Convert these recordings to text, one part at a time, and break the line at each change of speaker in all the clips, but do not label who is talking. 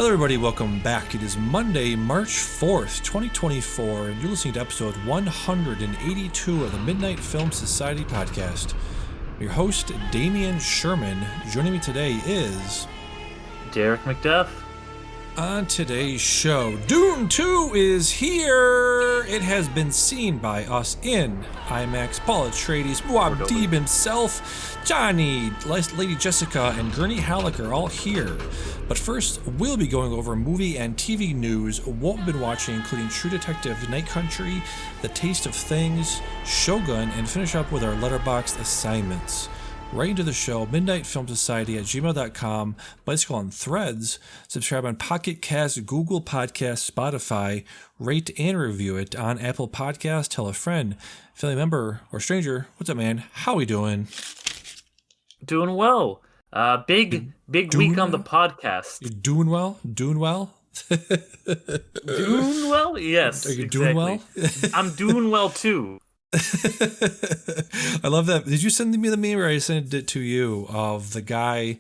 Hello everybody, welcome back. It is Monday, March 4th, 2024, and you're listening to episode 182 of the Midnight Film Society podcast. Your host, Damian Sherman. Joining me today is...
Derek McDuff.
On today's show, Dune 2 is here! It has been seen by us in IMAX. Atreides Muad'Dib himself, Chani, Lady Jessica, and Gurney Halleck are all here. But first, we'll be going over movie and TV news, what we've been watching, including True Detective, Night Country, The Taste of Things, Shōgun, and finish up with our Letterboxd assignments. Right into the show, midnightfilmsociety@gmail.com, Bicycle on Threads, subscribe on Pocket Cast, Google Podcasts, Spotify, rate and review it on Apple Podcasts, tell a friend, family member, or stranger. What's up, man? How we doing?
Doing well. Big week on the podcast.
You're doing well? Doing well?
Doing well? Yes.
Are you doing well?
I'm doing well too.
I love that. Did you send me the meme, or I sent it to you of the guy?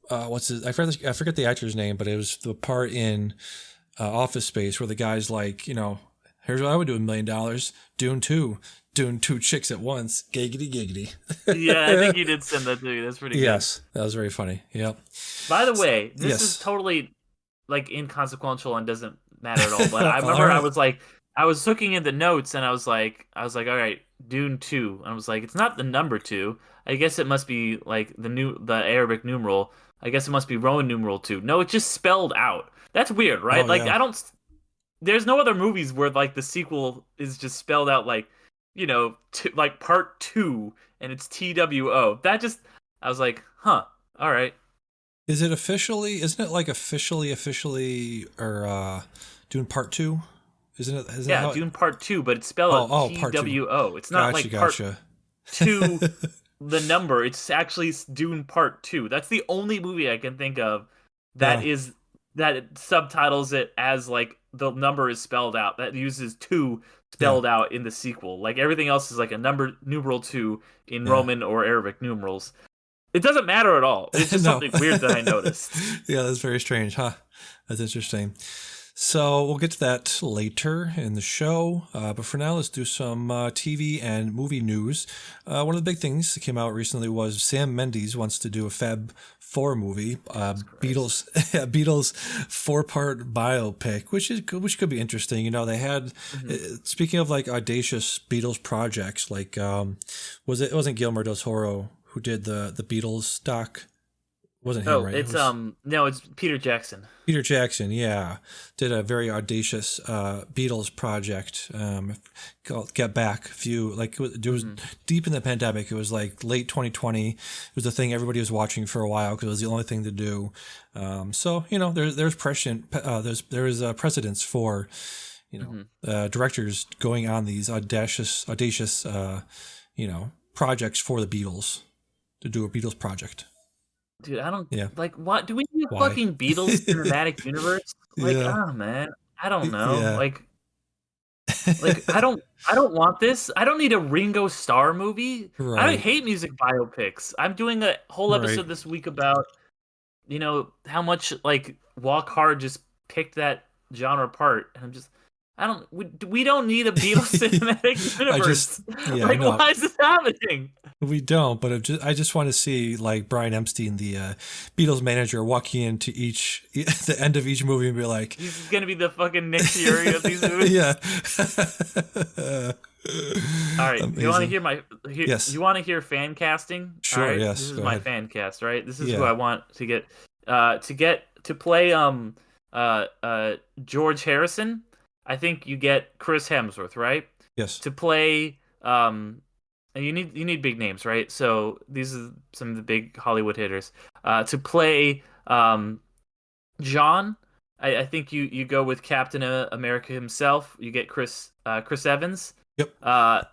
What's his? I forget the actor's name, but it was the part in Office Space where the guy's like, here's what I would do $1 million. Dune 2. Doing two chicks at once. Giggity giggity.
Yeah, I think you did send that to me. That's pretty good.
Yes, that was very funny. Yep.
By the way, this is totally inconsequential and doesn't matter at all. But I remember right. I was looking in the notes and I was like, all right, Dune 2. And I was like, it's not the number 2. I guess it must be like the Arabic numeral. I guess it must be Roman numeral 2. No, it's just spelled out. That's weird, right? Yeah. There's no other movies where the sequel is just spelled out part 2 and it's TWO. I was like, huh, all right.
Isn't it officially or Dune Part 2? Isn't it?
Dune Part 2, but it's spelled out TWO. It's not Part 2, the number. It's actually Dune Part 2. That's the only movie I can think of that it subtitles it as the number is spelled out. That uses 2 spelled out in the sequel. Everything else is a numeral 2 in Roman or Arabic numerals. It doesn't matter at all. It's just something weird that I noticed.
Yeah, that's very strange, huh? That's interesting. So we'll get to that later in the show, but for now, let's do some TV and movie news. One of the big things that came out recently was Sam Mendes wants to do a Fab 4 movie, Beatles 4-part biopic, which could be interesting. They had speaking of audacious Beatles projects, it wasn't Guillermo del Toro who did the Beatles doc. Wasn't him, right?
It's Peter Jackson.
Peter Jackson, yeah, did a very audacious Beatles project called Get Back. It was deep in the pandemic. It was late 2020. It was the thing everybody was watching for a while because it was the only thing to do. There's precedent. There's precedence for directors going on these audacious projects for the Beatles to do a Beatles project.
Dude, I don't what do we need a fucking Beatles cinematic universe? Oh man, I don't know.
Yeah.
I don't want this. I don't need a Ringo Starr movie.
Right.
I hate music biopics. I'm doing a whole episode this week about how much Walk Hard just picked that genre apart, and I'm just we don't need a Beatles cinematic universe. Why is this happening?
We don't, but I just want to see Brian Epstein, the Beatles manager, walking into the end of each movie and be like,
"He's gonna be the fucking Nick Fury of these movies."
Yeah.
All right.
Amazing.
You want to hear
Yes.
You want to hear fan casting?
Sure.
All right?
Yes.
This is my fan cast, right? This is who I want to get to play George Harrison. I think you get Chris Hemsworth, right?
Yes.
To play and you need big names, right? So these are some of the big Hollywood hitters. To play John, I think you go with Captain America himself. You get Chris Evans.
Yep.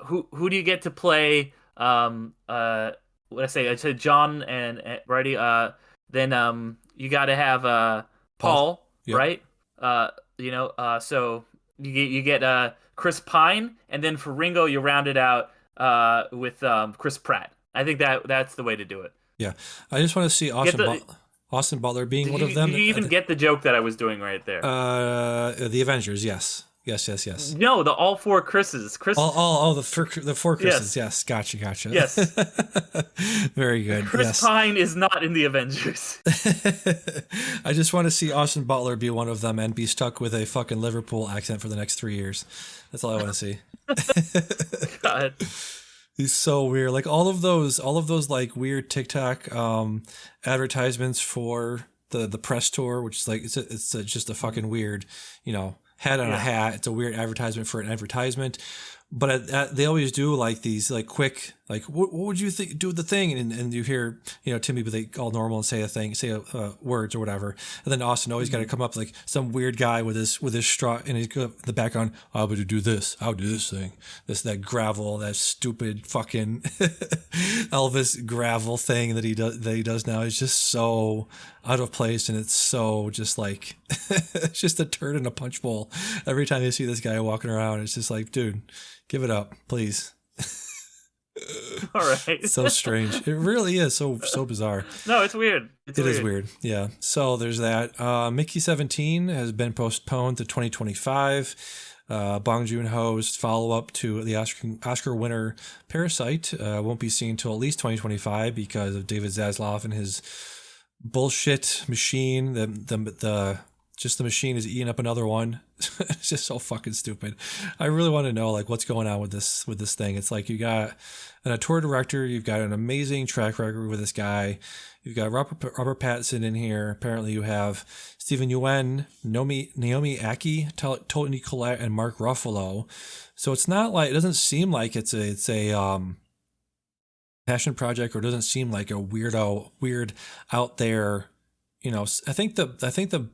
Who do you get to play what I said John and Brady. Then you got to have Paul,
yep.
Right? So you get Chris Pine, and then for Ringo you round it out with Chris Pratt. I think that's the way to do it.
Yeah, I just want to see Austin. Austin Butler being one of them.
Did you even get the joke that I was doing right there?
The Avengers, yes.
No, the all four Chris's.
The four Chris's. Yes. Gotcha.
Yes.
Very good.
Chris Pine is not in the Avengers.
I just want to see Austin Butler be one of them and be stuck with a fucking Liverpool accent for the next 3 years. That's all I want to see.
God.
He's so weird. Like all of those like weird TikTok advertisements for the press tour, which is like it's just a fucking weird, head on a hat. It's a weird advertisement for an advertisement. But they always do like these like quick, like what would you think, do the thing, and you hear Timmy but they all normal and say words or whatever, and then Austin always got to come up like some weird guy with his straw and he's in the background. How would you do this? I'll do this thing, that gravel, that stupid fucking Elvis gravel thing that he does now is just so out of place, and it's so just like it's just a turd in a punch bowl every time you see this guy walking around. It's just like, dude, give it up, please.
All right.
So strange. It really is so bizarre.
No, it's weird.
It is weird. Yeah. So there's that. Mickey 17 has been postponed to 2025. Bong Joon-ho's follow-up to the Oscar winner Parasite won't be seen until at least 2025 because of David Zaslav and his bullshit machine. The machine is eating up another one. It's just so fucking stupid. I really want to know like what's going on with this thing. It's like you got an auteur director, you've got an amazing track record with this guy. You've got Robert Pattinson in here. Apparently you have Stephen Yeun, Naomi Aki, Toni Collette, and Mark Ruffalo. So it's not like, it doesn't seem like it's a passion project, or it doesn't seem like a weird out there. I think the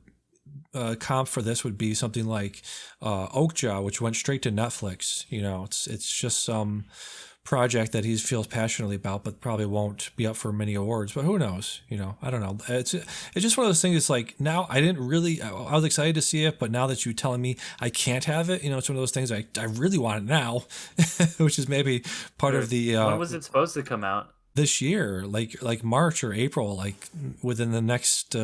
comp for this would be something like Okja, which went straight to Netflix. It's just some project that he feels passionately about, but probably won't be up for many awards. But who knows? I don't know. It's just one of those things. It's like now I was excited to see it, but now that you're telling me I can't have it, it's one of those things I really want it now, which is maybe part of the.
When was it supposed to come out?
This year, like March or April, like within the next.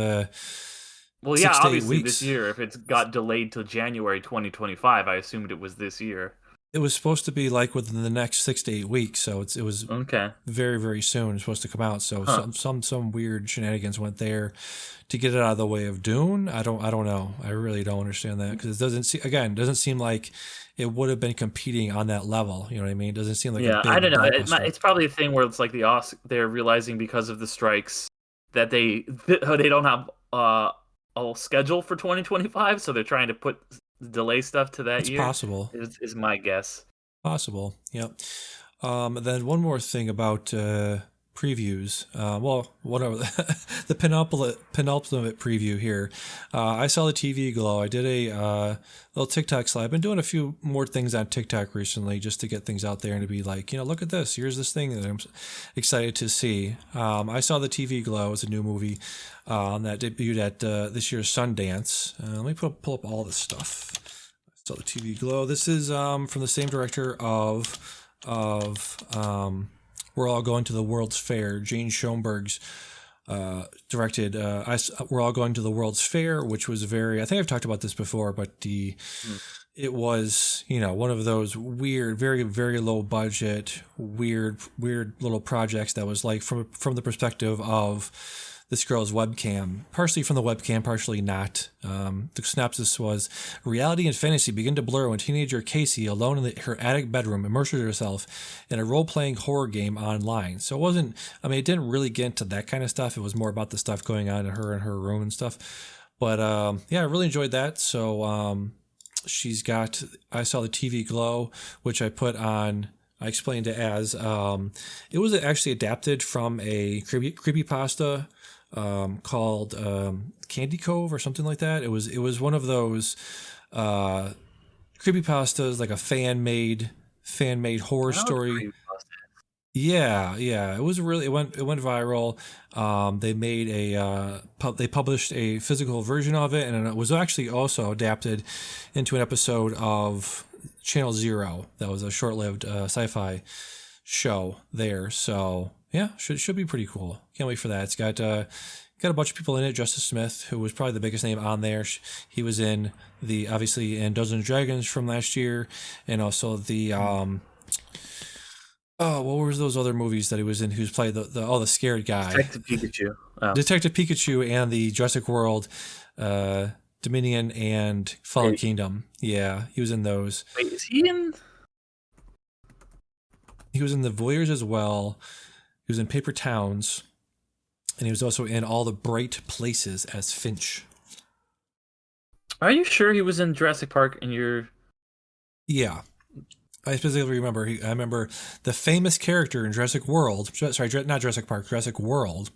Well, yeah, obviously this year. If it's got delayed till January 2025, I assumed it was this year.
It was supposed to be like within the next 6 to 8 weeks, so it was
okay.
Very, very soon. It's supposed to come out. So some weird shenanigans went there to get it out of the way of Dune. I don't know. I really don't understand that, because it doesn't seem like it would have been competing on that level. You know what I mean? It doesn't seem like a big
I don't know. It's probably a thing where it's like they're realizing because of the strikes that they don't have a schedule for 2025, so they're trying to delay stuff to that year.
It's possible.
Is my guess.
Possible. Yep. Then one more thing about previews. Whatever. The penultimate preview here. I saw the TV glow. I did a little TikTok slide. I've been doing a few more things on TikTok recently just to get things out there and to be like, look at this. Here's this thing that I'm excited to see. I saw the TV glow. It's a new movie that debuted at this year's Sundance. Let me pull up all this stuff. So the TV glow. This is from the same director of We're All Going to the World's Fair. Jane Schoenberg's directed We're All Going to the World's Fair, which was I think I've talked about this before, but it was, one of those weird, very, very low budget, weird little projects that was like from the perspective of this girl's webcam, partially from the webcam, partially not. The synopsis was, reality and fantasy begin to blur when teenager Casey, alone in her attic bedroom, immerses herself in a role-playing horror game online. So it didn't really get into that kind of stuff. It was more about the stuff going on in her room and stuff. But I really enjoyed that. So I saw the TV glow, which I put on. I explained it as it was actually adapted from a creepypasta called Candy Cove or something like that. It was one of those creepypastas, like a fan made horror story. Yeah. It was it went viral. They published a physical version of it, and it was actually also adapted into an episode of Channel Zero. That was a short-lived sci-fi show there. So yeah, should be pretty cool. Can't wait for that. It's got got a bunch of people in it. Justice Smith, who was probably the biggest name on there. He was in obviously in Dungeons and Dragons from last year, and also the what were those other movies that he was in? Who's played the scared guy?
Detective Pikachu. Oh.
Detective Pikachu and the Jurassic World, Dominion and Fallen Kingdom. Yeah, he was in those.
Wait, is he in?
He was in The Voyeurs as well. He was in Paper Towns, and he was also in All the Bright Places as Finch.
Are you sure he was in Jurassic Park?
Yeah, I specifically remember. I remember the famous character in Jurassic World. Sorry, not Jurassic Park. Jurassic World.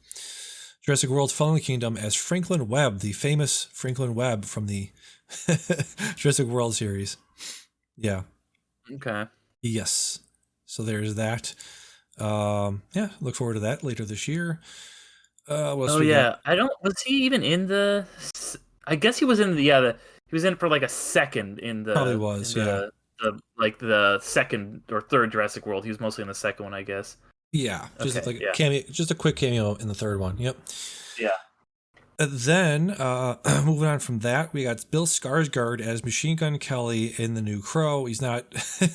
Jurassic World: Fallen Kingdom as Franklin Webb, the famous Franklin Webb from the Jurassic World series. Yeah.
Okay.
Yes. So there's that. Yeah, look forward to that later this year.
Yeah. Was he even in the? I guess he was in he was in for like a second in the.
Probably was.
The second or third Jurassic World. He was mostly in the second one, I guess.
Yeah, just a quick cameo in the third one. Yep.
Yeah.
Then, moving on from that, we got Bill Skarsgard as Machine Gun Kelly in The New Crow. He's not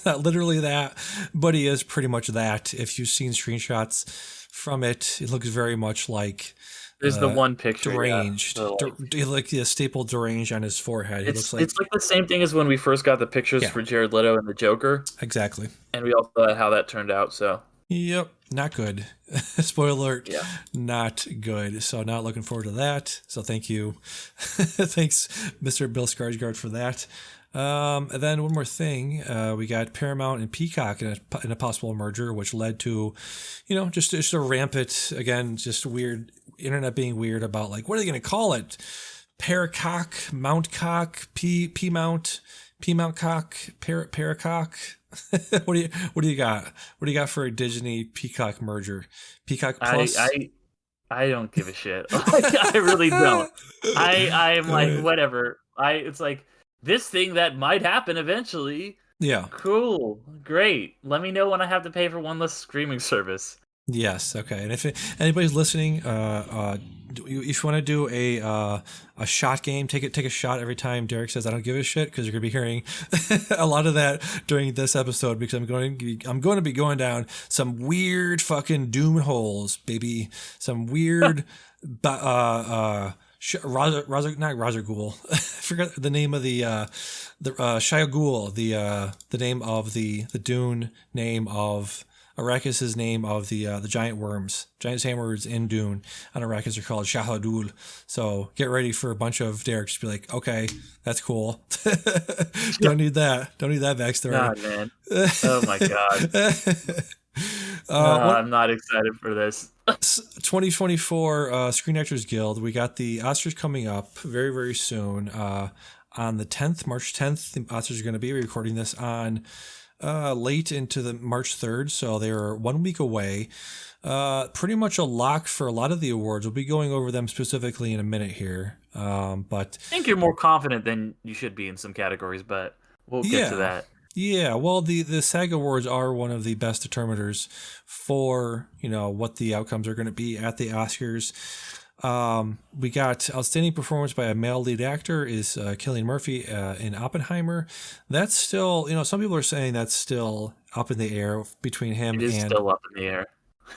literally that, but he is pretty much that. If you've seen screenshots from it, it looks very much like
there's the one picture
deranged, like the stapled deranged on his forehead.
It's like the same thing as when we first got the pictures for Jared Leto and the Joker.
Exactly.
And we all saw how that turned out. So.
Yep, not good. Spoiler alert,
yeah.
Not good. So not looking forward to that. So thank you. Thanks, Mr. Bill Skarsgård, for that. And then one more thing, we got Paramount and Peacock in a possible merger, which led to, just a rampant, again, just weird, internet being weird about like, what are they going to call it? Paracock, Mount Cock, P-Mount Cock, Paracock. What do you got? What do you got for a Disney Peacock merger? Peacock Plus?
I don't give a shit. I really don't. I am like, whatever. It's like this thing that might happen eventually.
Yeah.
Cool. Great. Let me know when I have to pay for one less streaming service.
Yes. Okay. And if anybody's listening, if you want to do a shot game, take a shot every time Derek says I don't give a shit, because you're gonna be hearing a lot of that during this episode, because I'm going to be going down some weird fucking doom holes, baby. Some weird not Ra's al Ghul. I forgot the name of the Shia Ghul, the name of the Dune name of Arrakis' name of the giant worms, giant sandworms in Dune on Arrakis are called Shahadul. So get ready for a bunch of Derek to be like, okay, that's cool. Don't need that backstory.
God, man. Oh my god. I'm not excited for this.
2024 Screen Actors Guild. We got the Oscars coming up very, very soon. On the 10th, March 10th, the Oscars are going to be recording this on late into the March 3rd, so they're 1 week away. Pretty much a lock for a lot of the awards. We'll be going over them specifically in a minute here. But
I think you're more confident than you should be in some categories, but we'll get to that.
Yeah, well, the SAG Awards are one of the best determinators for, what the outcomes are going to be at the Oscars. We got outstanding performance by a male lead actor is Cillian Murphy in Oppenheimer. That's still, some people are saying that's still up in the air between him
it is
and
still up in the air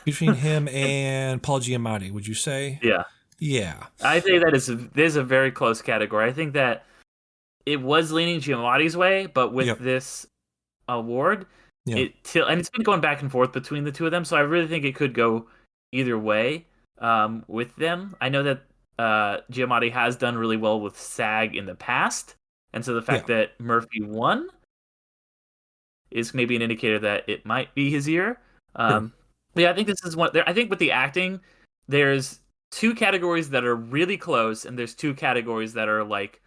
between him and Paul Giamatti. Would you say? Yeah.
I think that is a very close category. I think that it was leaning Giamatti's way, but with this award, and it's been going back and forth between the two of them. So I really think it could go either way. With them, I know that Giamatti has done really well with SAG in the past, and so the fact that Murphy won is maybe an indicator that it might be his year. I think this is one. I think with the acting, there's two categories that are really close, and there's two categories that are like,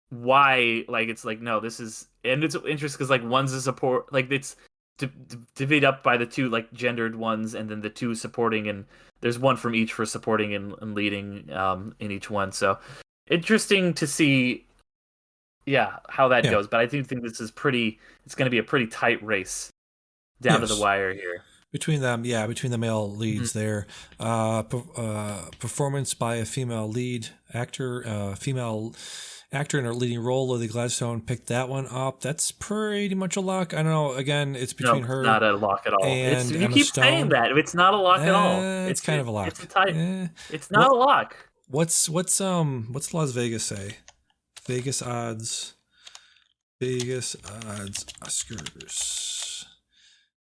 why? Like it's like no, this is, and it's interesting because like one's a support, like it's divvied up by the two like gendered ones, and then the two supporting, and there's one from each for supporting and leading in each one. So interesting to see, how that goes. But I do think this is it's going to be a pretty tight race down to the wire here.
Between them, yeah, between the male leads there. Performance by a female lead actor, female actor in a leading role. Lily Gladstone picked that one up. That's pretty much a lock. I don't know. Again, it's between her.
It's not a lock at all.
And
You
Emma
keep
Stone.
saying that. It's not a lock at all.
It's kind of a lock.
It's a type. It's not a lock.
What's Las Vegas say? Vegas odds. Oscars.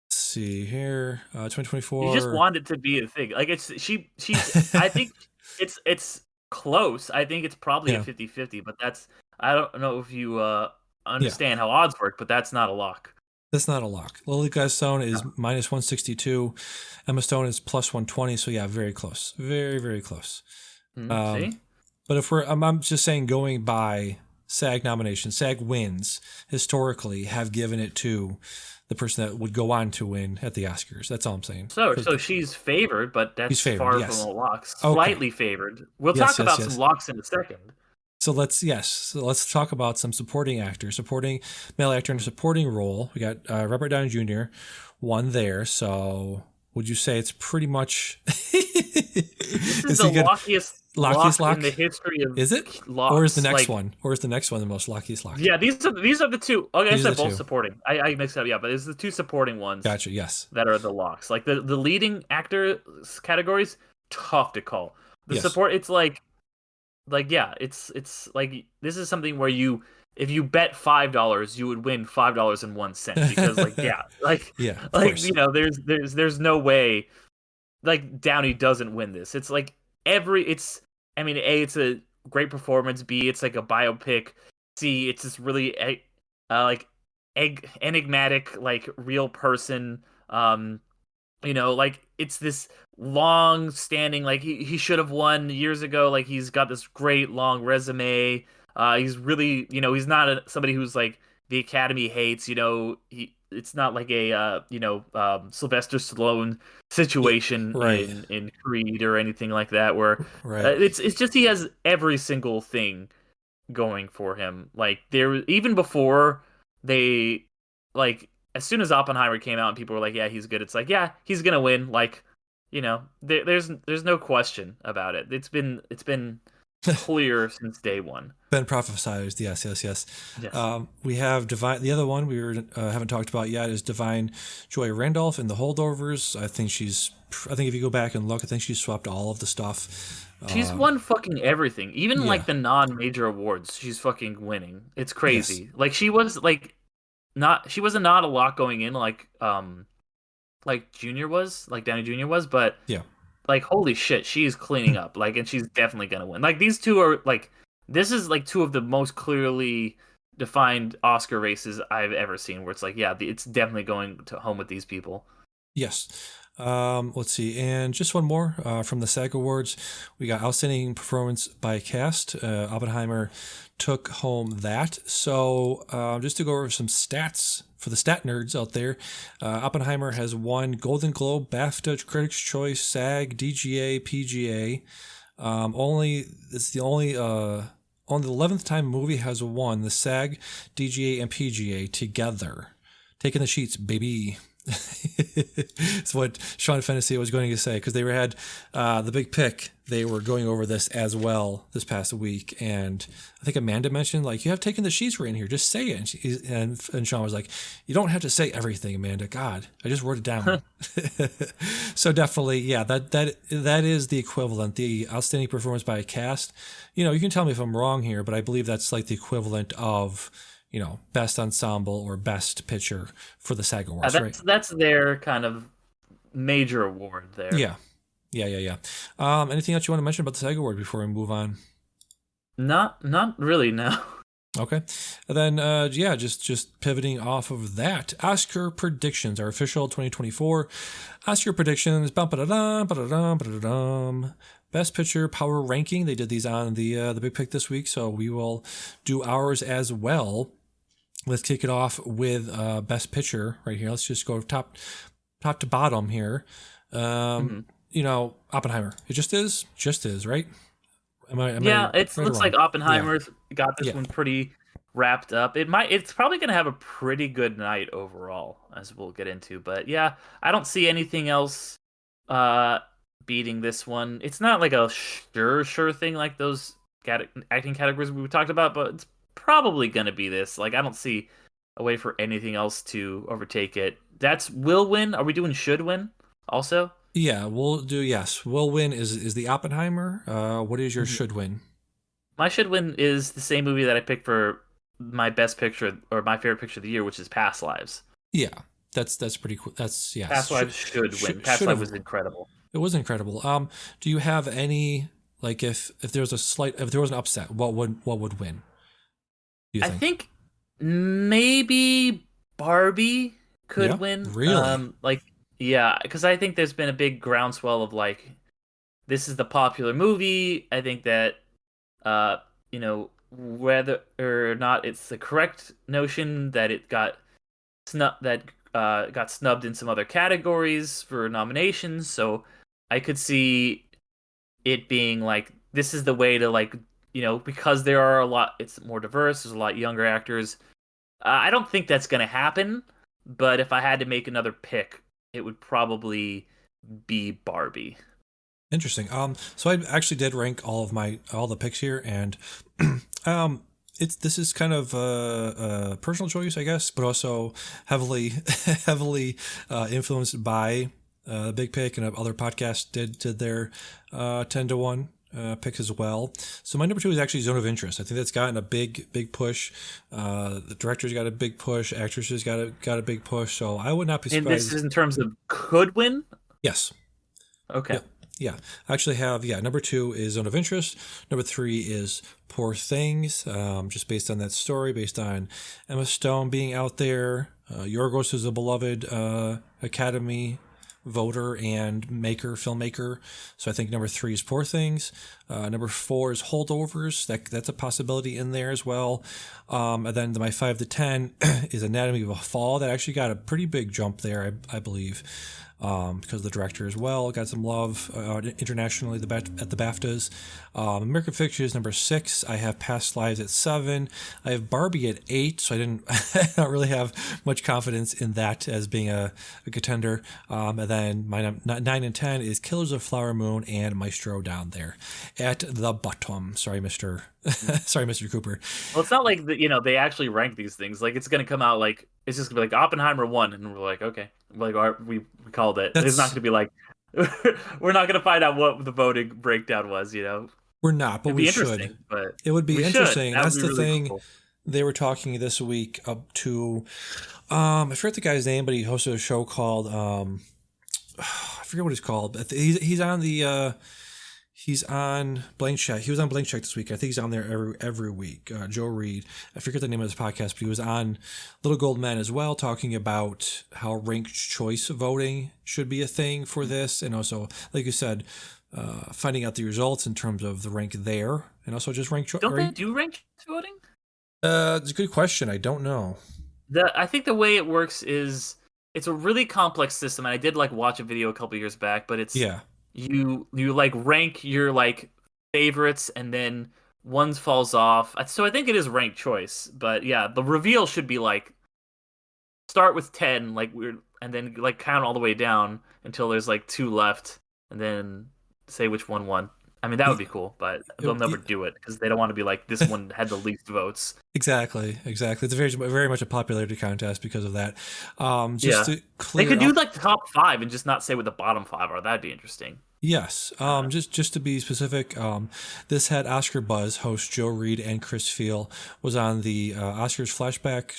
See here, 2024.
You just want it to be a thing. Like she's I think it's close. I think it's probably a 50-50, but I don't know if you understand how odds work, but that's not a lock.
That's not a lock. Lily Gladstone is minus 162. Emma Stone is plus 120. So yeah, very close. Very, very close.
See?
But if I'm just saying, going by SAG nominations, SAG wins historically have given it to the person that would go on to win at the Oscars. That's all I'm saying.
So she's favored, but that's far from a lock. Slightly favored. We'll talk about some locks in a second.
So let's talk about some supporting actors. Supporting male actor in a supporting role. We got Robert Downey Jr. one there. So would you say it's pretty much?
This is the lockiest lock in the history of locks.
Or is the next one? Or is the next one the most lockiest lock?
Yeah, these are the two. Okay, I said both supporting. I mixed it up. Yeah, but it's the two supporting ones.
Gotcha. Yes.
That are the locks. Like the leading actor categories, tough to call. The support, it's like it's like this is something where if you bet $5, you would win $5.01 because there's no way like Downey doesn't win this. It's like it's A, it's a great performance. B, it's like a biopic. C, it's this really enigmatic like real person. Like it's this long standing, like he should have won years ago. Like he's got this great long resume. He's really, he's not somebody who's like the Academy hates. It's not like a Sylvester Stallone situation in Creed or anything like that, where it's just he has every single thing going for him. Like even before they as soon as Oppenheimer came out and people were like, yeah, he's good. It's like, yeah, he's gonna win. Like, there's no question about it. It's been clear since day one.
Been prophesized. Yes. We have Divine. The other one we haven't talked about yet is Divine Joy Randolph in The Holdovers. I think if you go back and look, I think she's swept all of the stuff.
She's won fucking everything, even like the non-major awards. She's fucking winning. It's crazy. Yes. Like she was she was not a lot going in, like Junior was, like Downey Jr. was, but like holy shit, she's cleaning up, like, and she's definitely gonna win. Like these two are like, this is like two of the most clearly defined Oscar races I've ever seen, where it's like, yeah, it's definitely going to home with these people.
Yes. Let's see, and just one more from the SAG Awards. We got Outstanding Performance by Cast. Oppenheimer took home that. So just to go over some stats for the stat nerds out there, Oppenheimer has won Golden Globe, BAFTA, Critics' Choice, SAG, DGA, PGA. It's the only 11th time a movie has won the SAG, DGA, and PGA together. Taking the sheets, baby. It's what Sean Fennessy was going to say, because they had the big pick. They were going over this as well this past week, and I think Amanda mentioned, like, you have taken the sheets right in here, just say it. And Sean was like, you don't have to say everything, Amanda. God, I just wrote it down. So definitely, yeah, that is the equivalent, the Outstanding Performance by a Cast. You can tell me if I'm wrong here, but I believe that's like the equivalent of Best Ensemble or Best Picture for the SAG Awards, right?
That's their kind of major award there.
Yeah. Anything else you want to mention about the SAG Award before we move on?
Not really, no.
Okay. And then, just pivoting off of that, Oscar predictions, our official 2024 Oscar predictions. Best Picture Power Ranking. They did these on the Big Pick this week, so we will do ours as well. Let's kick it off with Best Picture right here. Let's just go top to bottom here. Oppenheimer. It just is, right?
It looks like Oppenheimer's got this one pretty wrapped up. It's probably going to have a pretty good night overall, as we'll get into. But yeah, I don't see anything else beating this one. It's not like a sure thing like those acting categories we talked about, but it's probably going to be this. Like, I don't see a way for anything else to overtake it. That's will win. Are we doing should win also?
Yeah, we'll do. Yes, will win is the Oppenheimer. What is your should win?
My should win is the same movie that I picked for my best picture or my favorite picture of the year, which is Past Lives.
Yeah, that's pretty cool. That's yes.
Past Lives should win. Past Lives was incredible.
It was incredible. Do you have any, like, if there was an upset, what would win?
I think maybe Barbie could win.
Really?
Because I think there's been a big groundswell of like, this is the popular movie. I think that, whether or not it's the correct notion that it got snubbed in some other categories for nominations. So I could see it being like, this is the way to, like, because there are it's more diverse, there's a lot younger actors. I don't think that's going to happen, but if I had to make another pick, it would probably be Barbie.
Interesting. So I actually did rank all the picks here, and this is kind of a personal choice, I guess, but also heavily influenced by the Big Pick, and other podcasts did their 10-1 pick as well. So my number 2 is actually Zone of Interest. I think that's gotten a big push. The director's got a big push. Actresses got a big push. So I would not be surprised.
And this is in terms of could win?
Yes.
Okay.
Yeah. I actually have, number 2 is Zone of Interest. Number 3 is Poor Things, just based on that story, based on Emma Stone being out there. Yorgos is a beloved Academy voter and filmmaker. So I think number 3 is Poor Things. Number 4 is Holdovers. That's a possibility in there as well. And then my 5 to 10 is Anatomy of a Fall. That actually got a pretty big jump there, I believe. Because the director as well got some love internationally at the BAFTAs. American Fiction is number 6. I have Past Lives at 7. I have Barbie at 8, so I don't really have much confidence in that as being a contender. And then my 9 and 10 is Killers of Flower Moon and Maestro down there at the bottom. Sorry, Mr. Cooper.
Well, it's not like they actually rank these things. Like, it's going to come out like, it's just going to be like Oppenheimer 1, and we're like, okay, like, we called it. It's not going to be like, we're not going to find out what the voting breakdown was.
We're not, but we should.
But
it would be interesting. That's the
really
thing.
Cool.
They were talking this week up to, I forget the guy's name, but he hosted a show called, I forget what it's called. He's on the. He's on Blank Check. He was on Blank Check this week. I think he's on there every week. Joe Reed. I forget the name of his podcast, but he was on Little Gold Men as well, talking about how ranked choice voting should be a thing for this. And also, like you said, finding out the results in terms of the rank there. And also just rank choice.
Don't they do ranked voting?
It's a good question. I don't know.
I think the way it works is it's a really complex system. And I did watch a video a couple years back, but it's...
Yeah.
You rank your favorites, and then one falls off. So I think it is ranked choice, but yeah, the reveal should be start with 10, and then count all the way down until there's 2 left, and then say which one won. I mean, that would be cool, but they'll never do it because they don't want to be this one had the least votes.
Exactly. It's very much a popularity contest because of that.
They could do the top 5 and just not say what the bottom 5 are. That'd be interesting.
Yes. Just to be specific, this had Oscar buzz. Host Joe Reed and Chris Field was on the Oscars Flashback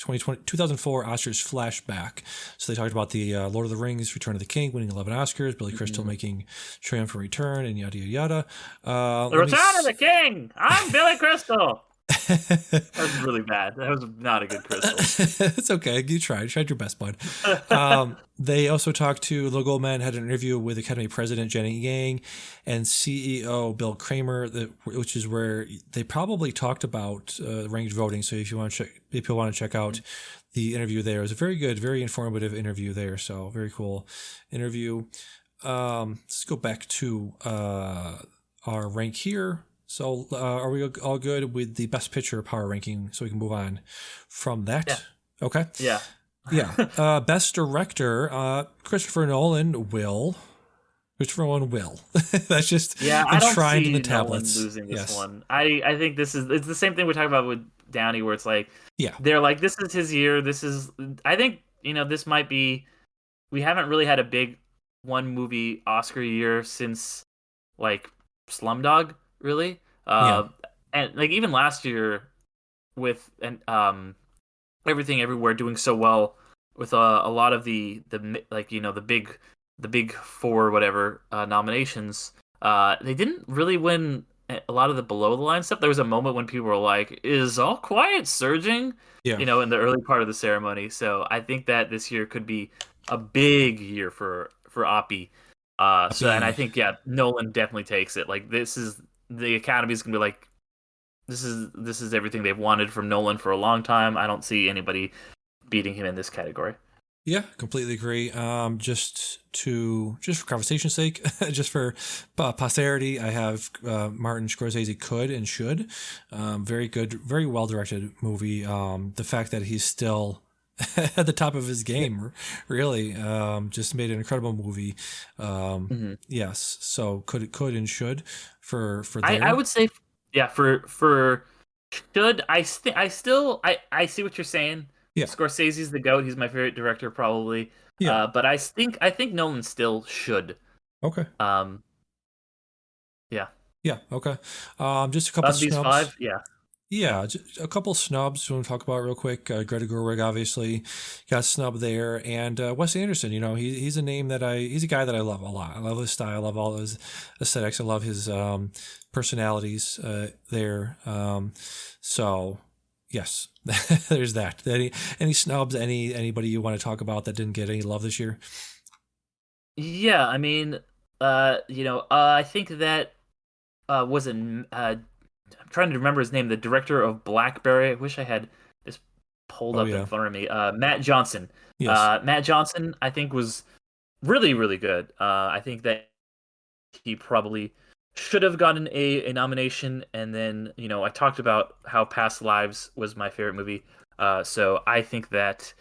2004 Oscars Flashback. So they talked about the Lord of the Rings, Return of the King, winning 11 Oscars, Billy Crystal making triumphant return, and yada yada.
The Return of the King. I'm Billy Crystal. That was really bad. That was not a good Crystal.
It's okay. You tried your best, bud. They also talked to Little Gold Men, had an interview with Academy President Jenny Yang and CEO Bill Kramer, which is where they probably talked about ranked voting. So if you want to check out the interview there, it was a very good, very informative interview there. So very cool interview. Let's go back to our rank here. So are we all good with the Best Picture power ranking? So we can move on from that.
Yeah.
Okay.
Yeah.
Yeah. Best Director, Christopher Nolan will. Christopher Nolan will. That's just
I don't
enshrined in the
see Nolan
tablets.
losing this
Yes.
one. I think it's the same thing we're talking about with Downey, where it's like
Yeah.
they're like, this is his year. This is, I think, this might be. We haven't really had a big one movie Oscar year since like Slumdog, really.
Yeah.
And like even last year with Everything Everywhere doing so well with a lot of the like the big four whatever nominations. They didn't really win a lot of the below the line stuff. There was a moment when people were like, "Is All Quiet surging?"
Yeah.
In the early part of the ceremony. So I think that this year could be a big year for Oppie. And I think Nolan definitely takes it. Like this is the Academy's gonna be like, this is everything they've wanted from Nolan for a long time. I don't see anybody beating him in this category.
Yeah, completely agree. Just for conversation's sake, just for posterity, I have Martin Scorsese could and should. Very good, very well directed movie. The fact that he's still at the top of his game, really, just made an incredible movie. Yes, so could and should for there.
I would say, yeah, for should I see what you're saying.
Yeah.
Scorsese's the GOAT. He's my favorite director, probably.
Yeah.
But I think Nolan still should.
Okay.
Yeah.
Yeah. Okay. Just a couple
Of these
snubs.
five, yeah.
Yeah, a couple snubs we want to talk about real quick. Greta Gerwig obviously got snubbed there, and Wes Anderson. He's a name that he's a guy that I love a lot. I love his style. I love all his aesthetics. I love his personalities there. So yes, there's that. Any snubs? Anybody you want to talk about that didn't get any love this year?
Yeah, I mean, I think that was an I'm trying to remember his name, the director of Blackberry. I wish I had this pulled up in front of me. Matt Johnson.
Yes.
Matt Johnson, I think, was really, really good. I think that he probably should have gotten a nomination. And then, I talked about how Past Lives was my favorite movie. So I think that,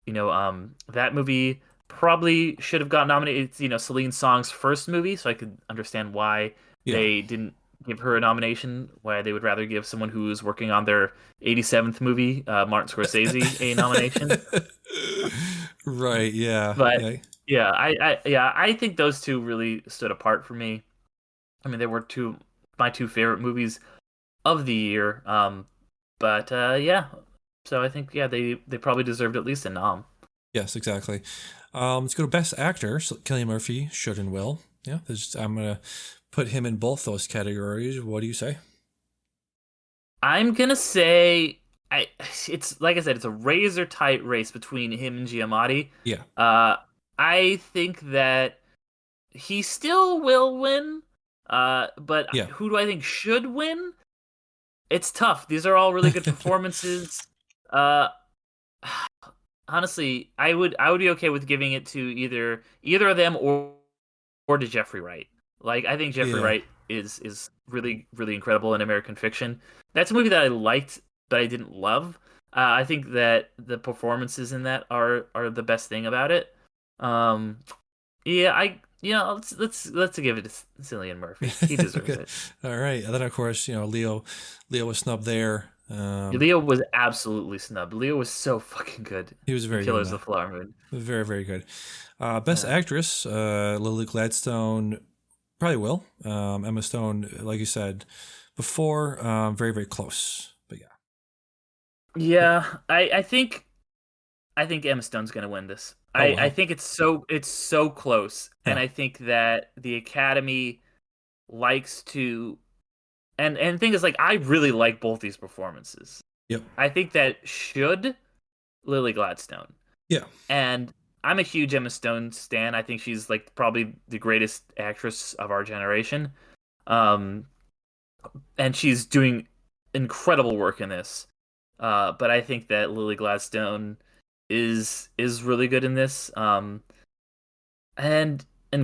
that movie probably should have gotten nominated. It's, Celine Song's first movie, so I could understand why they didn't give her a nomination, why they would rather give someone who's working on their 87th movie, Martin Scorsese, a nomination.
Right, yeah.
But I think those two really stood apart for me. I mean, they were my two favorite movies of the year. So I think they probably deserved at least a nom.
Yes, exactly. Let's go to Best Actor. So Cillian Murphy should and will. Yeah, I'm gonna put him in both those categories. What do you say?
I'm gonna say it's like I said, it's a razor tight race between him and Giamatti.
Yeah.
I think that he still will win. But who do I think should win? It's tough. These are all really good performances. Honestly, I would be okay with giving it to either of them or to Jeffrey Wright. Like, I think Jeffrey Wright is really, really incredible in American Fiction. That's a movie that I liked, but I didn't love. I think that the performances in that are the best thing about it. Let's give it to Cillian Murphy. He deserves it.
All right, and then of course Leo was snubbed there.
Leo was absolutely snubbed. Leo was so fucking good.
He was very
Killers
good.
of the Flower Moon.
Very, very good. Best Actress, Lily Gladstone probably will. Emma Stone, like you said before, very, very close. But yeah.
Yeah, I think Emma Stone's gonna win this. I think it's so close, and I think that the Academy likes to, and the thing is, like, I really like both these performances.
Yep.
I think that should Lily Gladstone.
Yeah.
And I'm a huge Emma Stone stan. I think she's like probably the greatest actress of our generation. And she's doing incredible work in this. But I think that Lily Gladstone is really good in this. And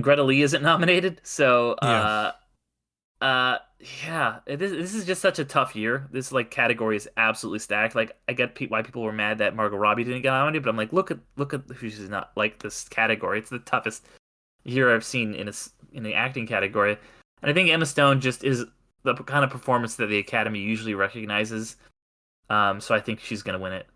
Greta Lee isn't nominated, so Yeah, this is just such a tough year. This like category is absolutely stacked. Like I get why people were mad that Margot Robbie didn't get nominated, but I'm like, look at who's not like this category. It's the toughest year I've seen in the acting category, and I think Emma Stone just is the kind of performance that the Academy usually recognizes. So I think she's gonna win it.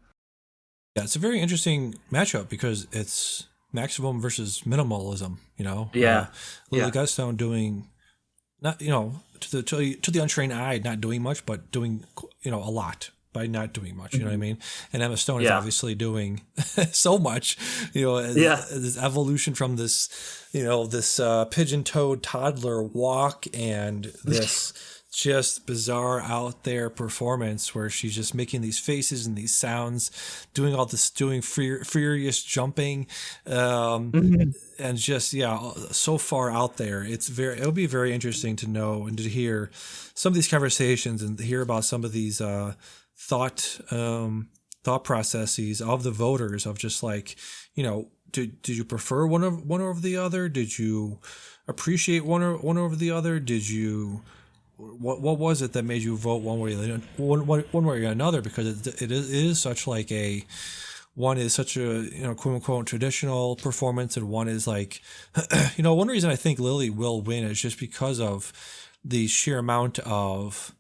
Yeah, it's a very interesting matchup because it's maximum versus minimalism.
Yeah,
Lily
yeah.
Gladstone doing not to the untrained eye, not doing much, but doing a lot by not doing much. You know what I mean? And Emma Stone is obviously doing so much. This evolution from this pigeon-toed toddler walk and this just bizarre out there performance where she's just making these faces and these sounds, doing all this, doing furious jumping, and just so far out there. It'll be very interesting to know and to hear some of these conversations and hear about some of these thought processes of the voters of just like, did you prefer one over the other? Did you appreciate one over the other? Did you what was it that made you vote one way or another? Because it is such like one is such a quote unquote traditional performance, and one is like one reason I think Lily will win is just because of the sheer amount of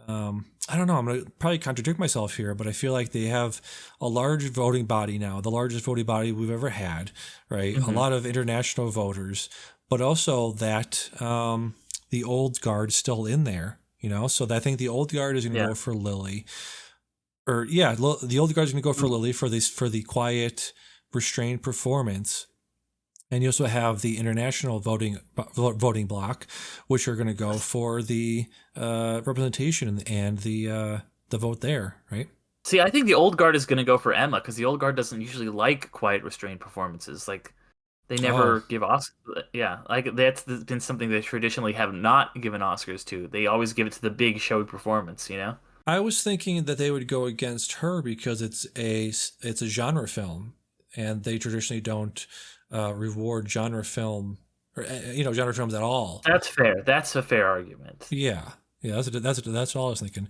I don't know, I'm going to probably contradict myself here, but I feel like they have a large voting body now, the largest voting body we've ever had, right? A lot of international voters, but also that the old guard still in there, so I think the old guard is going to go for Lily. The old guard is going to go for Lily for the quiet, restrained performance. And you also have the international voting block, which are going to go for the representation and the vote there, right?
See, I think the old guard is going to go for Emma because the old guard doesn't usually like quiet, restrained performances. Like they never give Oscars. Yeah, like that's been something they traditionally have not given Oscars to. They always give it to the big showy performance.
I was thinking that they would go against her because it's a genre film, and they traditionally don't reward genre film or genre films at all.
That's fair. That's a fair argument.
Yeah, that's all I was thinking.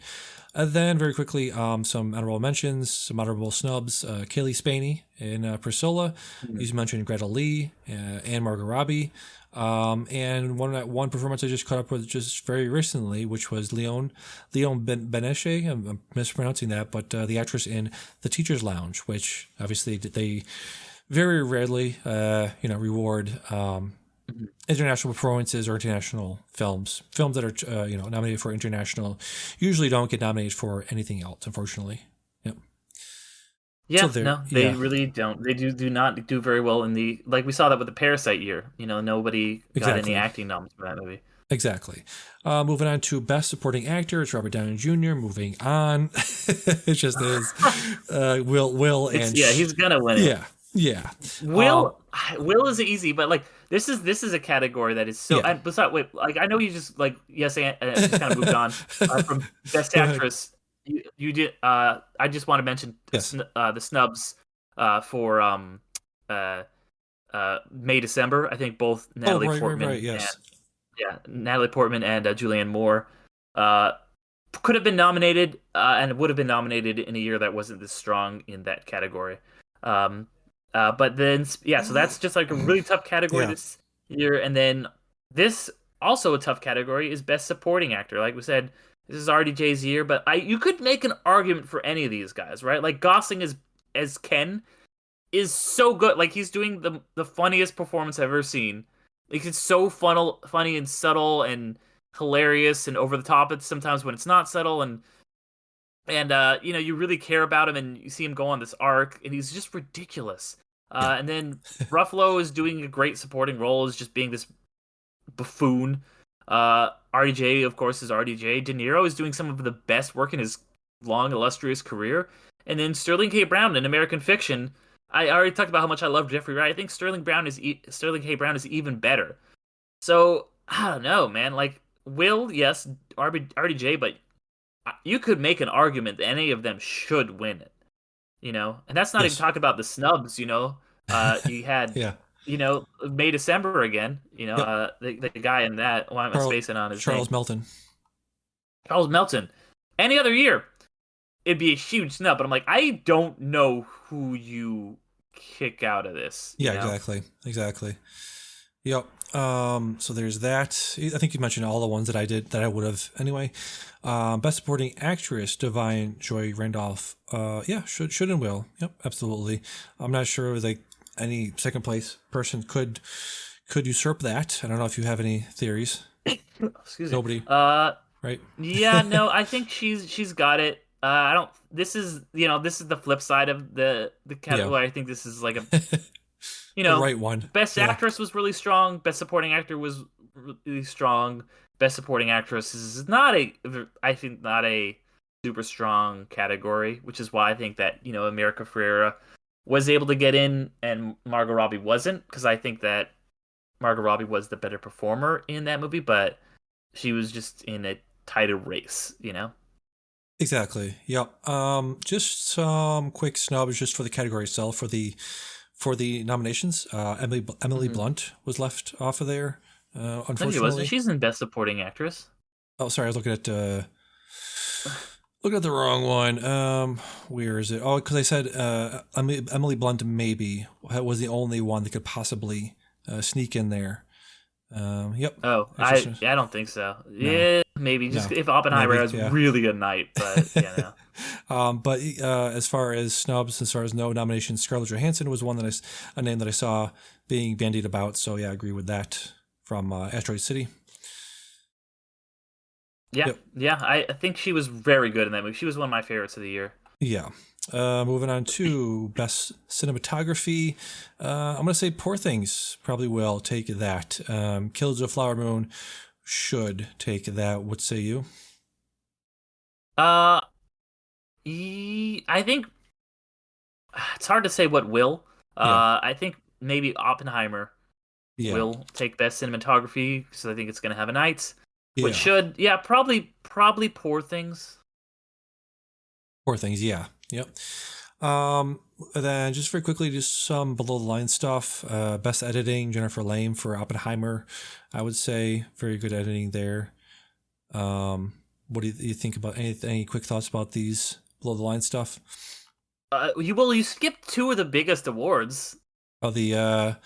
And then very quickly, some honorable mentions, some honorable snubs. Kaylee Spaney in Priscilla. You mentioned Greta Lee and Margot Robbie. And one performance I just caught up with just very recently, which was Leon Beneshe. I'm mispronouncing that, but the actress in The Teacher's Lounge, which obviously they very rarely, reward international performances or international films. Films that are, nominated for international usually don't get nominated for anything else, unfortunately. Yep.
Yeah, no, they really don't. They do not do very well in like we saw that with the Parasite year. Nobody got any acting noms for that movie.
Exactly. Moving on to Best Supporting Actor, it's Robert Downey Jr. Moving on. It just is. Will and...
he's going to win it.
Yeah.
Will is easy, but like this is a category that is so. And besides, wait, like I know you just like just kind of moved on from Best Actress. You did. I just want to mention the snubs for May December. I think both Natalie Portman.
Right, yes.
Natalie Portman and Julianne Moore could have been nominated and would have been nominated in a year that wasn't this strong in that category. But then, so that's just like a really tough category this year. And then this also a tough category is Best Supporting Actor. Like we said, this is RDJ's year, but you could make an argument for any of these guys, right? Like Gosling as Ken is so good. Like he's doing the funniest performance I've ever seen. Like it's so funny and subtle and hilarious and over the top. It's sometimes when it's not subtle and you really care about him and you see him go on this arc and he's just ridiculous. And then Ruffalo is doing a great supporting role, is just being this buffoon. RDJ, of course, is RDJ. De Niro is doing some of the best work in his long, illustrious career. And then Sterling K. Brown in American Fiction. I already talked about how much I love Jeffrey Wright. I think Sterling K. Brown is even better. So, I don't know, man. Like, Will, yes, RDJ, but you could make an argument that any of them should win it, and that's not even talking about the snubs. You had, May December again. The guy in that. Why am I spacing on his
Charles
name?
Melton.
Charles Melton. Any other year, it'd be a huge snub. But I'm like, I don't know who you kick out of this.
Yeah,
know?
exactly. Yep. So there's that. I think you mentioned all the ones that I would have anyway. Best Supporting Actress, Divine Joy Randolph. Yeah, should and will. Yep, absolutely. I'm not sure like any second place person could usurp that. I don't know if you have any theories.
Excuse
me.
Nobody.
Right.
Yeah, no, I think she's got it. I don't. This is this is the flip side of the category. I think this is like a
the right one.
Best Actress was really strong. Best Supporting Actor was really strong. Best Supporting Actress is not a super strong category, which is why I think that America Ferrera was able to get in and Margot Robbie wasn't, because I think that Margot Robbie was the better performer in that movie, but she was just in a tighter race,
Exactly. Yep. Just some quick snubs just for the category itself for the nominations. Emily Blunt was left off of there. Unfortunately,
no, she wasn't. She's in Best Supporting Actress.
Oh, sorry, I was looking at the wrong one. Where is it? Oh, because I said Emily Blunt maybe was the only one that could possibly sneak in there. Yep.
Oh, I don't think so. No. Yeah, maybe just if Oppenheimer has really good night, but yeah. No.
But as far as snubs, as far as no nominations, Scarlett Johansson was one a name that I saw being bandied about. So yeah, I agree with that from Asteroid City.
Yeah, yeah, I think she was very good in that movie. She was one of my favorites of the year.
Yeah. Moving on to Best Cinematography. I'm going to say Poor Things probably will take that. Killers of the Flower Moon should take that. What say you?
I think it's hard to say what will. I think maybe Oppenheimer will take Best Cinematography, because I think it's going to have a night. Which should, probably Poor Things.
Poor Things, yeah. Yep. Then just very quickly, just some below the line stuff. Best editing, Jennifer Lame for Oppenheimer. I would say very good editing there. What do you think about any quick thoughts about these below the line stuff?
You skipped two of the biggest awards.
Oh, the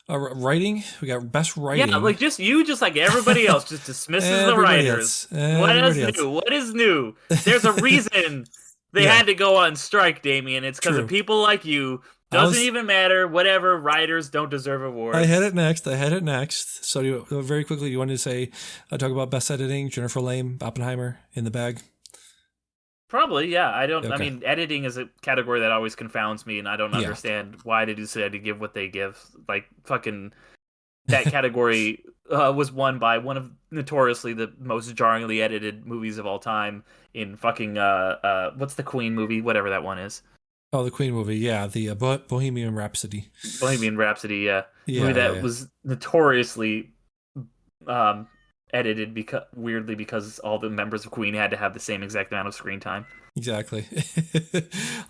writing. We got best writing.
Yeah, like just like everybody else just dismisses the writers. What is new? There's a reason they had to go on strike, Damien. It's because of people like you. Doesn't even matter. Whatever. Writers don't deserve awards.
I had it next. So very quickly, you wanted to say, talk about best editing, Jennifer Lame, Oppenheimer in the bag?
Probably, yeah. I don't. Okay. I mean, editing is a category that always confounds me, and I don't understand why they decide to give what they give. Like fucking that category was won by one of notoriously the most jarringly edited movies of all time in fucking what's the Queen movie? Whatever that one is.
Oh, the Queen movie, yeah, the Bohemian Rhapsody.
Bohemian Rhapsody, yeah. Movie that was notoriously edited because all the members of Queen had to have the same exact amount of screen time.
Exactly.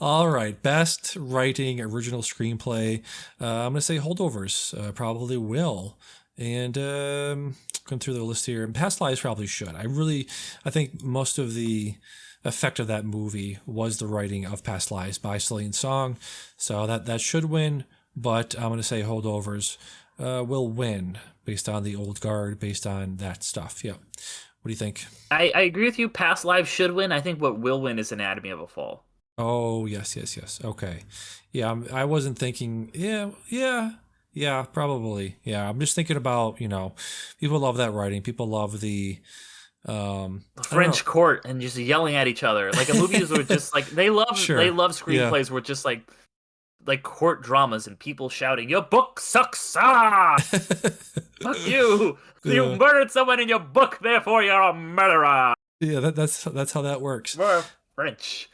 All right, best writing original screenplay. I'm gonna say Holdovers probably will, and going through the list here, and Past Lives probably should. I think most of the effect of that movie was the writing of Past Lives by Celine Song, so that should win. But I'm gonna say Holdovers will win based on the old guard, based on that stuff. Yeah. What do you think?
I agree with you. Past Lives should win. I think what will win is Anatomy of a Fall.
Oh, yes. Okay. Yeah, I wasn't thinking, yeah, probably. Yeah, I'm just thinking about, people love that writing. People love the
French court and just yelling at each other. Like, movies were just like, they love screenplays were just like court dramas and people shouting, "Your book sucks! Ah! Fuck you! You murdered someone in your book, therefore you're a murderer!"
Yeah, that's how that works.
We're French.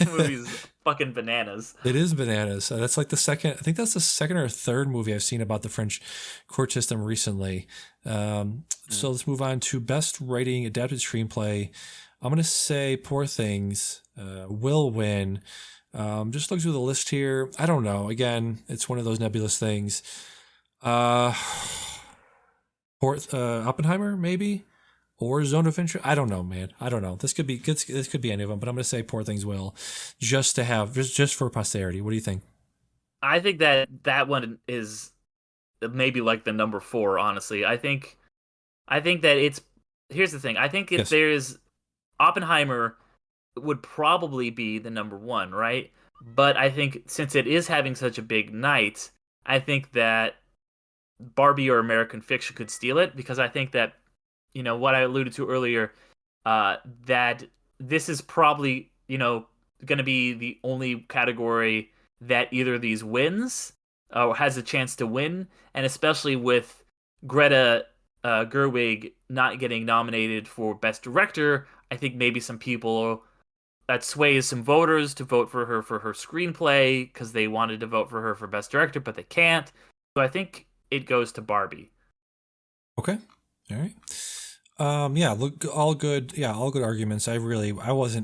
Movie's fucking bananas.
It is bananas. That's like I think that's the second or third movie I've seen about the French court system recently. So let's move on to best writing adapted screenplay. I'm going to say Poor Things will win. Just look through the list here. I don't know. Again, it's one of those nebulous things. Oppenheimer, maybe? or Zone of Interest. I don't know, man. I don't know. This could be any of them, but I'm gonna say Poor Things Will, just for posterity. What do you think?
I think that one is maybe like the number 4. Honestly, I think that it's. Here's the thing. I think if there's Oppenheimer would probably be the number 1, right? But I think since it is having such a big night, I think that Barbie or American Fiction could steal it, because I think that, what I alluded to earlier, that this is probably, going to be the only category that either of these wins or has a chance to win, and especially with Greta Gerwig not getting nominated for Best Director, I think maybe some people that sways some voters to vote for her screenplay because they wanted to vote for her for Best Director, but they can't. So I think it goes to Barbie.
Okay. All right. Yeah, look, all good. Yeah, all good arguments. I wasn't I was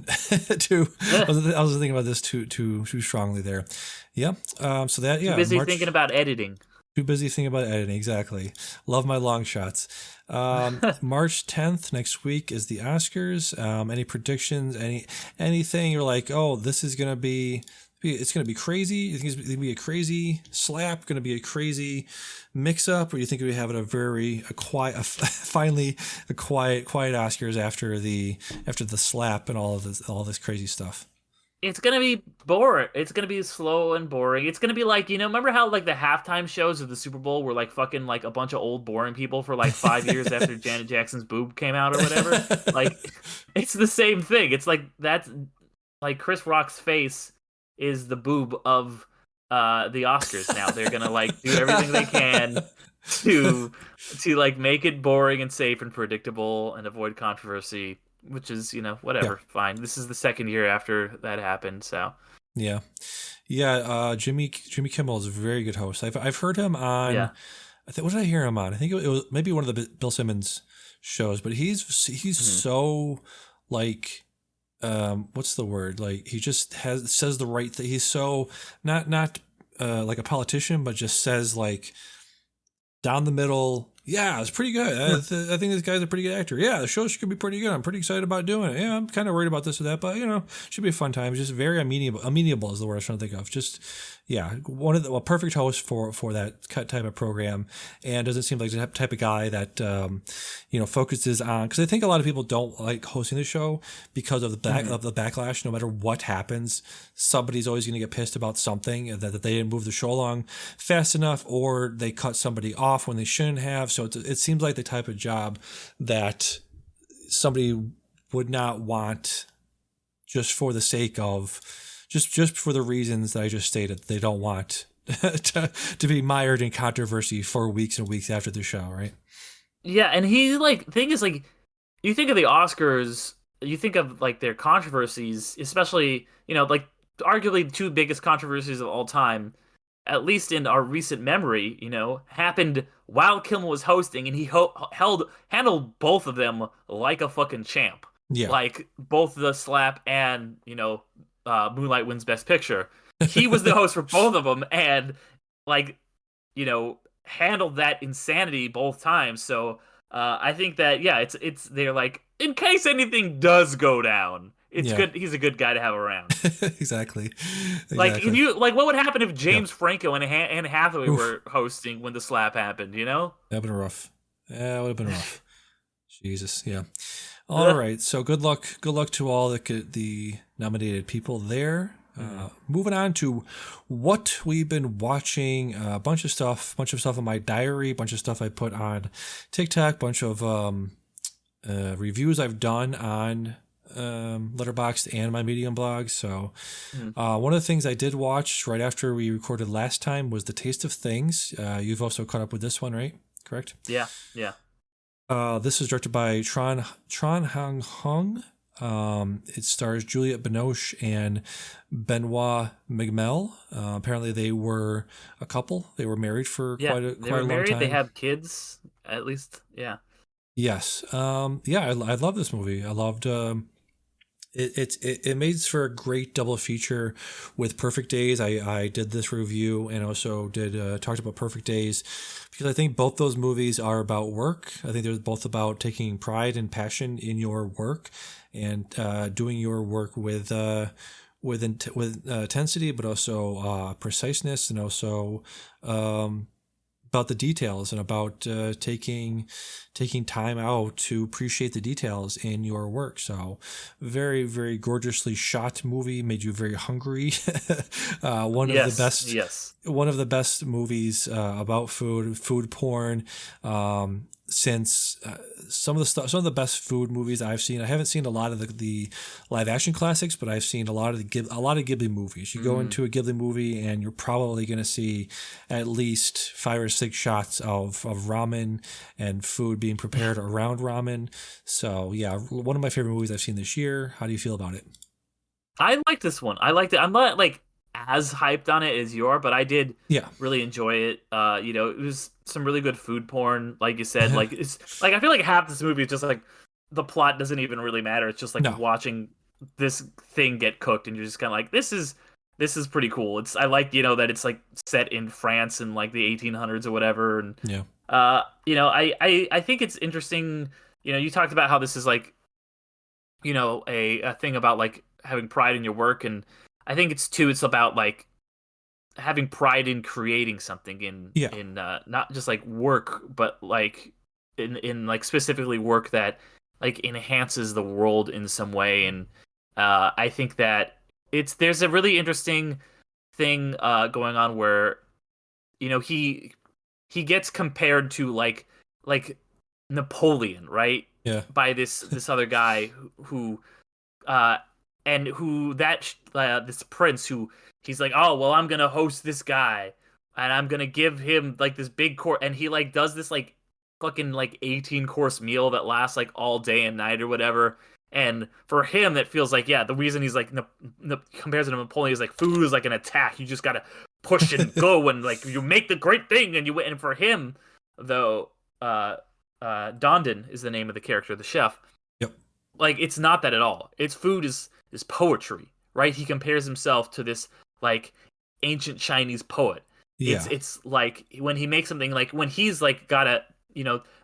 thinking about this too strongly there. Yeah. So that, yeah.
Too busy thinking about editing.
Too busy thinking about editing. Exactly. Love my long shots. March 10th next week is the Oscars. Any predictions? Anything you're like, oh, this is gonna be. It's going to be crazy. You think it's going to be a crazy slap? Going to be a crazy mix-up, or you think we have finally a quiet Oscars after the slap and all this crazy stuff?
It's going to be boring. It's going to be slow and boring. It's going to be like, remember how like the halftime shows of the Super Bowl were like fucking like a bunch of old boring people for like 5 years after Janet Jackson's boob came out or whatever? Like, it's the same thing. It's like that's like Chris Rock's face is the boob of the Oscars now. They're gonna like do everything they can to like make it boring and safe and predictable and avoid controversy, which is whatever, fine. This is the second year after that happened, so
yeah. Jimmy Kimmel is a very good host. I've heard him on.
Yeah.
I think, what did I hear him on? I think it was maybe one of the Bill Simmons shows, but he's so like. What's the word? Like he just says the right thing. He's so not like a politician, but just says like down the middle. Yeah, it's pretty good. I think this guy's a pretty good actor. Yeah, the show should be pretty good. I'm pretty excited about doing it. Yeah, I'm kind of worried about this or that, but should be a fun time. Just very amenable is the word I was trying to think of. Just one of the perfect host for that type of program, and doesn't seem like the type of guy that focuses on, because I think a lot of people don't like hosting the show because of the backlash. No matter what happens, somebody's always going to get pissed about something, that they didn't move the show along fast enough, or they cut somebody off when they shouldn't have. So it seems like the type of job that somebody would not want just for the sake of just for the reasons that I just stated. They don't want to be mired in controversy for weeks and weeks after the show, right?
Yeah, and thing is, like, you think of the Oscars, you think of like their controversies, especially like arguably the 2 biggest controversies of all time, at least in our recent memory, happened while Kimmel was hosting, and he handled both of them like a fucking champ.
Yeah,
like both the slap and Moonlight wins Best Picture. He was the host for both of them, and handled that insanity both times. So I think that it's they're like, in case anything does go down, it's good. He's a good guy to have around.
Exactly.
Like, can you what would happen if James Franco and Anne Hathaway were hosting when the slap happened? That'd
have been rough. Yeah, it would have been rough. Jesus. Yeah. All right. So good luck to all the nominated people there. Moving on to what we've been watching. A bunch of stuff in my diary. A bunch of stuff I put on TikTok. Bunch of reviews I've done on Letterboxd and my Medium blog. So one of the things I did watch right after we recorded last time was The Taste of Things. You've also caught up with this one, right? Correct?
Yeah.
This is directed by Tran Hang Hung. It stars Juliette Binoche and Benoit Magimel. Apparently they were a couple. They were married for quite a long time.
They have kids, at least. Yeah.
Yes. I love this movie. I loved It makes for a great double feature with Perfect Days. I did this review and also did talked about Perfect Days because I think both those movies are about work. I think they're both about taking pride and passion in your work and doing your work with intensity, but also preciseness, and also about the details, and about taking time out to appreciate the details in your work. So very, very gorgeously shot movie, made you very hungry. One of the best movies about food porn, since some of the best food movies I've seen. I haven't seen a lot of the live action classics, but I've seen a lot of Ghibli movies. You go into a Ghibli movie and you're probably going to see at least 5 or 6 shots of ramen and food being prepared around ramen. So yeah, one of my favorite movies I've seen this year. How do you feel about it?
I like this one. I liked it. I'm not like as hyped on it as you are, but I did really enjoy it. It was some really good food porn, like you said. Like it's like I feel like half this movie is just like the plot doesn't even really matter. It's just like watching this thing get cooked, and you're just kind of like, this is pretty cool. I like that it's like set in France in like the 1800s or whatever, and I think it's interesting. You talked about how this is like a thing about like having pride in your work, and I think it's about like having pride in creating something in not just like work, but like in like specifically work that like enhances the world in some way. And I think that there's a really interesting thing going on where he gets compared to like Napoleon, right?
Yeah.
By this other guy who and who this prince who he's like, oh well, I'm gonna host this guy and I'm gonna give him like this big course, and he like does this like fucking like 18-course meal that lasts like all day and night or whatever. And for him, that feels like, the reason he's like compares to Napoleon is like food is like an attack. You just gotta push and go, and like you make the great thing, and you win. And for him, though, Dondon is the name of the character, the chef.
Yep.
Like it's not that at all. It's food is poetry, right? He compares himself to this like ancient Chinese poet.
Yeah.
It's like when he makes something, like when he's like gotta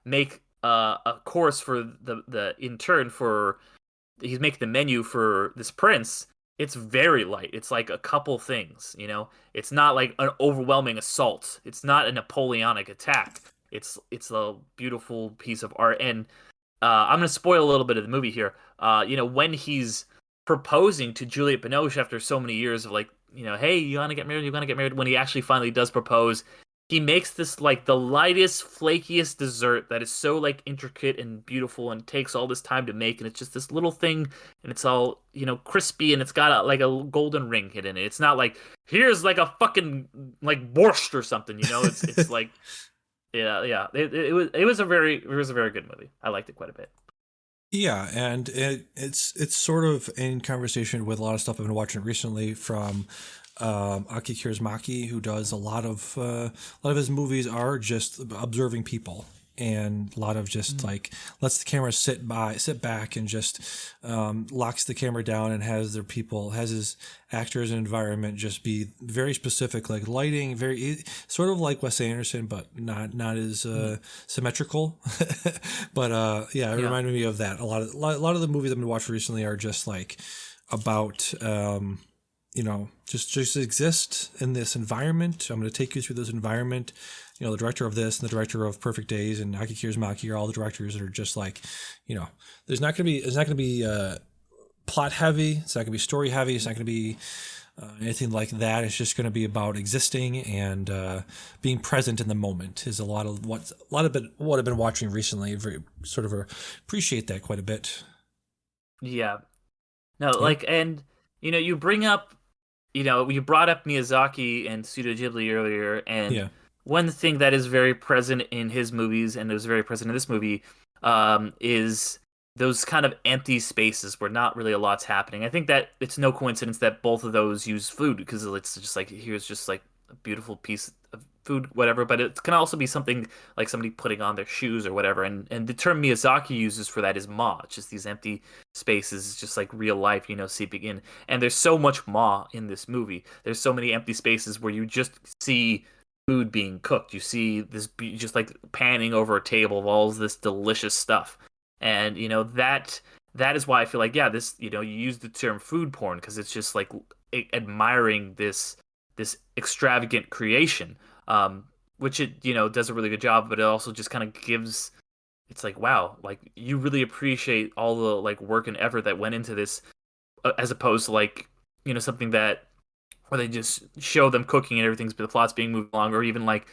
make a course for the intern for he's making the menu for this prince. It's very light. It's like a couple things, It's not like an overwhelming assault. It's not a Napoleonic attack. It's a beautiful piece of art. And I'm gonna spoil a little bit of the movie here. When he's proposing to Juliette Binoche after so many years of like, hey, you want to get married? You want to get married? When he actually finally does propose, he makes this like the lightest, flakiest dessert that is so like intricate and beautiful and takes all this time to make, and it's just this little thing, and it's all crispy, and it's got like a golden ring hidden in it. It's not like here's like a fucking like borscht or something, It's like it was a very good movie. I liked it quite a bit.
Yeah, and it's sort of in conversation with a lot of stuff I've been watching recently from Aki Kaurismäki, who does a lot of his movies are just observing people, and a lot of just like lets the camera sit back and just locks the camera down and has his actors and environment just be very specific, like lighting, very sort of like Wes Anderson, but not as symmetrical. But it reminded me of that. A lot of the movies I've been watching recently are just like about just exist in this environment. I'm going to take you through this environment. The director of this and the director of Perfect Days and Aki Kaurismäki are all the directors that are just like, it's not going to be plot heavy. It's not going to be story heavy. It's not going to be anything like that. It's just going to be about existing and being present in the moment. Is a lot of what I've been watching recently. Very sort of appreciate that quite a bit.
Yeah. No, like, and you bring up. You brought up Miyazaki and Studio Ghibli earlier, and one thing that is very present in his movies, and it was very present in this movie, is those kind of empty spaces where not really a lot's happening. I think that it's no coincidence that both of those use food, because it's just like, here's just like a beautiful piece of food, whatever, but it can also be something like somebody putting on their shoes or whatever. And the term Miyazaki uses for that is ma, just these empty spaces, just like real life, seeping in. And there's so much ma in this movie. There's so many empty spaces where you just see food being cooked. You see this just like panning over a table of all this delicious stuff. And that is why I feel like, yeah, this, you use the term food porn because it's just like admiring this extravagant creation, which it does a really good job, but it also just kind of gives. It's like, wow, like you really appreciate all the like work and effort that went into this, as opposed to like something that where they just show them cooking and everything's the plot's being moved along, or even like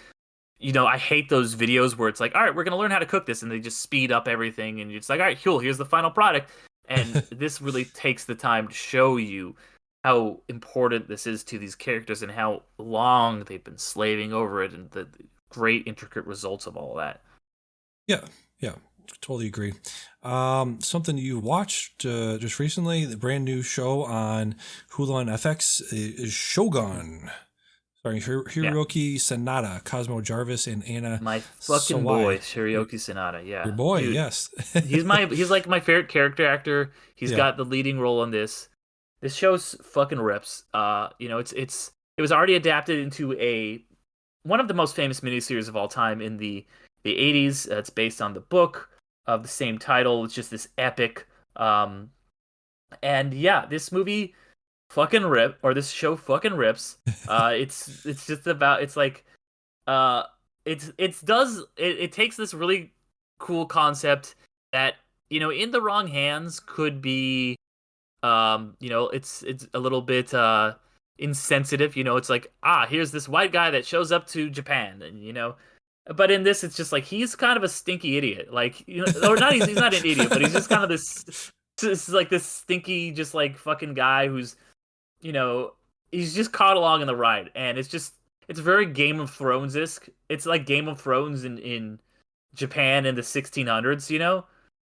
I hate those videos where it's like, all right, we're gonna learn how to cook this, and they just speed up everything, and it's like, all right, cool, here's the final product. And this really takes the time to show you how important this is to these characters and how long they've been slaving over it, and the great intricate results of all that.
Yeah, totally agree. Something you watched just recently, the brand new show on Hulu and FX is Shōgun. Sorry, Hiroki Sanada, Cosmo Jarvis, and Anna.
My fucking
Sawai.
boy, Hiroki Sanada. Yeah,
your boy. Dude, yes.
he's like my favorite character actor. He's got the leading role in this. This show's fucking rips. It was already adapted into one of the most famous miniseries of all time in the 80s. It's based on the book of the same title. It's just this epic. And yeah, this movie fucking this show fucking rips. It's just about, it's like it takes this really cool concept that in the wrong hands could be it's a little bit insensitive. It's like, here's this white guy that shows up to Japan, and but in this it's just like he's kind of a stinky idiot, like or not, he's not an idiot, but he's just kind of this stinky just like fucking guy who's he's just caught along in the ride, and it's very Game of Thrones-esque. It's like Game of Thrones in Japan in the 1600s,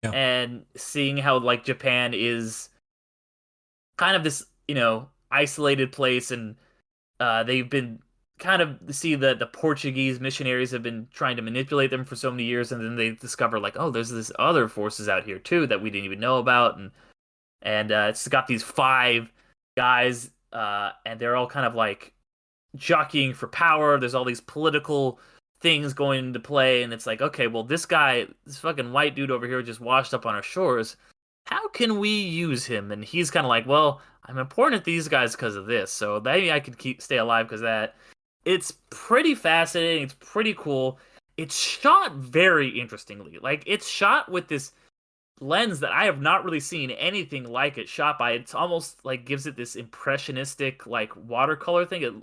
Yeah.
And seeing how like Japan is kind of this, isolated place, and they've been kind of see the Portuguese missionaries have been trying to manipulate them for so many years, and then they discover like, oh, there's this other forces out here too that we didn't even know about, and it's got these 5 guys, and they're all kind of like jockeying for power. There's all these political things going into play, and it's like, okay, well, this fucking white dude over here just washed up on our shores. How can we use him? And he's kind of like, well, I'm important to these guys because of this, so maybe I could stay alive because of that. It's pretty fascinating. It's pretty cool. It's shot very interestingly. Like, it's shot with this lens that I have not really seen anything like it shot by. It's almost like gives it this impressionistic like watercolor thing.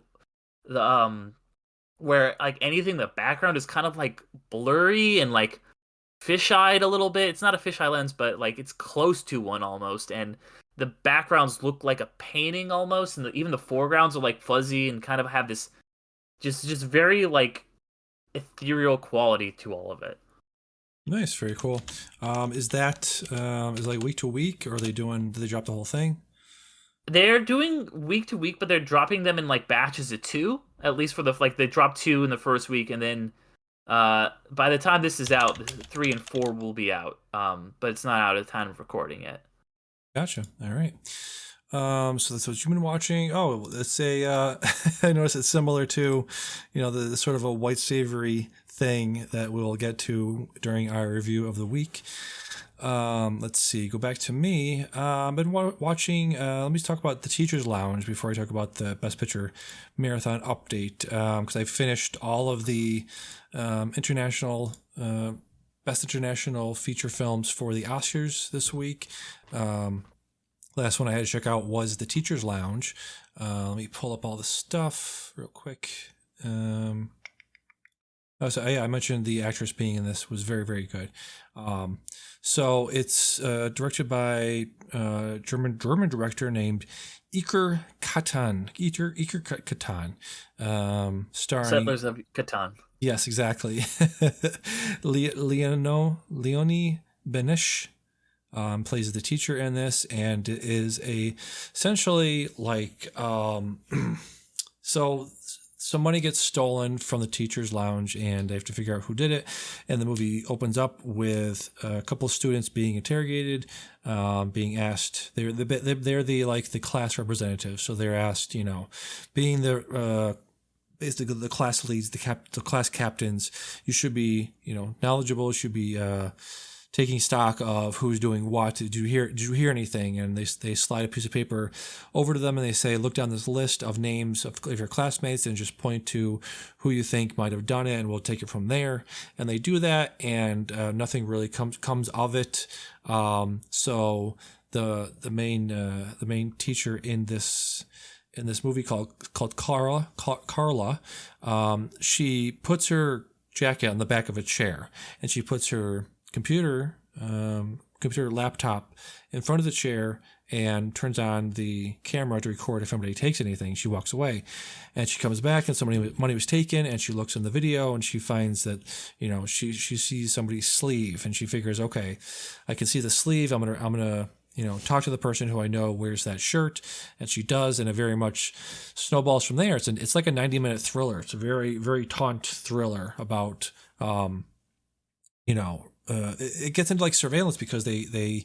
Where like anything, the background is kind of like blurry and like fisheyed a little bit. It's not a fisheye lens, but like it's close to one almost, and the backgrounds look like a painting almost, and even the foregrounds are like fuzzy and kind of have this just very like ethereal quality to all of it.
Nice, very cool. Is like week to week, or are do they drop the whole thing?
They're doing week to week, but they're dropping them in like batches of 2, at least for they dropped 2 in the first week, and then by the time this is out, 3 and 4 will be out. But it's not out at the time of recording yet.
Gotcha. All right. So that's what you've been watching. Oh, let's say I noticed it's similar to, the sort of a white savory thing that we'll get to during our review of the week. Let's see. Go back to me. I've been watching. Let me talk about The Teacher's Lounge before I talk about the Best Picture marathon update. Because I finished all of the international best international feature films for the Oscars this week. Last one I had to check out was The Teacher's Lounge. Let me pull up all the stuff real quick. I mentioned the actress being in this was very, very good. So it's directed by a German director named Iker Katan. Starring
Settlers of Catan.
Yes, exactly. Leonie Benish plays the teacher in this, and it is essentially like so some money gets stolen from the teacher's lounge, and they have to figure out who did it. And the movie opens up with a couple of students being interrogated, being asked. They're the class representatives, so they're asked, being the basically the class leads, the class captains. You should be, knowledgeable. Should be taking stock of who's doing what. Did you hear anything? And they slide a piece of paper over to them, and they say, look down this list of names of your classmates and just point to who you think might have done it, and we'll take it from there. And they do that, and nothing really comes of it. So the main teacher in this movie called Carla, she puts her jacket on the back of a chair, and she puts her computer laptop in front of the chair and turns on the camera to record if anybody takes anything. She walks away, and she comes back, and money was taken, and she looks in the video, and she finds that she sees somebody's sleeve, and she figures, okay, I can see the sleeve. I'm gonna talk to the person who I know wears that shirt, and she does, and it very much snowballs from there. It's like a 90-minute thriller. It's a very, very taut thriller about it gets into like surveillance, because they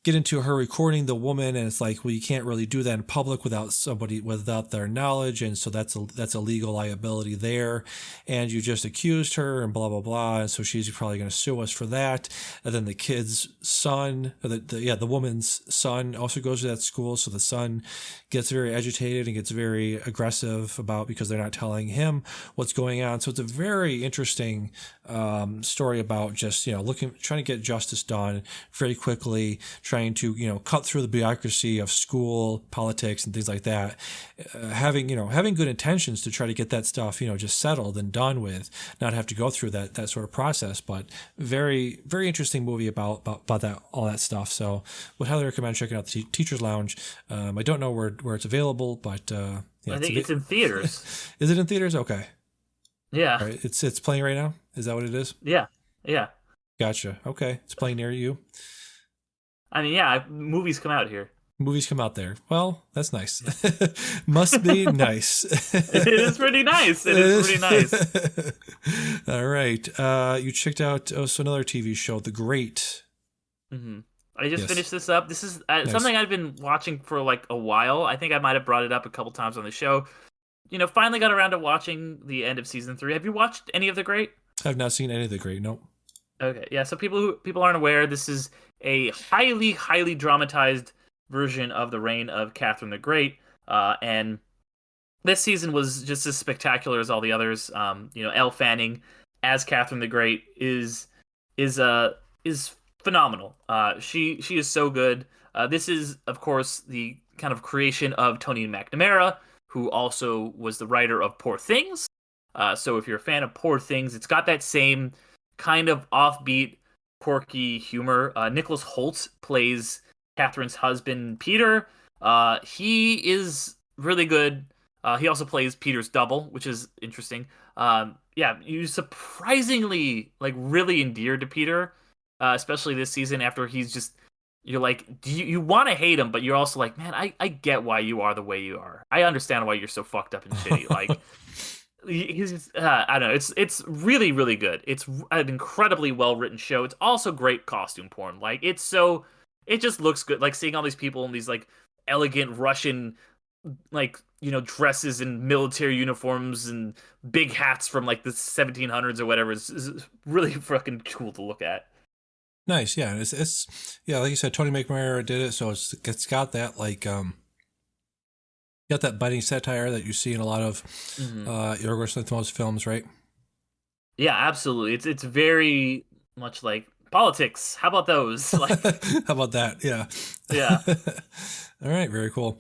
get into her recording the woman, and it's like, well, you can't really do that in public without their knowledge, and so that's a legal liability there, and you just accused her and blah blah blah, and so she's probably going to sue us for that. And then the kid's son, the woman's son, also goes to that school, so the son gets very agitated and gets very aggressive because they're not telling him what's going on. So it's a very interesting story about just trying to get justice done very quickly, trying to cut through the bureaucracy of school politics and things like that, having good intentions to try to get that stuff just settled and done with, not have to go through that sort of process. But very, very interesting movie about that, all that stuff. So would highly recommend checking out the Teacher's Lounge. I don't know where it's available, but
I think it's in theaters.
Is it in theaters? Okay.
Yeah.
All right. It's playing right now. Is that what it is?
Yeah.
Gotcha. Okay. It's playing near you.
I mean, yeah, movies come out here.
Movies come out there. Well, that's nice. Must be nice.
It is pretty nice. It is pretty nice.
All right. You checked out another TV show, The Great.
Mm-hmm. I just finished this up. This is something I've been watching for like a while. I think I might have brought it up a couple times on the show. Finally got around to watching the end of season 3. Have you watched any of The Great?
I've not seen any of The Great. Nope.
Okay, yeah. So people aren't aware, this is a highly, highly dramatized version of the reign of Catherine the Great, and this season was just as spectacular as all the others. Elle Fanning as Catherine the Great is phenomenal. She is so good. This is, of course, the kind of creation of Tony McNamara, who also was the writer of Poor Things. So if you're a fan of Poor Things, it's got that same kind of offbeat, quirky humor. Nicholas Hoult plays Catherine's husband, Peter. He is really good. He also plays Peter's double, which is interesting. You surprisingly really endeared to Peter, especially this season after he's just. You're like, you want to hate him, but you're also like, man, I get why you are the way you are. I understand why you're so fucked up and shitty. Like. He's I don't know. It's really, really good. It's an incredibly well written show. It's also great costume porn. Like it just looks good. Like seeing all these people in these like elegant Russian dresses and military uniforms and big hats from like the 1700s or whatever is really fucking cool to look at.
Nice, yeah. It's like you said, Tony McNamara did it, so it's got that got that biting satire that you see in a lot of Yorgos Lanthimos films, right?
Yeah, absolutely. It's very much like politics. How about those?
How about that? Yeah.
Yeah.
All right. Very cool.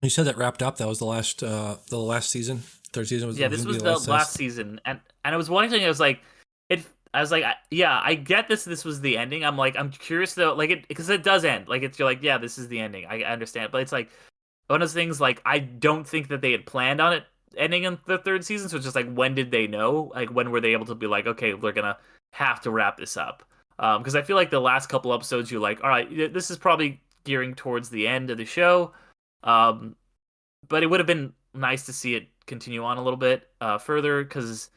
You said that wrapped up. That was the last season. Third season was.
Yeah, this was the last season, and I was watching. I was like, I get this. This was the ending. I'm curious though, because it does end. You're like, yeah, this is the ending. I understand, but it's like. One of those things, I don't think that they had planned on it ending in the third season, so it's just when did they know? When were they able to be okay, we're gonna have to wrap this up? Because I feel like the last couple episodes, you're like, all right, this is probably gearing towards the end of the show, but it would have been nice to see it continue on a little bit further, because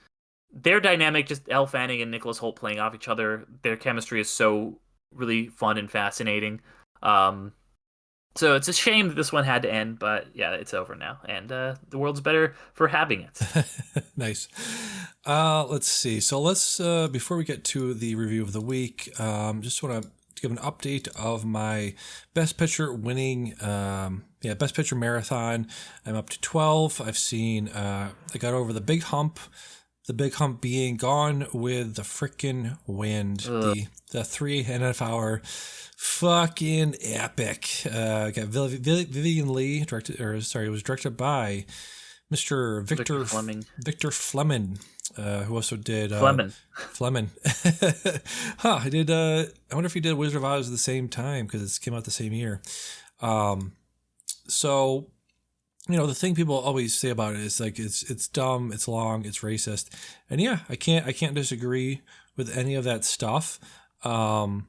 their dynamic, just Elle Fanning and Nicholas Hoult playing off each other, their chemistry is so really fun and fascinating. So it's a shame that this one had to end, but yeah, it's over now, and the world's better for having it.
Nice. Let's see. So let's before we get to the review of the week, just want to give an update of my Best Picture winning, Best Picture marathon. I'm up to 12. I've seen. I got over the big hump. The big hump being Gone with the Frickin' Wind, the 3.5 hour fucking epic. Got Vivian Lee it was directed by Mr. Victor Fleming, who also did Fleming. I did. I wonder if he did Wizard of Oz at the same time, because it came out the same year. So, the thing people always say about it is like it's dumb, it's long, it's racist, and yeah, I can't disagree with any of that stuff. One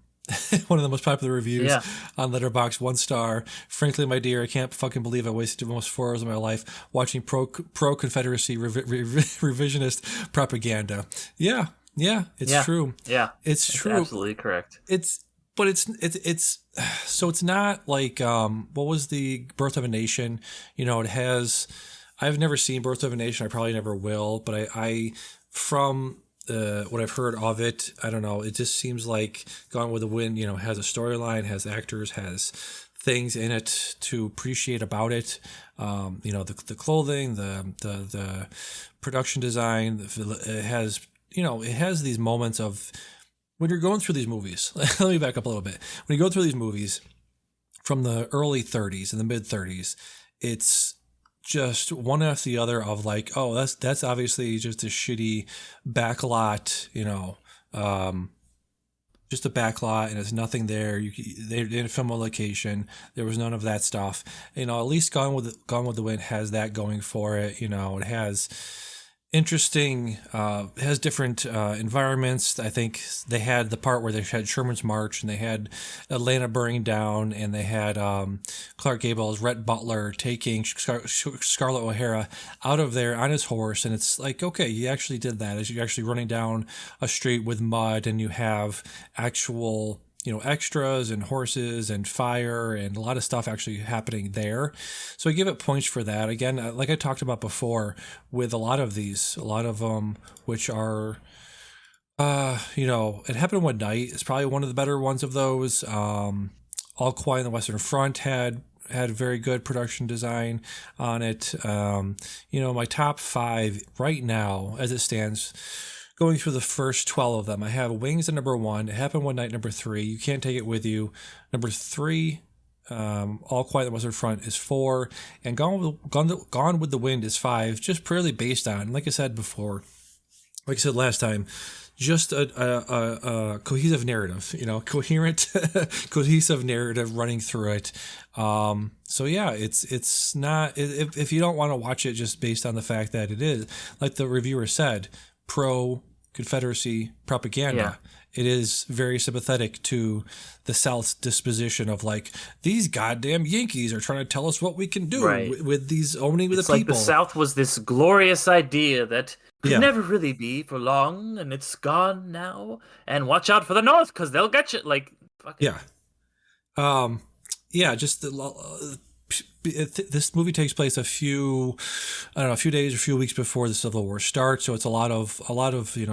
of the most popular reviews on Letterboxd, 1 star. Frankly, my dear, I can't fucking believe I wasted almost 4 hours of my life watching pro-Confederacy revisionist propaganda. Yeah, it's true.
Yeah,
it's true.
Absolutely correct.
It's so it's not like what was the Birth of a Nation? It has. I've never seen Birth of a Nation. I probably never will. But I from what I've heard of it, I don't know. It just seems like Gone with the Wind, has a storyline, has actors, has things in it to appreciate about it. The clothing, the production design. It has these moments of when you're going through these movies. Let me back up a little bit. When you go through these movies from the early 30s and the mid 30s, it's just one after the other of like, oh, that's obviously just a shitty backlot, just a backlot, and there's nothing there. They didn't film a location. There was none of that stuff. At least Gone with the Wind has that going for it. It has interesting, it has different environments. I think they had the part where they had Sherman's March, and they had Atlanta burning down, and they had Clark Gable's Rhett Butler taking Scarlett O'Hara out of there on his horse. And it's like, okay, you actually did that. As you're actually running down a street with mud, and you have actual extras and horses and fire and a lot of stuff actually happening there. So I give it points for that. Again, like I talked about before, with a lot of them, which are, It Happened One Night is probably one of the better ones of those. All Quiet on the Western Front had very good production design on it. My top 5 right now, as it stands, going through the first 12 of them, I have Wings at number 1, It Happened One Night number 3, You Can't Take It With You number 3, All Quiet on the Western Front is 4, and Gone with the Wind is 5, just purely based on, like I said last time, just a cohesive narrative, coherent, cohesive narrative running through it. So yeah, it's not, if you don't want to watch it just based on the fact that it is, like the reviewer said, pro-Confederacy propaganda. It is very sympathetic to the South's disposition of like, these goddamn Yankees are trying to tell us what we can do with these owning with the people. It's like
the South was this glorious idea that could never really be for long, and it's gone now. And watch out for the North, because they'll get you. Like, fucking.
Just this movie takes place a few days or a few weeks before the Civil War starts. So it's a lot of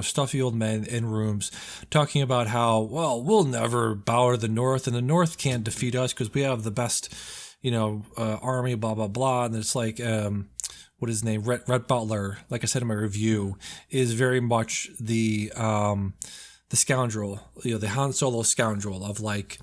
stuffy old men in rooms talking about how, well, we'll never bow to the North, and the North can't defeat us because we have the best, army, blah, blah, blah. And it's like, what is his name? Rhett Butler, like I said in my review, is very much the scoundrel, the Han Solo scoundrel of like,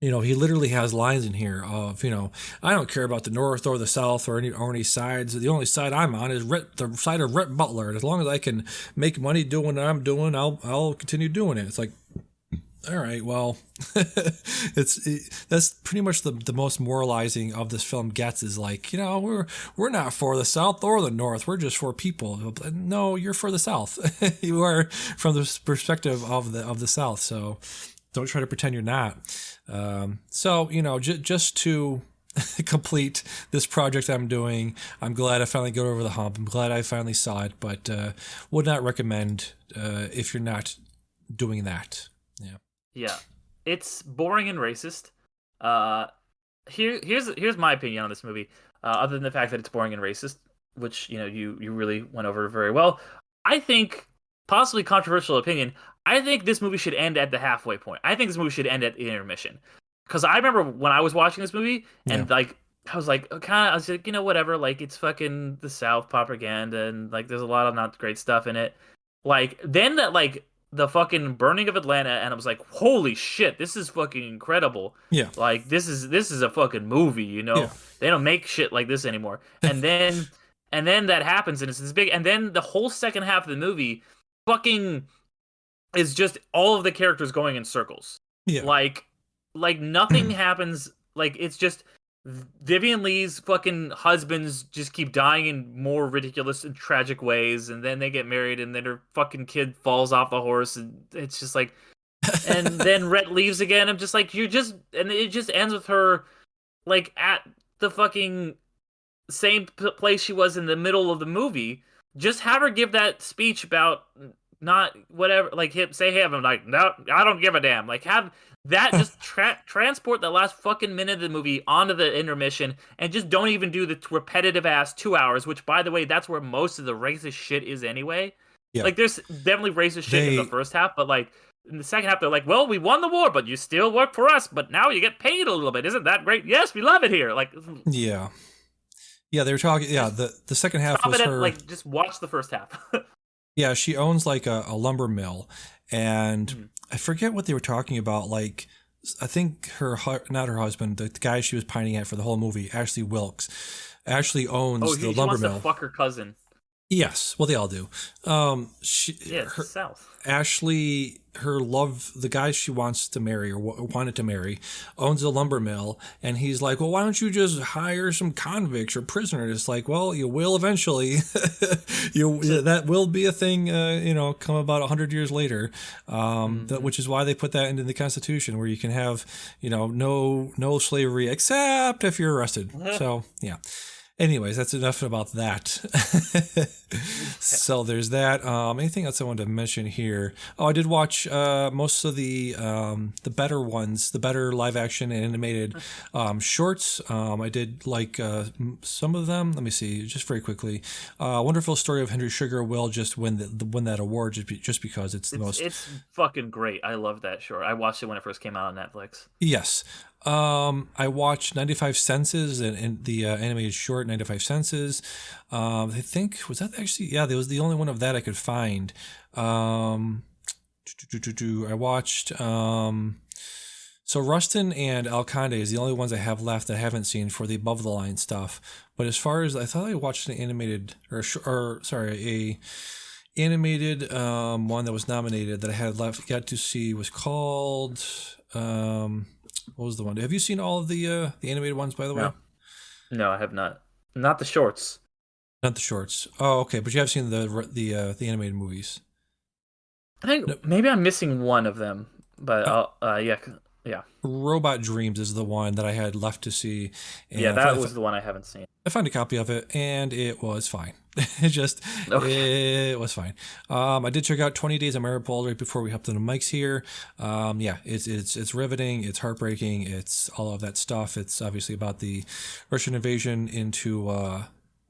he literally has lines in here of, I don't care about the North or the South or any sides. The only side I'm on is the side of Rhett Butler. And as long as I can make money doing what I'm doing, I'll continue doing it. It's like, all right, well, that's pretty much the most moralizing of this film gets is like, we're not for the South or the North. We're just for people. No, you're for the South. You are from the perspective of the South. So don't try to pretend you're not. Just to complete this project I'm doing. I'm glad I finally got over the hump. I'm glad I finally saw it, but would not recommend if you're not doing that. Yeah.
Yeah. It's boring and racist. Here's my opinion on this movie. Other than the fact that it's boring and racist, which you really went over very well. I think, possibly controversial opinion, I think this movie should end at the halfway point. I think this movie should end at the intermission. Because I remember when I was watching this movie, and like I was like, I was like, whatever, like it's fucking the South propaganda, and like there's a lot of not great stuff in it. Like then that like the fucking burning of Atlanta, and I was like, holy shit, this is fucking incredible.
Yeah.
Like this is a fucking movie,
Yeah.
They don't make shit like this anymore. And then that happens, and it's this big, and then the whole second half of the movie fucking is just all of the characters going in circles.
Yeah.
Like nothing happens. Like it's just Vivian Lee's fucking husbands just keep dying in more ridiculous and tragic ways, and then they get married, and then her fucking kid falls off the horse, and it's just like, and then Rhett leaves again. I'm just like, and it just ends with her like at the fucking same place she was in the middle of the movie. Just have her give that speech about not whatever, like say hey, I'm like, no, I don't give a damn. Like have that just transport the last fucking minute of the movie onto the intermission, and just don't even do the repetitive ass 2 hours, which by the way, that's where most of the racist shit is anyway. Yeah. Like there's definitely racist shit in the first half, but like in the second half they're like, well, we won the war, but you still work for us, but now you get paid a little bit. Isn't that great? Yes, we love it here. Like
yeah. Yeah, they were talking. Yeah, the second half was her.
Like, just watch the first half.
Yeah, she owns like a lumber mill, and I forget what they were talking about. Like, I think not her husband, the guy she was pining at for the whole movie, Ashley Wilkes, actually owns the lumber mill.
To fuck her cousin.
Yes, well, they all do.
Her South.
Ashley, the guy she wants to marry or wanted to marry, owns a lumber mill, and he's like, well, why don't you just hire some convicts or prisoners? It's like, well, you will eventually. That will be a thing, come about 100 years later, which is why they put that into the Constitution, where you can have, no slavery except if you're arrested. So, yeah. Anyways, that's enough about that. So there's that. Anything else I wanted to mention here? Oh, I did watch most of the better ones, the better live action and animated shorts. I did like some of them. Let me see, just very quickly. Wonderful Story of Henry Sugar will just win that award just because it's the most.
It's fucking great. I love that short. I watched it when it first came out on Netflix.
Yes. I watched 95 Senses and the animated short 95 Senses. I think, was that actually, yeah, that was the only one of that I could find. I watched, so Rustin and Alconde is the only ones I have left that I haven't seen for the above the line stuff. But as far as, I thought I watched an animated, animated one that was nominated that I had got to see was called, what was the one? Have you seen all of the animated ones, by the way?
No, I have not. Not the shorts.
Not the shorts. Oh, okay. But you have seen the animated movies.
I think maybe I'm missing one of them, but yeah.
Robot Dreams is the one that I had left to see.
And that was the one I haven't seen.
I found a copy of it, and it was fine. It was fine. I did check out 20 Days of Maripol right before we hopped on the mics here. It's riveting. It's heartbreaking. It's all of that stuff. It's obviously about the Russian invasion into.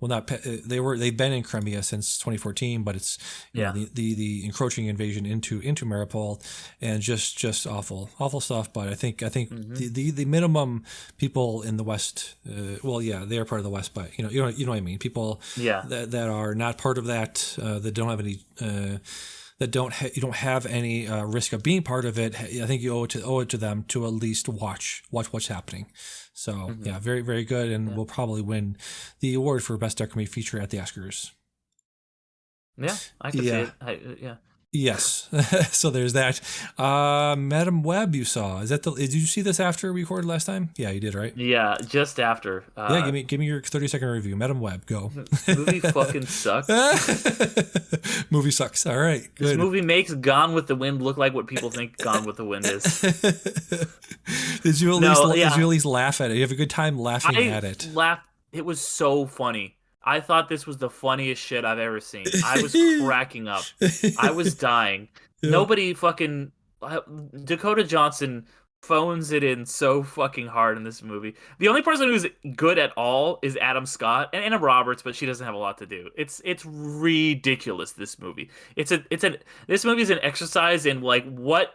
They've been in Crimea since 2014, but it's the encroaching invasion into Mariupol, and just awful stuff. But I think the minimum people in the West, they are part of the West, but you know what I mean. People that are not part of that, that don't have any. You don't have any risk of being part of it. I think you owe it to them to at least watch what's happening. So very, very good, and will probably win the award for best documentary feature at the Oscars.
Yeah, I can see it.
Yes. So there's that. Madam Web you saw. Did you see this after we recorded last time? Yeah, you did, right?
Yeah, just after.
Yeah, give me your 30-second review. Madam Web, go.
Movie fucking sucks.
Movie sucks. All right, good.
This movie makes Gone with the Wind look like what people think Gone with the Wind is.
Did you at least laugh at it? You have a good time laughing at it.
Laughed. It was so funny. I thought this was the funniest shit I've ever seen. I was cracking up. I was dying. Yeah. Nobody fucking... Dakota Johnson phones it in so fucking hard in this movie. The only person who's good at all is Adam Scott and Anna Roberts, but she doesn't have a lot to do. It's ridiculous, this movie. This movie is an exercise in, like, what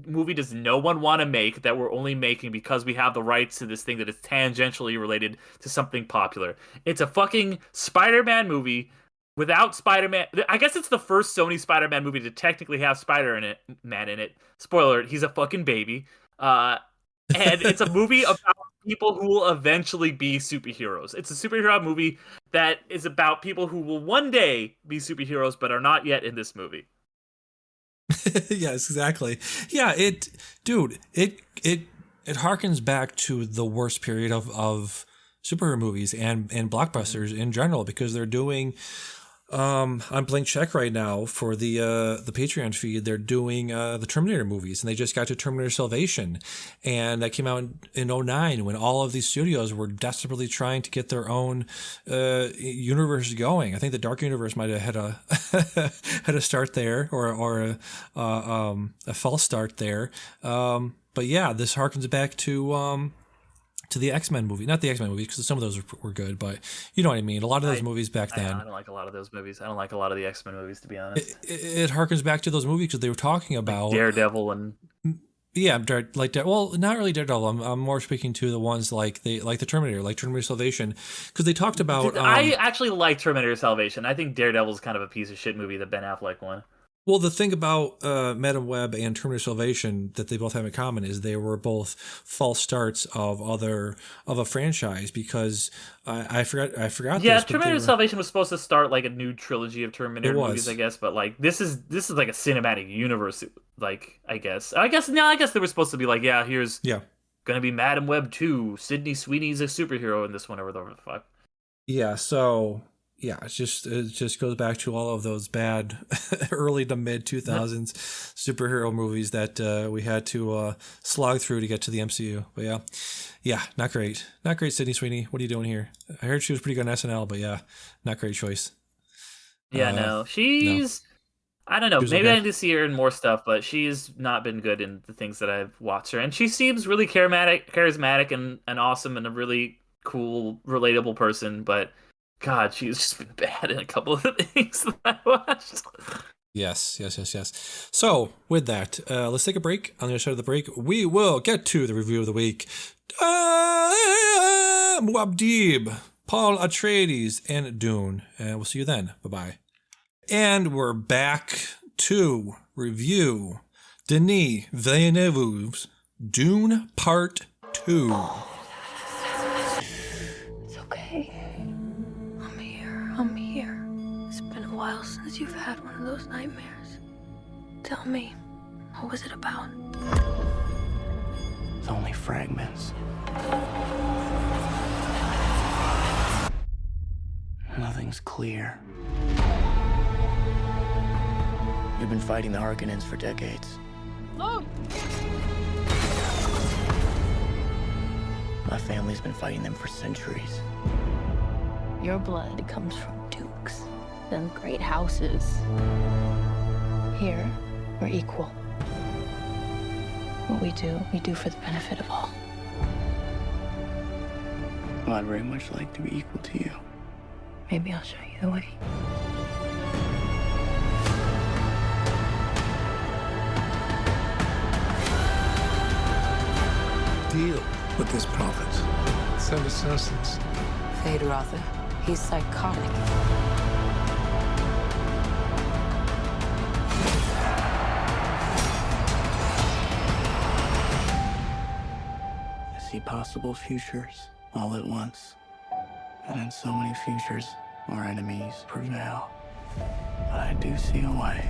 movie does no one want to make that we're only making because we have the rights to this thing that is tangentially related to something popular. It's a fucking Spider-Man movie without Spider-Man. I guess it's the first Sony Spider-Man movie to technically have Spider-Man in it. Spoiler, he's a fucking baby. And it's a movie about people who will eventually be superheroes. It's a superhero movie that is about people who will one day be superheroes but are not yet in this movie.
Yes, exactly. Yeah, it harkens back to the worst period of superhero movies and blockbusters in general, because they're doing on Blank Check right now for the Patreon feed. They're doing the Terminator movies, and they just got to Terminator Salvation, and that came out in 2009 when all of these studios were desperately trying to get their own universe going. I think the Dark Universe might have had a start there, or a false start there. But yeah, this harkens back to the X-Men movie. Not the X-Men movies, because some of those were good, but you know what I mean. A lot of those movies back then.
I don't like a lot of those movies. I don't like a lot of the X-Men movies, to be honest.
It harkens back to those movies because they were talking about...
Like Daredevil and...
Yeah, well, not really Daredevil. I'm more speaking to the ones like the Terminator, like Terminator Salvation, because they talked about...
I actually like Terminator Salvation. I think Daredevil's kind of a piece of shit movie that Ben Affleck won.
Well, the thing about Madam Web and Terminator Salvation that they both have in common is they were both false starts of a franchise, because I forgot.
Yeah, Terminator Salvation was supposed to start like a new trilogy of Terminator movies, I guess, but like this is like a cinematic universe. Like I guess they were supposed to be like, here's gonna be Madam Web 2. Sydney Sweeney's a superhero in this one, or whatever the fuck.
Yeah, so. Yeah, it just goes back to all of those bad early to mid 2000s superhero movies that we had to slog through to get to the MCU. But yeah, not great. Not great, Sydney Sweeney. What are you doing here? I heard she was pretty good on SNL, but yeah, not great choice.
Yeah, no. She's... No. I don't know. Maybe I need to see her in more stuff, but she's not been good in the things that I've watched her. And she seems really charismatic and awesome and a really cool, relatable person, but... God, she's just been bad in a couple of the things that I watched.
Yes. So, with that, let's take a break. On the other side of the break, we will get to the review of the week. Muad'Dib, Paul Atreides, and Dune. And we'll see you then. Bye-bye. And we're back to review Denis Villeneuve's Dune Part 2.
It's okay. I'm here. It's been a while since you've had one of those nightmares. Tell me, what was it about?
It's only fragments. Nothing's clear. We've been fighting the Harkonnens for decades.
Look!
My family's been fighting them for centuries.
Your blood comes from dukes and great houses. Here, we're equal. What we do for the benefit of all.
Well, I'd very much like to be equal to you.
Maybe I'll show you the way.
Deal with this prophet. Send assassins.
Fade Rother. He's psychotic.
I see possible futures all at once. And in so many futures, our enemies prevail. But I do see a way.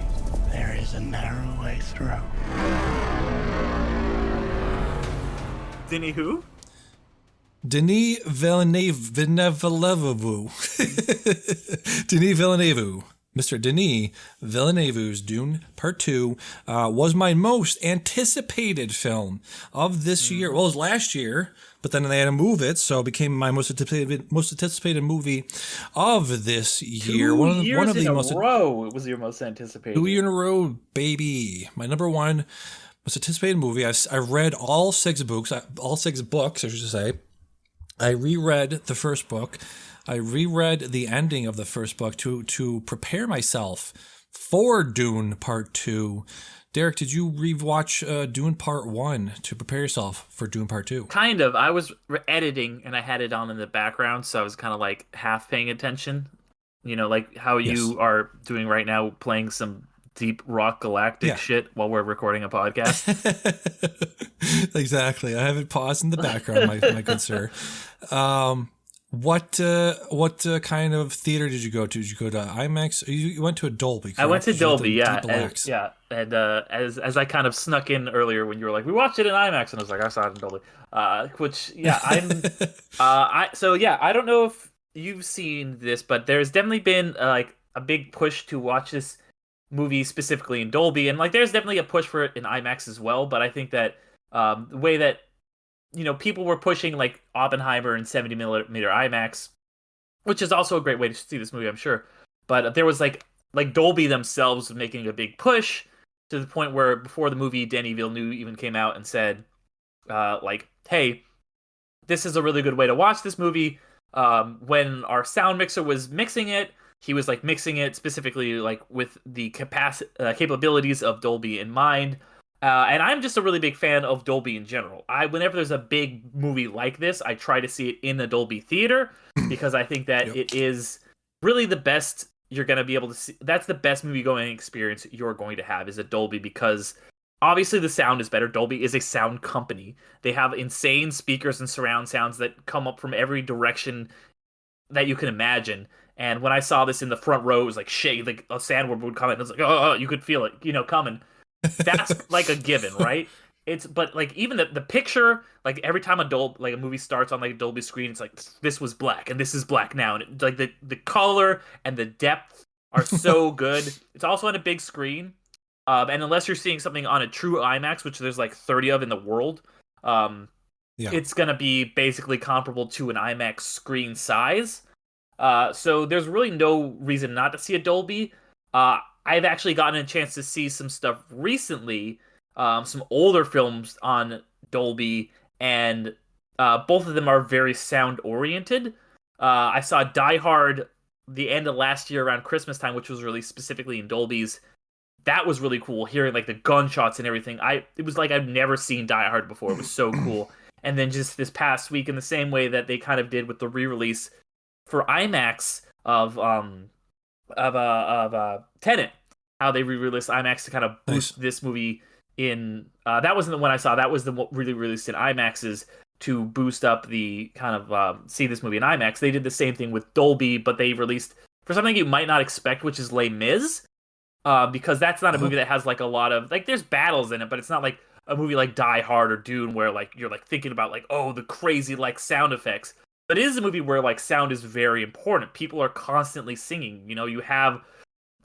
there is a narrow way through.
Denis who?
Denis Villeneuve. Denis Villeneuve. Mr. Denis Villeneuve's Dune Part 2 was my most anticipated film of this year. Well, it was last year, but then they had to move it, so it became my most anticipated movie of this year.
2 years in a row, it was your most anticipated.
2 years in a row, baby. My number one most anticipated movie. I read all six books, I should say. I reread the first book. I reread the ending of the first book to prepare myself for Dune Part 2. Derek, did you rewatch Dune Part 1 to prepare yourself for Dune Part 2?
Kind of. I was editing and I had it on in the background, so I was kind of like half paying attention. You know, like how you are doing right now, playing some deep rock galactic shit while we're recording a podcast.
Exactly. I have it paused in the background, my good sir. What kind of theater did you go to? Did you go to IMAX? You went to a Dolby, correct?
I went to Dolby, yeah. And as I kind of snuck in earlier when you were like, we watched it in IMAX, and I was like, I saw it in Dolby. I don't know if you've seen this, but there's definitely been like a big push to watch this movie specifically in Dolby, and like there's definitely a push for it in IMAX as well. But I think that the way that people were pushing like Oppenheimer in 70mm IMAX, which is also a great way to see this movie, I'm sure. But there was like Dolby themselves making a big push to the point where before the movie, Denis Villeneuve even came out and said, hey, this is a really good way to watch this movie. When our sound mixer was mixing it, he was like mixing it specifically like with the capabilities of Dolby in mind. And I'm just a really big fan of Dolby in general. Whenever there's a big movie like this, I try to see it in a Dolby theater because I think that it is really the best you're going to be able to see. That's the best movie-going experience you're going to have is a Dolby because obviously the sound is better. Dolby is a sound company. They have insane speakers and surround sounds that come up from every direction that you can imagine. And when I saw this in the front row, it was like shake, like a sandworm would come in. It was like, oh, you could feel it, coming. That's like a given, right? But like even the picture, like every time a movie starts on like a Dolby screen, it's like this was black and this is black now, and like the color and the depth are so good. It's also on a big screen, and unless you're seeing something on a true IMAX, which there's like 30 of in the world, it's gonna be basically comparable to an IMAX screen size. So there's really no reason not to see a Dolby. I've actually gotten a chance to see some stuff recently, some older films on Dolby, and both of them are very sound-oriented. I saw Die Hard the end of last year around Christmas time, which was released specifically in Dolby's. That was really cool, hearing like the gunshots and everything. It was like I've never seen Die Hard before. It was so cool. And then just this past week, in the same way that they kind of did with the re-release for IMAX of Tenet, how they re-released IMAX to kind of boost this movie in. That wasn't the one I saw. That was the one really released in IMAXs to boost up the kind of see this movie in IMAX. They did the same thing with Dolby, but they released for something you might not expect, which is Les Mis, because that's not a movie that has like a lot of like there's battles in it, but it's not like a movie like Die Hard or Dune where like you're like thinking about like the crazy like sound effects. But it is a movie where like sound is very important. People are constantly singing. You have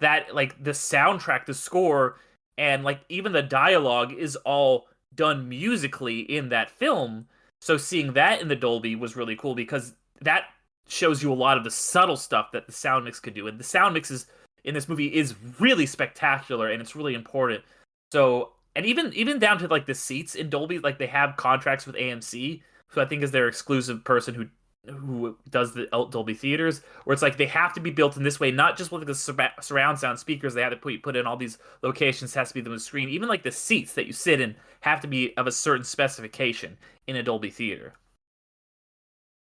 that like the soundtrack, the score, and like even the dialogue is all done musically in that film. So seeing that in the Dolby was really cool because that shows you a lot of the subtle stuff that the sound mix could do. And the sound mixes in this movie is really spectacular and it's really important. So, and even down to like the seats in Dolby, like they have contracts with AMC, who I think is their exclusive person who does the Dolby theaters, where it's like they have to be built in this way, not just with the surround sound speakers they have to put in all these locations, has to be the screen. Even like the seats that you sit in have to be of a certain specification in a Dolby theater.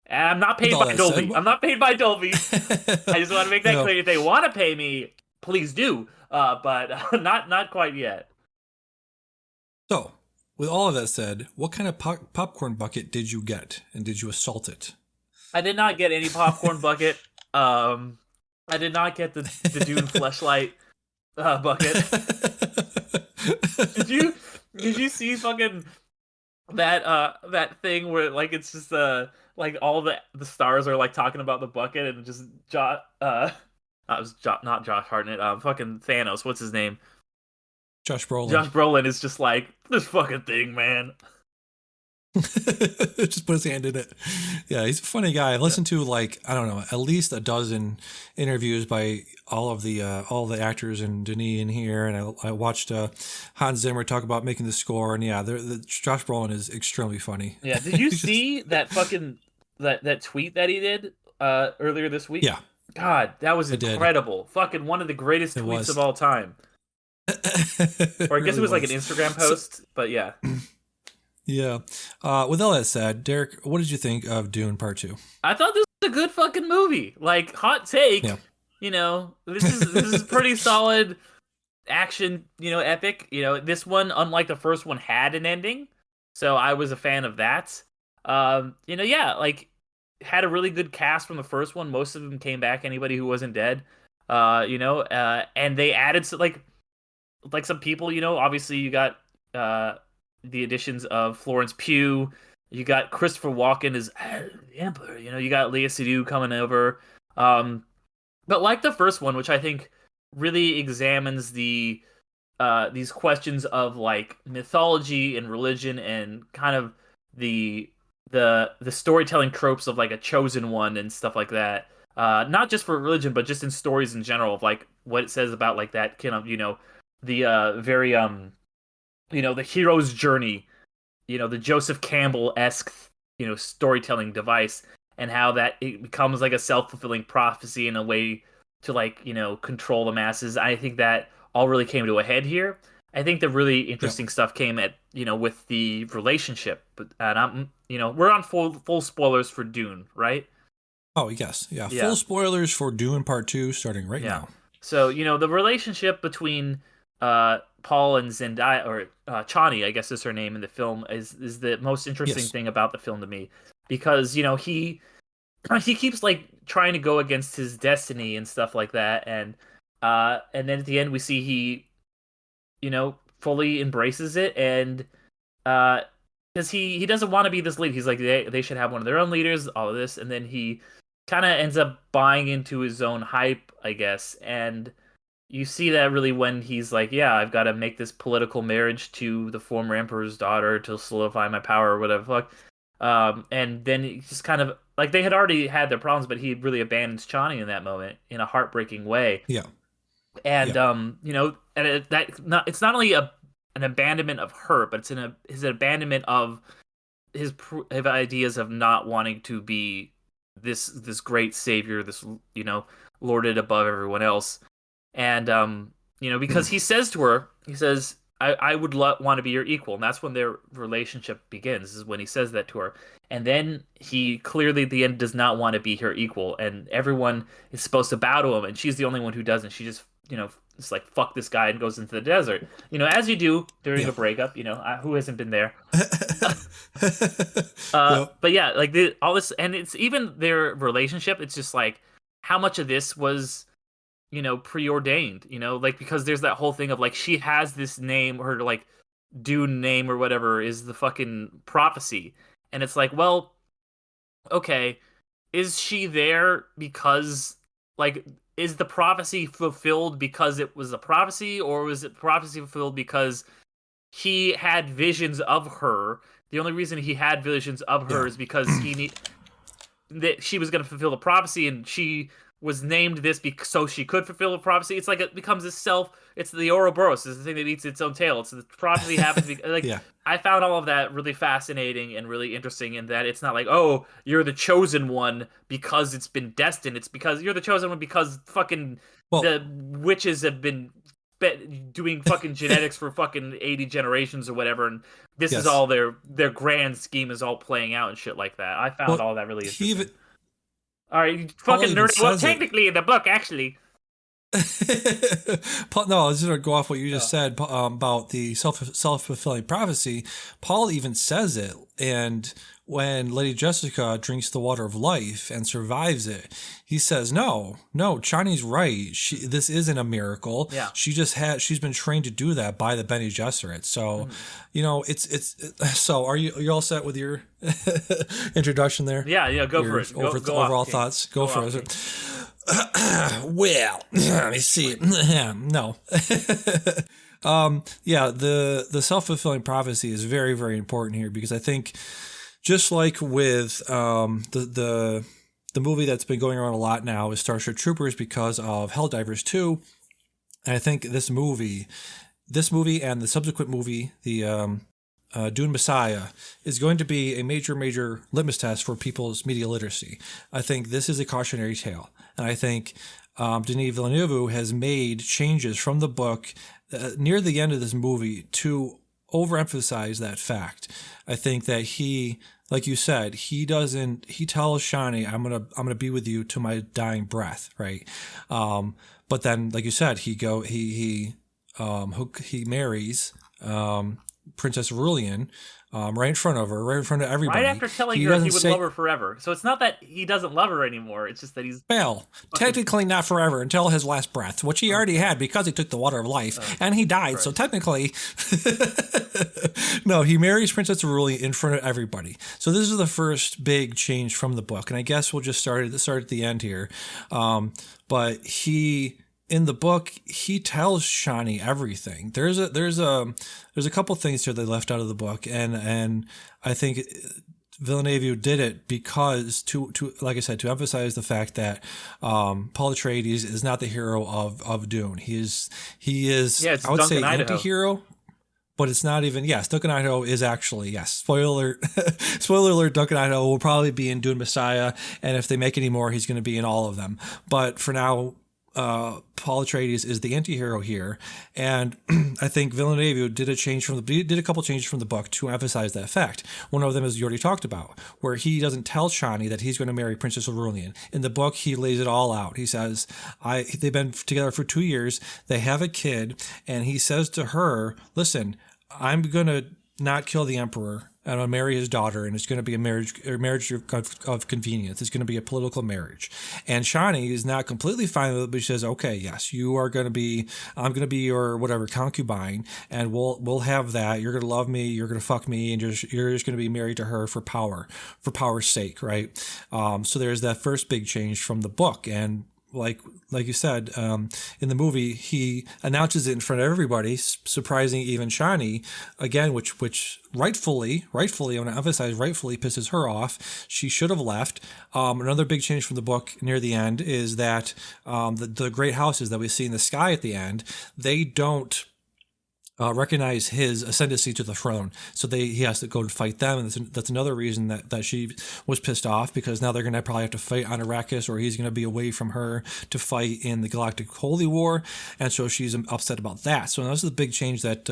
And I'm not paid by Dolby. I'm not paid by Dolby. I just want to make that clear. If they want to pay me, please do. But not quite yet.
So, with all of that said, what kind of popcorn bucket did you get, and did you assault it?
I did not get any popcorn bucket. I did not get the Dune fleshlight. bucket. Did you see fucking that thing where like it's just like all the stars are like talking about the bucket and just not Josh Hartnett, fucking Thanos, what's his name?
Josh Brolin.
Josh Brolin is just like, this fucking thing, man.
Just put his hand in it. Yeah, he's a funny guy. I listened to like, I don't know, at least a dozen interviews by all the actors and Denis in here, and I watched Hans Zimmer talk about making the score, and yeah, Josh Brolin is extremely funny.
Yeah, did you see that fucking that tweet that he did earlier this week?
Yeah.
God, that was incredible. Fucking one of the greatest tweets of all time. Or I guess it was like an Instagram post, but yeah.
Yeah. With all that said, Derek, what did you think of Dune Part 2?
I thought this was a good fucking movie. Like, hot take.
Yeah.
You know, this is pretty solid action, epic. This one, unlike the first one, had an ending. So I was a fan of that. Yeah, like, had a really good cast from the first one. Most of them came back, anybody who wasn't dead. And they added like some people, obviously you got the additions of Florence Pugh, you got Christopher Walken as the Emperor, you got Léa Seydoux coming over. But like the first one, which I think really examines these questions of like mythology and religion and kind of the storytelling tropes of like a chosen one and stuff like that. Not just for religion, but just in stories in general of like what it says about like that kind of, the very the hero's journey, the Joseph Campbell-esque, storytelling device, and how that it becomes like a self-fulfilling prophecy in a way to like, control the masses. I think that all really came to a head here. I think the really interesting stuff came at, with the relationship. And I'm, we're on full spoilers for Dune, right?
Oh, yes. Yeah. Full spoilers for Dune Part 2 starting right now.
So, the relationship between Paul and Zendaya, or Chani, I guess is her name in the film, is the most interesting thing about the film to me, because he keeps like trying to go against his destiny and stuff like that, and then at the end we see he fully embraces it, and because he doesn't want to be this lead. He's like, they should have one of their own leaders, all of this, and then he kind of ends up buying into his own hype, I guess, and you see that really when he's like, yeah, I've got to make this political marriage to the former emperor's daughter to solidify my power or whatever the fuck. And then he just kind of, like, they had already had their problems, but he really abandons Chani in that moment in a heartbreaking way.
Yeah.
And, and it's not only an abandonment of her, but it's his abandonment of his ideas of not wanting to be this great savior, this, lorded above everyone else. And, because he says to her, I would want to be your equal. And that's when their relationship begins, is when he says that to her. And then he clearly at the end does not want to be her equal. And everyone is supposed to bow to him. And she's the only one who doesn't. She just, it's like, fuck this guy, and goes into the desert. As you do during a breakup, who hasn't been there? But yeah, like all this, and it's even their relationship. It's just like, how much of this was preordained, like, because there's that whole thing of like, she has this name, her like Dune name or whatever is the fucking prophecy, and it's like, well, okay, is she there because like, is the prophecy fulfilled because it was a prophecy, or was it prophecy fulfilled because he had visions of her? The only reason he had visions of her is because that she was going to fulfill the prophecy, and she was named this so she could fulfill the prophecy. It's like it becomes it's the Ouroboros, it's the thing that eats its own tail. It's the prophecy happens. I found all of that really fascinating and really interesting, in that it's not like, oh, you're the chosen one because it's been destined. It's because you're the chosen one because fucking the witches have been doing fucking genetics for fucking 80 generations or whatever, and this is all their grand scheme is all playing out and shit like that. I found all that really interesting. All right, you fucking nerdy. Well, technically, in the book, actually.
No, I was just going to go off what you just said about the self-fulfilling prophecy. Paul even says it, and when Lady Jessica drinks the water of life and survives it, he says, no, Chani's right. This isn't a miracle.
Yeah.
She's been trained to do that by the Bene Gesserit. So, so are you all set with your introduction there?
Yeah, go for it. Go
overall
off,
thoughts.
Go
for
off,
it. Well, let me see. No. The self-fulfilling prophecy is very, very important here, because I think just like with the movie that's been going around a lot now is Starship Troopers because of Helldivers 2, and I think this movie and the subsequent movie, the Dune Messiah, is going to be a major, major litmus test for people's media literacy. I think this is a cautionary tale, and I think Denis Villeneuve has made changes from the book near the end of this movie to overemphasize that fact. I think that he, like you said, he tells Chani, I'm gonna be with you to my dying breath, right? But then, like you said, he marries Princess Aurelian right in front of her, right in front of everybody.
Right after telling her he would love her forever. So it's not that he doesn't love her anymore. It's just that he's...
Well, technically not forever, until his last breath, which he already had because he took the water of life, and he died. Right. So technically... No, he marries Princess Aurelian in front of everybody. So this is the first big change from the book. And I guess we'll just start at the end here. But in the book, he tells Chani everything. There's a couple things here they left out of the book, and I think Villeneuve did it because to like I said, to emphasize the fact that Paul Atreides is not the hero of Dune. He is I would say anti-hero. But it's not even, yes, Duncan Idaho is actually, yes, spoiler alert, Duncan Idaho will probably be in Dune Messiah, and if they make any more, he's going to be in all of them. But for now, Paul Atreides is the anti-hero here, and I think Villeneuve did a couple changes from the book to emphasize that fact. One of them is you already talked about, where he doesn't tell Chani that he's going to marry Princess Aurelian. In the book, he lays it all out. He says, they've been together for 2 years, they have a kid, and he says to her, listen, I'm going to not kill the emperor, and I'll marry his daughter, and it's going to be a marriage of convenience. It's going to be a political marriage. And Chani is not completely fine with it, but she says, okay, yes, I'm going to be your whatever concubine, and we'll have that. You're going to love me, you're going to fuck me, and you're just going to be married to her for power's sake, right? So there's that first big change from the book, and like you said, in the movie, he announces it in front of everybody, surprising even Chani, again, which rightfully, I want to emphasize, rightfully pisses her off. She should have left. Another big change from the book near the end is that the great houses that we see in the sky at the end, they don't recognize his ascendancy to the throne, so he has to go and fight them, and that's another reason that she was pissed off, because now they're going to probably have to fight on Arrakis, or he's going to be away from her to fight in the Galactic Holy War, and so she's upset about that. So that's the big change that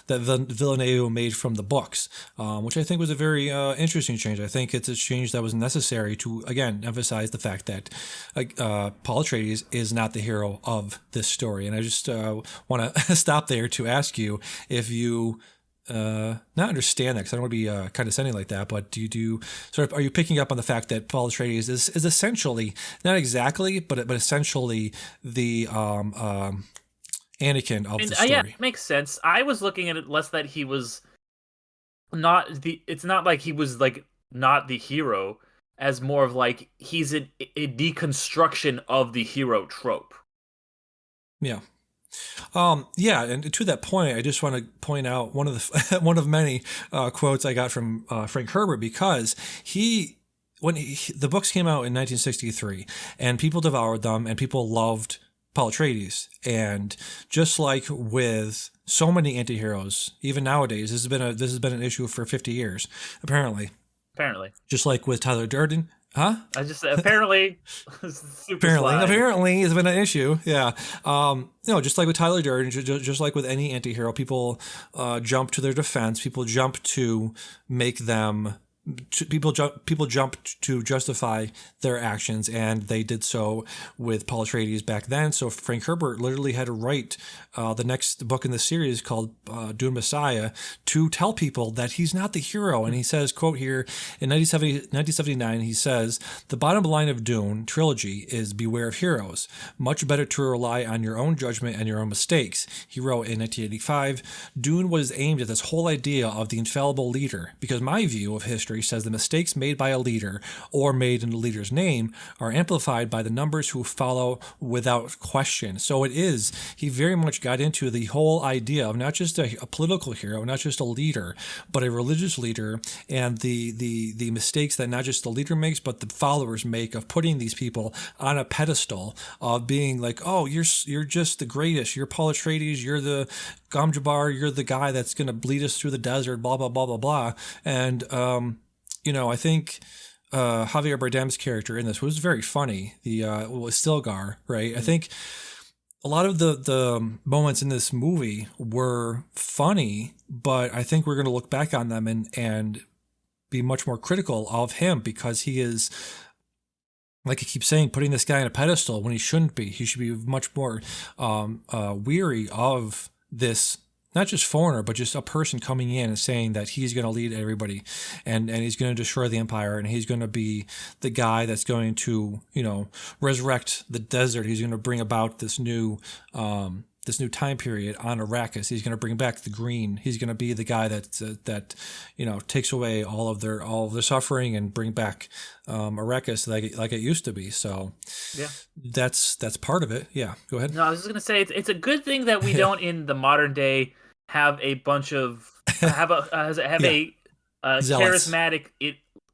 Villeneuve made from the books, which I think was a very interesting change. I think it's a change that was necessary to, again, emphasize the fact that Paul Atreides is not the hero of this story. And I just want to stop there to ask you if you not understand that, because I don't want to be condescending like that, but are you picking up on the fact that Paul Atreides is essentially, not exactly, but essentially the Anakin of the story?
Yeah, it makes sense. I was looking at it less that he was it's not like he was like not the hero, as more of like he's a deconstruction of the hero trope.
Yeah. And to that point, I just want to point out one of many quotes I got from Frank Herbert, because when the books came out in 1963, and people devoured them, and people loved Paul Atreides, and just like with so many antiheroes, even nowadays, this has been an issue for 50 years, apparently. Just like with Tyler Durden. Huh?
I just apparently
it's been an issue. Yeah. Just like with Tyler Durden, just like with any anti-hero, people jump to their defense. People jump to make them people jumped to justify their actions, and they did so with Paul Atreides back then. So Frank Herbert literally had to write the next book in the series called Dune Messiah to tell people that he's not the hero. And he says, quote here, in 1979, he says, "The bottom line of Dune trilogy is beware of heroes. Much better to rely on your own judgment and your own mistakes." He wrote in 1985, "Dune was aimed at this whole idea of the infallible leader, because my view of history says the mistakes made by a leader or made in the leader's name are amplified by the numbers who follow without question." So he very much got into the whole idea of not just a political hero, not just a leader, but a religious leader, and the mistakes that not just the leader makes, but the followers make, of putting these people on a pedestal, of being like, oh, you're just the greatest. You're Paul Atreides. You're the Gom Jabbar. You're the guy that's going to lead us through the desert, blah, blah, blah, blah, blah. And, I think Javier Bardem's character in this was very funny. Was Stilgar, right? I think a lot of the moments in this movie were funny, but I think we're going to look back on them and be much more critical of him, because he is, like I keep saying, putting this guy on a pedestal when he shouldn't be. He should be much more weary of this, not just foreigner, but just a person coming in and saying that he's going to lead everybody, and he's going to destroy the empire, and he's going to be the guy that's going to, resurrect the desert. He's going to bring about this new time period on Arrakis. He's going to bring back the green. He's going to be the guy that takes away all of their suffering and bring back Arrakis like it used to be. So yeah, that's part of it. Yeah, go ahead.
No, I was just going to say it's a good thing that we don't in the modern day have a bunch of a charismatic,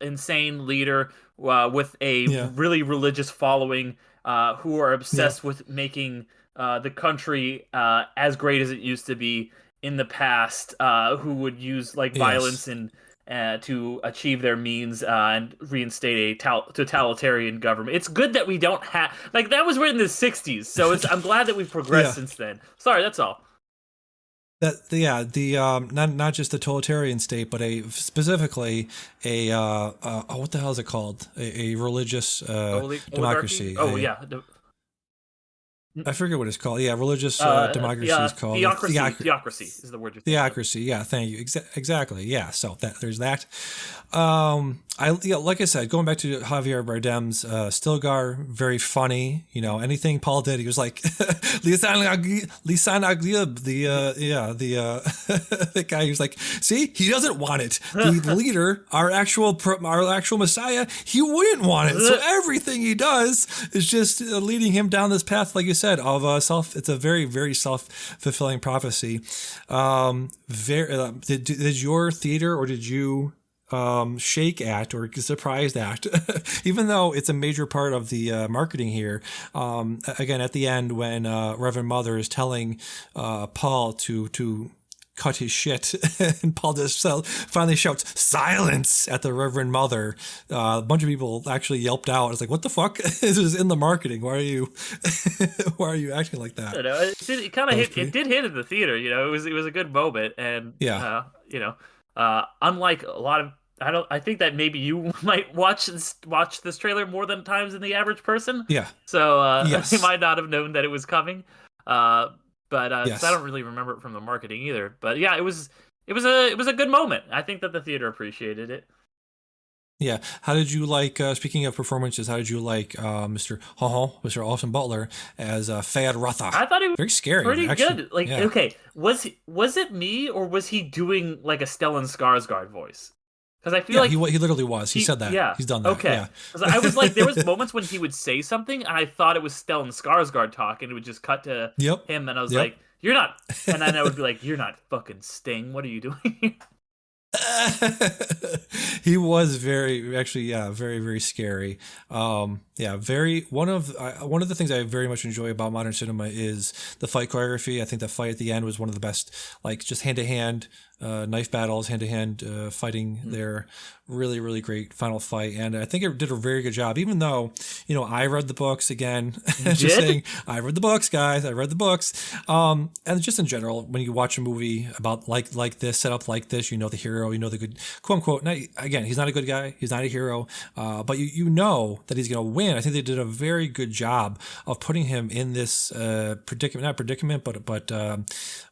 insane leader with a really religious following who are obsessed with making the country as great as it used to be in the past, who would use violence and to achieve their means and reinstate a totalitarian government. It's good that we don't have that was written in the 60s, so I'm glad that we've progressed since then. Sorry, that's all.
Not just the totalitarian state, but specifically what the hell is it called? A religious democracy. I forget what it's called. Yeah, religious democracy is called.
Theocracy is the word.
Theocracy. Yeah, thank you. Exactly. Yeah. So there's that. Like I said, going back to Javier Bardem's Stilgar, very funny. Anything Paul did, he was like Lisan Aglib, the guy who's like, see, he doesn't want it. The leader, our actual Messiah, he wouldn't want it. So everything he does is just leading him down this path, like you said, of it's a very, very self-fulfilling prophecy. Did your theater, or did you shake at or surprised at, even though it's a major part of the marketing here, again at the end when Reverend Mother is telling Paul to cut his shit, and Paul just finally shouts silence at the Reverend Mother. A bunch of people actually yelped out. It's like, what the fuck? This is in the marketing. Why are you acting like that?
It kind of hit. It did hit in the theater. It was a good moment, and unlike a lot of, I think that maybe you might watch this trailer more than times than the average person.
Yeah.
So you might not have known that it was coming. But I don't really remember it from the marketing either. But yeah, it was a good moment. I think that the theater appreciated it.
Yeah. How did you like? Speaking of performances, how did you like Mr. Austin Butler as Fayed Rotha?
I thought he was
very scary.
Pretty good. Okay, was it me, or was he doing like a Stellan Skarsgård voice? Because I feel like
he literally was. He said that. Yeah, he's done that.
Okay.
Yeah.
Because I was like, there was moments when he would say something, and I thought it was Stellan Skarsgård talking. It would just cut to him, and I was like, "You're not." And then I would be like, "You're not fucking Sting. What are you doing?"
He was very, very scary. Very one of the things I very much enjoy about modern cinema is the fight choreography. I think the fight at the end was one of the best, just hand to hand knife battles, hand-to-hand fighting there. Really, really great final fight. And I think it did a very good job, even though, I read the books again. Just saying, I read the books, guys. I read the books. And just in general, when you watch a movie about like this, set up like this, the hero, the good, quote unquote. Now, again, he's not a good guy. He's not a hero. But you know that he's going to win. I think they did a very good job of putting him in this predicament, but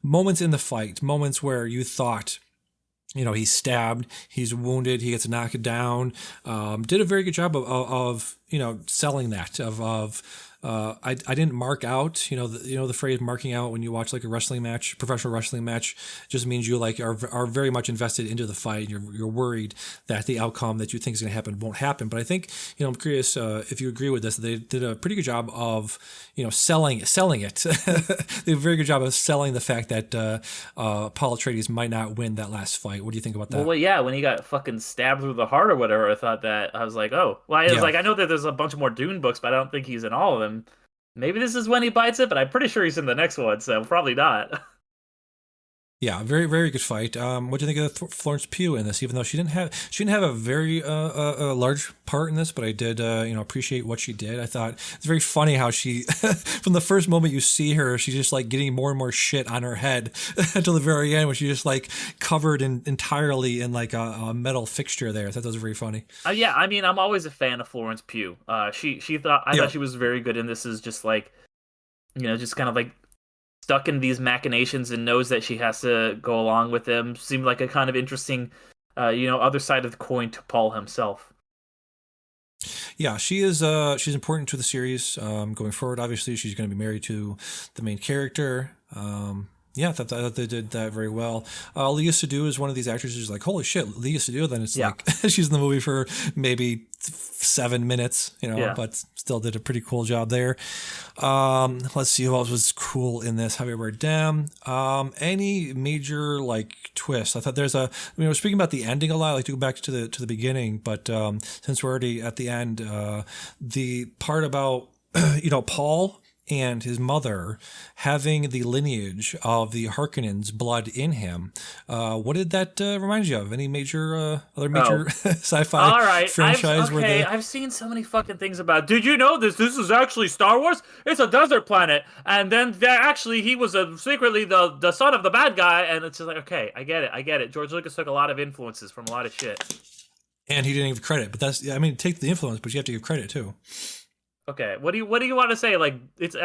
moments in the fight, moments where you thought, he's stabbed, he's wounded, he gets knocked down. Did a very good job of selling that. I didn't mark out, the phrase marking out when you watch like a wrestling match, professional wrestling match, just means you are very much invested into the fight. You're worried that the outcome that you think is going to happen won't happen. But I think, I'm curious if you agree with this. They did a pretty good job of, selling it. They did a very good job of selling the fact that Paul Atreides might not win that last fight. What do you think about that?
Well, yeah, when he got fucking stabbed through the heart or whatever, I was like, oh, well, I was like, I know that there's a bunch of more Dune books, but I don't think he's in all of them. Maybe this is when he bites it, but I'm pretty sure he's in the next one, so probably not.
Yeah, very, very good fight. What do you think of Florence Pugh in this? Even though she didn't have a very large part in this, but I did appreciate what she did. I thought it's very funny how she, from the first moment you see her, she's just like getting more and more shit on her head until the very end, when she's just like covered entirely in like a metal fixture there. I thought that was very funny.
Yeah, I mean, I'm always a fan of Florence Pugh. I thought she was very good in this. Is just like, just kind of like stuck in these machinations and knows that she has to go along with them. Seemed like a kind of interesting, other side of the coin to Paul himself.
Yeah, she is. She's important to the series going forward. Obviously, she's going to be married to the main character. Yeah, I thought they did that very well. Léa Seydoux is one of these actresses who's like, holy shit, Léa Seydoux. Then it's like she's in the movie for maybe 7 minutes, but still did a pretty cool job there. Let's see who else was cool in this. Javier Bardem. Any major like twists? I thought there's we're speaking about the ending a lot. I like to go back to the beginning, but since we're already at the end, the part about Paul and his mother having the lineage of the Harkonnens' blood in him. What did that remind you of? Any major other major sci-fi franchise?
I've seen so many fucking things about. Did you know this? This is actually Star Wars. It's a desert planet, and then he was secretly the son of the bad guy. And it's just like, okay, I get it. George Lucas took a lot of influences from a lot of shit,
and he didn't give credit. But take the influence, but you have to give credit too.
Okay, what do you want to say? Like, it's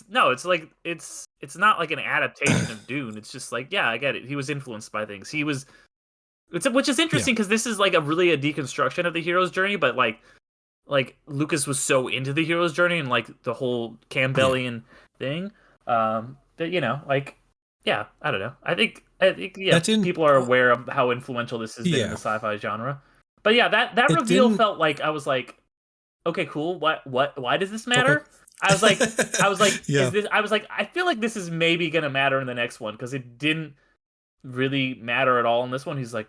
not like an adaptation of Dune. It's just like, yeah, I get it. He was influenced by things. Which is interesting because this is like a deconstruction of the hero's journey, but like Lucas was so into the hero's journey and like the whole Campbellian thing, that I don't know. I think people are aware of how influential this has been in the sci-fi genre. But yeah, that reveal felt like I was like, okay, cool. Why does this matter? Okay. I was like, I feel like this is maybe gonna matter in the next one because it didn't really matter at all in this one. He's like,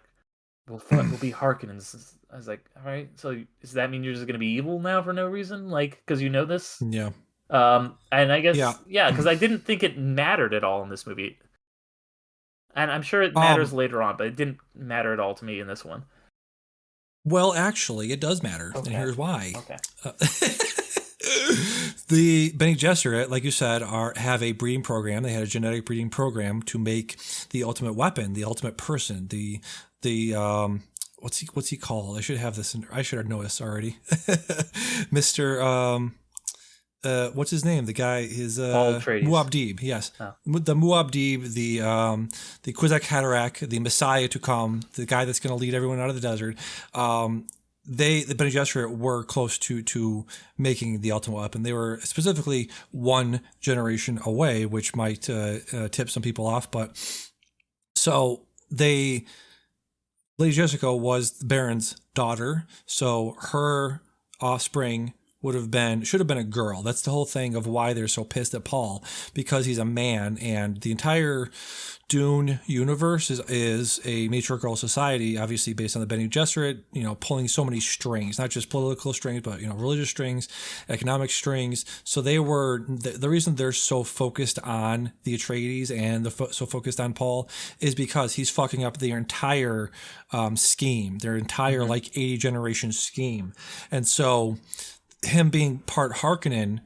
we'll be Harkonnens. I was like, all right. So does that mean you're just gonna be evil now for no reason? Like, because you know this?
Yeah.
And I guess because I didn't think it mattered at all in this movie. And I'm sure it matters later on, but it didn't matter at all to me in this one.
Well, actually, it does matter, and here's why.
Okay.
The Bene Gesserit, like you said, have a breeding program. They had a genetic breeding program to make the ultimate weapon, the ultimate person, the what's he called? I should have this. I should have known this already. Mr. What's his name? The guy is Muad'Dib. Yes, the Muad'Dib, the Kwisatz Haderach, the Messiah to come, the guy that's going to lead everyone out of the desert. The Bene Gesserit were close to making the ultimate weapon. They were specifically one generation away, which might tip some people off. But so Lady Jessica was the Baron's daughter, so her offspring should have been a girl. That's the whole thing of why they're so pissed at Paul, because he's a man, and the entire Dune universe is a matriarchal society, obviously based on the Bene Gesserit, pulling so many strings, not just political strings, but religious strings, economic strings. So they were the reason they're so focused on the Atreides and so focused on Paul is because he's fucking up their entire scheme, their entire 80 generation scheme, and so him being part Harkonnen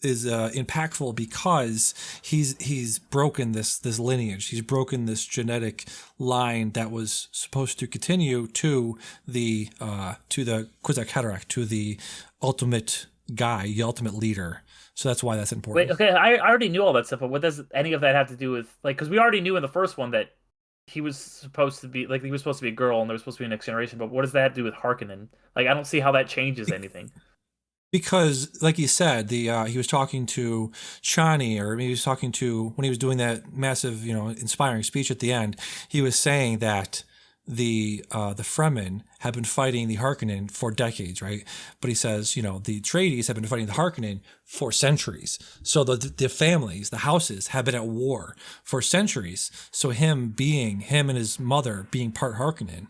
is impactful because he's broken this lineage. He's broken this genetic line that was supposed to continue to the Kwisatz Haderach, to the ultimate guy, the ultimate leader. So that's why that's important.
Wait, okay, I already knew all that stuff, but what does any of that have to do with, because we already knew in the first one that he was supposed to be a girl and there was supposed to be a next generation, but what does that have to do with Harkonnen? I don't see how that changes anything.
Because, like he said, he was talking to Chani, or maybe he was talking to, when he was doing that massive, inspiring speech at the end, he was saying that the Fremen have been fighting the Harkonnen for decades, right? But he says, the Atreides have been fighting the Harkonnen for centuries. So the families, the houses have been at war for centuries. So him and his mother being part Harkonnen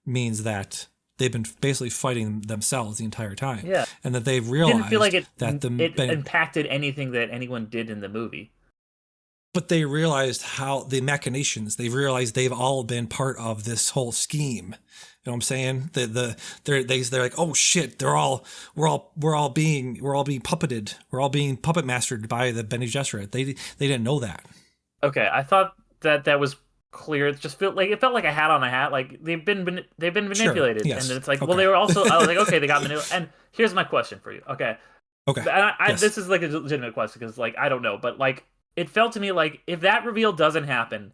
means that they've been basically fighting themselves the entire time.
Yeah.
And that they've realized
didn't feel like it
that
impacted anything that anyone did in the movie.
But they realized how the machinations. They realized they've all been part of this whole scheme. You know what I'm saying? They're like, oh shit, we're all being puppeted. We're all being puppet mastered by the Bene Gesserit. They didn't know that.
Okay, I thought that was clear. It just felt like a hat on a hat. Like they've been manipulated,
sure. Yes.
And it's like,
okay.
Well, they were also. I was like, okay, they got manipulated. And here's my question for you. Okay. And
yes.
This is a legitimate question because I don't know, but it felt to me like if that reveal doesn't happen,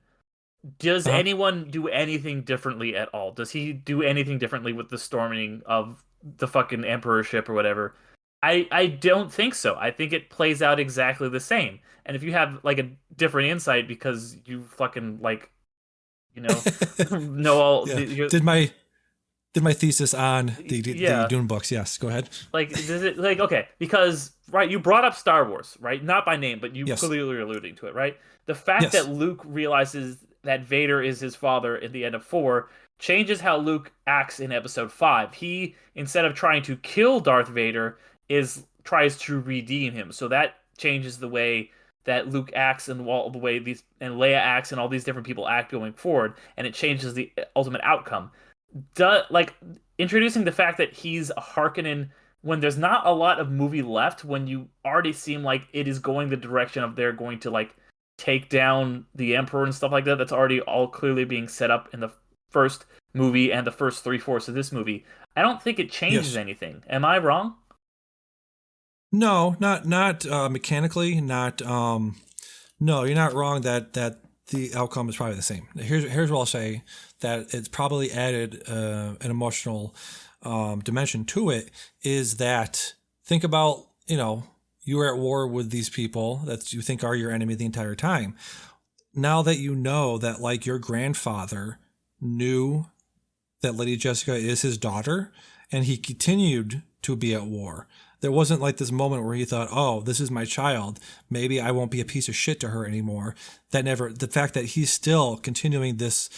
does anyone do anything differently at all? Does he do anything differently with the storming of the fucking Emperor ship or whatever? I don't think so. I think it plays out exactly the same. And if you have a different insight because you fucking know all.
Yeah. Did my thesis on the Dune books? Yes, go ahead.
Okay, because you brought up Star Wars, right? Not by name, but you clearly are alluding to it, right? The fact that Luke realizes that Vader is his father at the end of 4 changes how Luke acts in Episode 5. He, instead of trying to kill Darth Vader, tries to redeem him. So that changes the way that Luke acts and the way and Leia acts and all these different people act going forward, and it changes the ultimate outcome. Introducing the fact that he's a Harkonnen when there's not a lot of movie left, when you already seem like it is going the direction of they're going to take down the Emperor and stuff like that. That's already all clearly being set up in the first movie and the first 3/4 of this movie. I don't think it changes anything. Am I wrong?
No, not mechanically. Not no, you're not wrong. That the outcome is probably the same. Here's what I'll say, that it's probably added an emotional dimension to it, is that think about, you are at war with these people that you think are your enemy the entire time. Now that you know that your grandfather knew that Lady Jessica is his daughter and he continued to be at war. There wasn't this moment where he thought, oh, this is my child, maybe I won't be a piece of shit to her anymore. The fact that he's still continuing this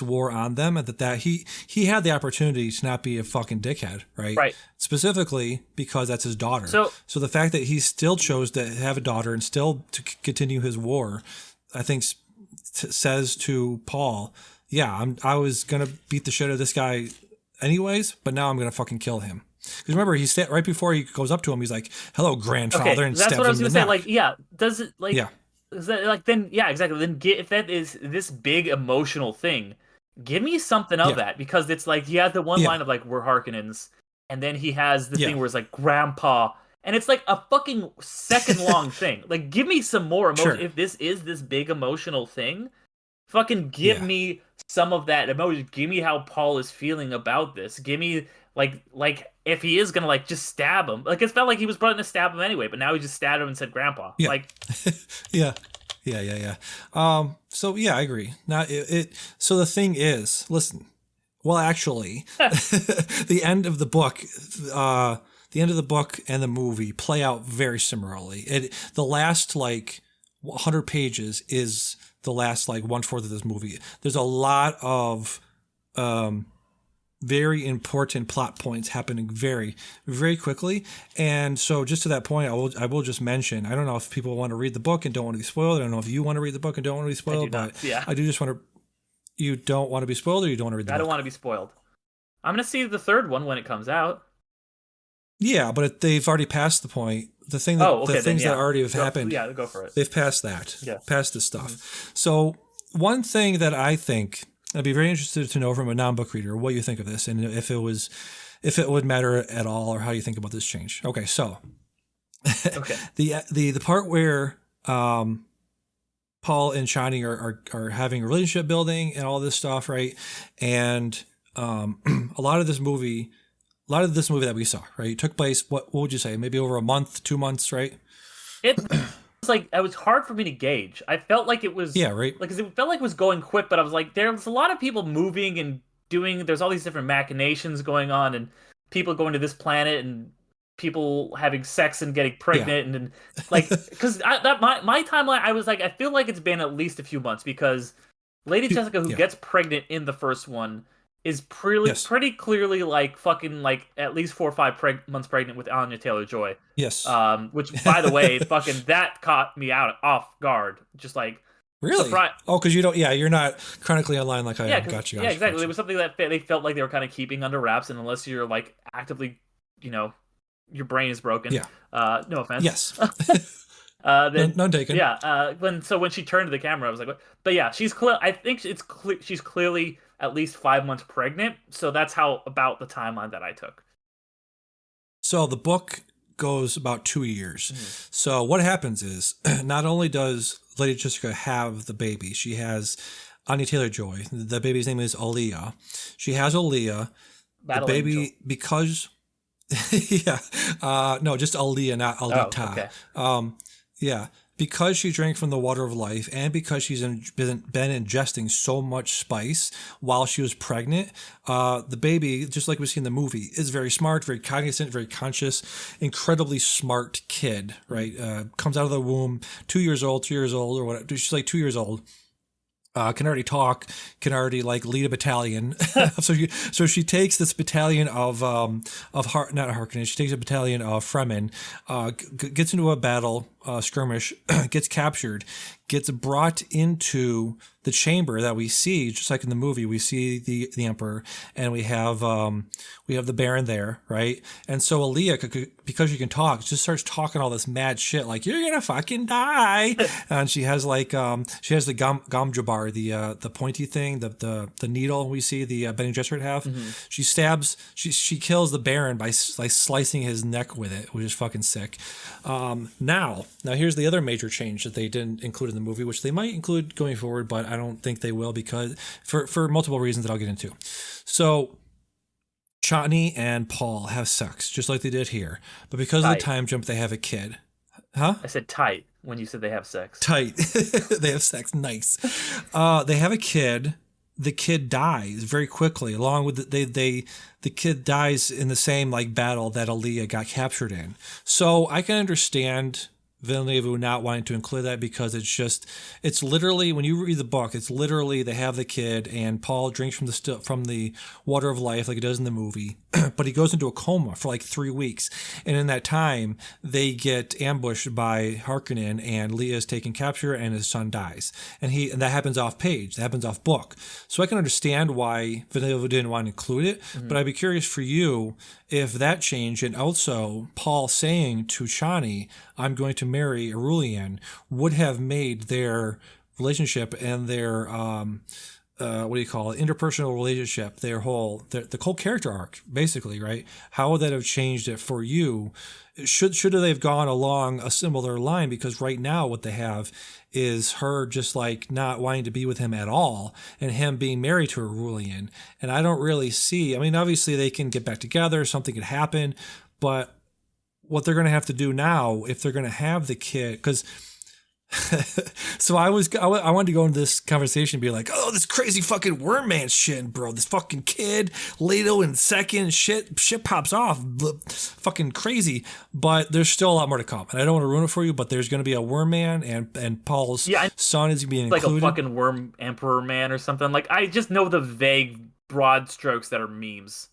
war on them, and that he had the opportunity to not be a fucking dickhead, right?
Right.
Specifically because that's his daughter. So the fact that he still chose to have a daughter and still to continue his war, I think says to Paul, I was going to beat the shit out of this guy anyways, but now I'm going to fucking kill him. Because remember, he said right before he goes up to him, he's like, "Hello, grandfather," and
that's
stabs
what I was
him in
gonna
the
say.
neck.
Does it Is that then? Yeah, exactly. Then if that is this big emotional thing, give me something of that, because it's he has the one line of we're Harkonnens, and then he has the thing where it's grandpa, and it's a fucking second long thing. Give me some more emotion. Sure. If this is this big emotional thing, fucking give me some of that emotion. Give me how Paul is feeling about this. Give me if he is gonna just stab him, it felt like he was going to stab him anyway, but now he just stabbed him and said grandpa.
Yeah. So I agree. Now so the thing is, listen, well, actually, the end of the book, the end of the book and the movie play out very similarly. The last like 100 pages is the last like 1/4 of this movie. There's a lot of very important plot points happening very, very quickly. And so just to that point, I will just mention, I don't know if people want to read the book and don't want to be spoiled. I don't know if you want to read the book and don't want to be spoiled, but
yeah.
I do just want to, you don't want to be spoiled, or you don't want to read the book?
I don't want to be spoiled. I'm going to see the third one when it comes out.
Yeah, but they've already passed the point. The thing that the things that already have happened.
Yeah, go for it.
They've passed that.
Yeah.
Past this stuff. So one thing that I think I'd be very interested to know from a non-book reader what you think of this, and if it would matter at all, or how you think about this change. Okay, so the part where Paul and Chani are having a relationship building and all this stuff, right? And a lot of this movie that we saw, right, took place, what would you say, maybe over a month, 2 months, right?
It's like, it was hard for me to gauge. I felt like it was,
right,
like, 'cause it felt like it was going quick, but I was like, there's a lot of people moving and there's all these different machinations going on, and people going to this planet, and people having sex and getting pregnant, and like, because my timeline, I was like, I feel like it's been at least a few months, because Lady Jessica, who gets pregnant in the first one, is pretty clearly like fucking like at least 4 or 5 months pregnant with Anya Taylor-Joy.
Yes.
Which, by the way, fucking that caught me off guard. Just like,
really? Oh, because you're not chronically online like I am. Gotcha.
Yeah, exactly. It was something that they felt like they were kind of keeping under wraps, and unless you're like actively, your brain is broken.
Yeah.
No offense.
Yes.
Then,
none taken.
Yeah. When she turned to the camera, I was like, what? But yeah, she's clear. I think she's clearly at least 5 months pregnant. So that's about the timeline that I took.
So the book goes about 2 years. Mm-hmm. So what happens is, not only does Lady Jessica have the baby, she has Anya Taylor-Joy. The baby's name is Aaliyah. She has Aaliyah. The baby, angel. Because no, just Aaliyah, not Alita.
Oh, okay.
Because she drank from the water of life, and because she's been ingesting so much spice while she was pregnant, the baby, just like we see in the movie, is very smart, very cognizant, very conscious, incredibly smart kid, right? Comes out of the womb 2 years old, or whatever. She's like 2 years old. Can already talk, can already like lead a battalion. so she takes this battalion of not Harkonnen. She takes a battalion of Fremen, gets into a battle, skirmish, gets captured, gets brought into the chamber that we see, just like in the movie. We see the Emperor, and we have the Baron there, right? And so Aaliyah, because she can talk, just starts talking all this mad shit, like, you're gonna fucking die. And she has like she has the gam jabar, the pointy thing, the needle we see the Bene Gesserit have. Mm-hmm. She kills the Baron by like slicing his neck with it, which is fucking sick. Now here's the other major change that they didn't include in the movie, which they might include going forward, but I don't think they will, because for multiple reasons that I'll get into. So Chani and Paul have sex just like they did here, but because of the time jump, they have a kid. Huh?
I said tight when you said they have sex.
Tight. They have sex. Nice. They have a kid. The kid dies very quickly, along with the kid dies in the same like battle that Aaliyah got captured in. So I can understand Villeneuve not wanting to include that, because it's literally, when you read the book, it's literally they have the kid and Paul drinks from the water of life like he does in the movie, but he goes into a coma for like 3 weeks, and in that time they get ambushed by Harkonnen, and Leia is taken capture, and his son dies, and that happens off page, that happens off book. So I can understand why Villeneuve didn't want to include it, but I'd be curious for you if that changed, and also Paul saying to Chani, I'm going to marry Aurelian, would have made their relationship and their interpersonal relationship, the whole character arc, basically, right? How would that have changed it for you? Should they have gone along a similar line? Because right now what they have is her just like not wanting to be with him at all, and him being married to Aurelian. And I don't really see, I mean, obviously they can get back together, something could happen, but what they're going to have to do now, if they're going to have the kid, because So I wanted to go into this conversation and be like, oh, this crazy fucking Worm Man shit, bro. This fucking kid, Leto in second, shit pops off, fucking crazy. But there's still a lot more to come, and I don't want to ruin it for you. But there's going to be a Worm Man, and Paul's son is being included,
like a fucking Worm Emperor Man or something. Like I just know the vague, broad strokes that are memes.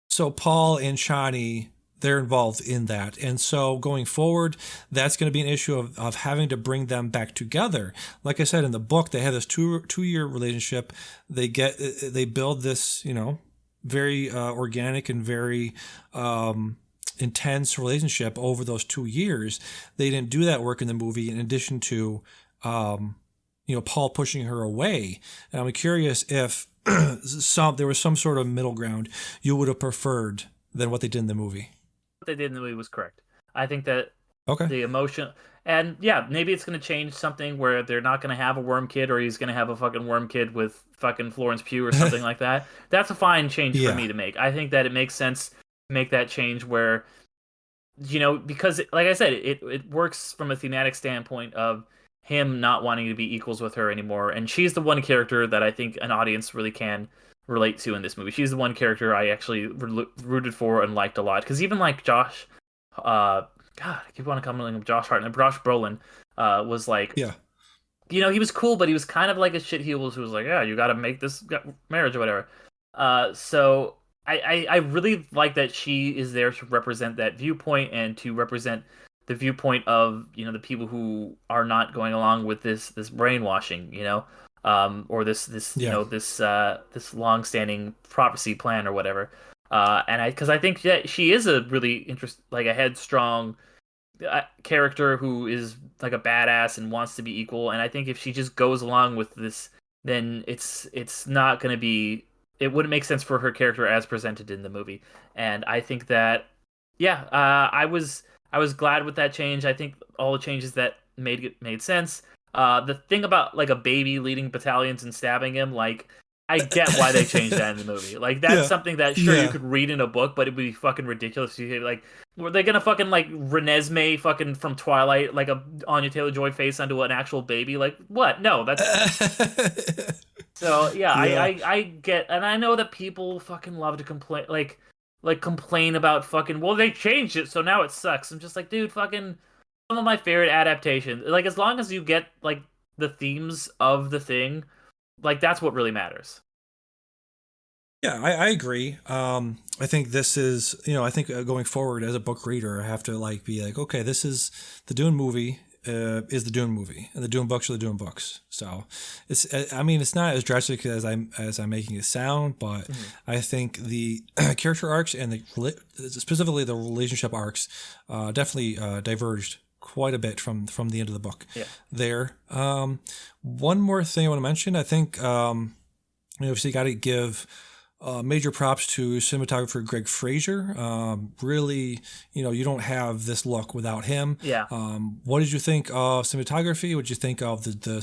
So Paul and Chani, they're involved in that. And so going forward, that's going to be an issue of having to bring them back together. Like I said, in the book, they have this two-year relationship. They build this, very organic and very intense relationship over those 2 years. They didn't do that work in the movie, in addition to, Paul pushing her away. And I'm curious if there was some sort of middle ground you would have preferred than what they did in the movie.
What they did in the movie was correct. I think that
the
emotion, and maybe it's going to change something where they're not going to have a worm kid, or he's going to have a fucking worm kid with fucking Florence Pugh or something like that. That's a fine change for me to make. I think that it makes sense to make that change where, because like I said, it works from a thematic standpoint of him not wanting to be equals with her anymore, and she's the one character that I think an audience really can relate to in this movie. She's the one character I actually rooted for and liked a lot, because even like Josh, I keep wanting to call him Josh Hartnett, Josh Brolin, was like, he was cool, but he was kind of like a shitheel who was like, you got to make this marriage or whatever. So I really like that she is there to represent that viewpoint and to represent the viewpoint of the people who are not going along with this brainwashing, or this long-standing prophecy plan or whatever. Because I think that she is a really a headstrong character who is like a badass and wants to be equal. And I think if she just goes along with this, then it's not going to be. It wouldn't make sense for her character as presented in the movie. And I think that, I was glad with that change. I think all the changes that made sense. The thing about like a baby leading battalions and stabbing him, like I get why they changed that in the movie. Like that's something that you could read in a book, but it'd be fucking ridiculous. Like, were they gonna fucking like Renesmee fucking from Twilight, like a Anya Taylor-Joy face onto an actual baby? Like what? No, that's. So I get, and I know that people fucking love to complain, like complain about fucking, well, they changed it, so now it sucks. I'm just like, dude, fucking some of my favorite adaptations, like as long as you get like the themes of the thing, like that's what really matters.
Yeah, I agree. I think this is, I think going forward as a book reader, I have to be like, okay, this is the Dune movie. Is the Dune movie, and the Dune books are the Dune books. So it's not as drastic as I'm making it sound, but I think the character arcs and specifically the relationship arcs definitely diverged quite a bit from the end of the book. There. One more thing I want to mention, I think obviously got to give major props to cinematographer Greg Fraser. Really, you don't have this look without him. What did you think of cinematography? What did you think of the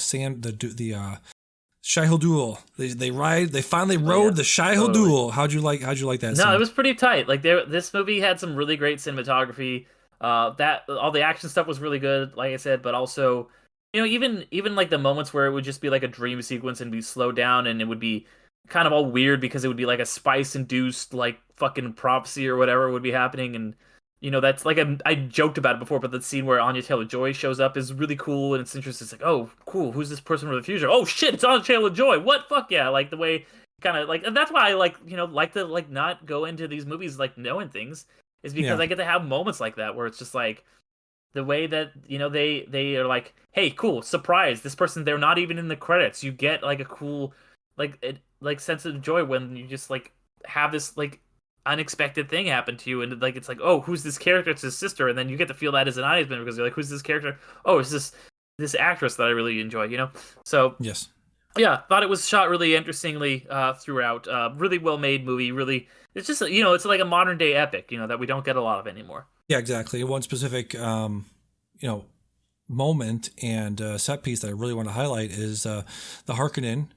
Shai Hulud? They finally rode the Shai Hulud. How'd you like that?
No, it was pretty tight. Like this movie had some really great cinematography. That all the action stuff was really good, like I said, but also, even like the moments where it would just be like a dream sequence and be slowed down, and it would be kind of all weird because it would be like a spice-induced like fucking prophecy or whatever would be happening, and that's like I joked about it before, but the scene where Anya Taylor-Joy shows up is really cool, and it's interesting. It's like, oh, cool, who's this person from the future? Oh shit, it's Anya Taylor-Joy. What? Fuck yeah! Like the way kind of like, and that's why I like to like not go into these movies like knowing things, is because I get to have moments like that where it's just like the way that they are like, hey, cool, surprise, this person, they're not even in the credits. You get like a cool like sense of joy when you just like have this like unexpected thing happen to you, and like it's like, oh, who's this character? It's his sister, and then you get to feel that as an audience member because you're like, who's this character? Oh, it's this actress that I really enjoy, So
yes,
thought it was shot really interestingly throughout. Really well made movie. Really, it's just it's like a modern day epic, that we don't get a lot of anymore.
Yeah, exactly. One specific moment and set piece that I really want to highlight is the Harkonnen.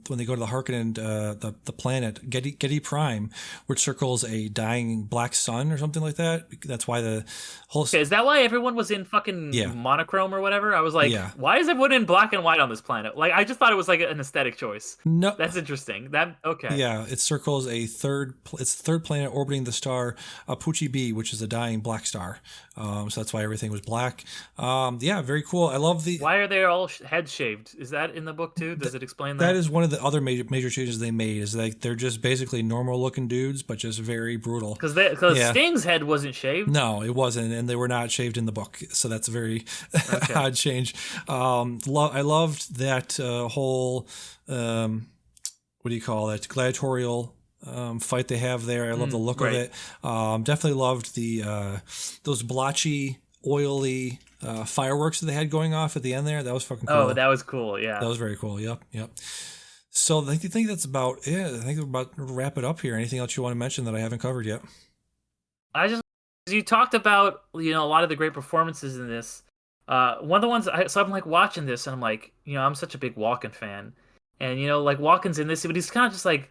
When they go to the Harkonnen, the planet Getty Prime, which circles a dying black sun or something like that. That's why the whole.
Okay, is that why everyone was in fucking monochrome or whatever? I was like, why is everyone in black and white on this planet? Like, I just thought it was like an aesthetic choice.
No,
that's interesting. Okay.
Yeah, it circles it's the third planet orbiting the star Pucci B, which is a dying black star. So that's why everything was black. Yeah, very cool. I love the.
Why are they all heads shaved? Is that in the book too? Does it explain that?
That is one of the other major changes they made. Is like they're just basically normal looking dudes, but just very brutal.
Because Sting's head wasn't shaved.
No, it wasn't, and they were not shaved in the book. So that's a very odd change. I loved that whole. What do you call it? Gladiatorial fight they have there. I love the look of it. Definitely loved the those blotchy, oily fireworks that they had going off at the end there. That was fucking cool.
Oh, that was cool. Yeah,
that was very cool. Yep. So I think that's about it. I think we're about to wrap it up here. Anything else you want to mention that I haven't covered yet?
You talked about a lot of the great performances in this. One of the ones I'm like watching this and I'm like, I'm such a big Walken fan, and like Walken's in this, but he's kind of just like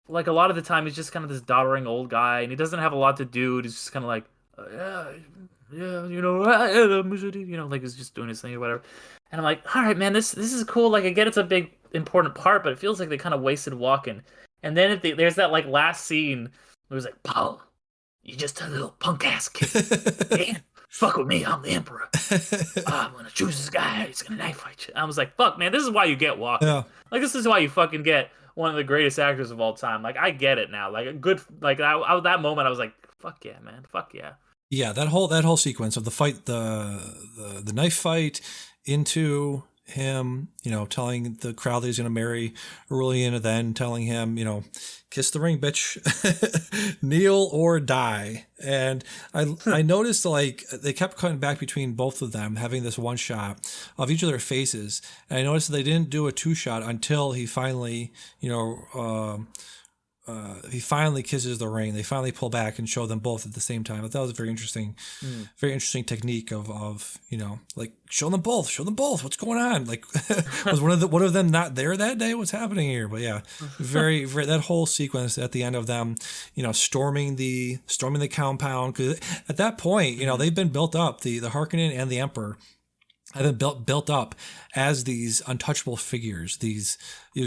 a lot of the time he's just kind of this doddering old guy, and he doesn't have a lot to do. He's just kind of like, like he's just doing his thing or whatever. And I'm like, all right, man, this is cool. Like, I get it's a big important part, but it feels like they kind of wasted Walken. And then there's that like last scene where it's like, Paul, you just a little punk ass kid. Man, fuck with me, I'm the emperor. I'm gonna choose this guy. He's gonna knife fight you. I was like, fuck, man, this is why you get Walken.
Yeah.
Like, this is why you fucking get one of the greatest actors of all time. Like, I get it now. Like, a good, like, that moment, I was like, fuck yeah, man, fuck yeah.
Yeah, that whole sequence of the fight, the knife fight into him, telling the crowd that he's going to marry Aurelian, and then telling him, kiss the ring, bitch, kneel or die. And I noticed like they kept cutting back between both of them, having this one shot of each of their faces. And I noticed that they didn't do a two shot until he finally, he finally kisses the ring. They finally pull back and show them both at the same time. That was a very interesting technique of like show them both. What's going on? Like, was one of them not there that day? What's happening here? But yeah, very that whole sequence at the end of them, storming the compound, because at that point, they've been built up. The Harkonnen and the Emperor have been built up as these untouchable figures, these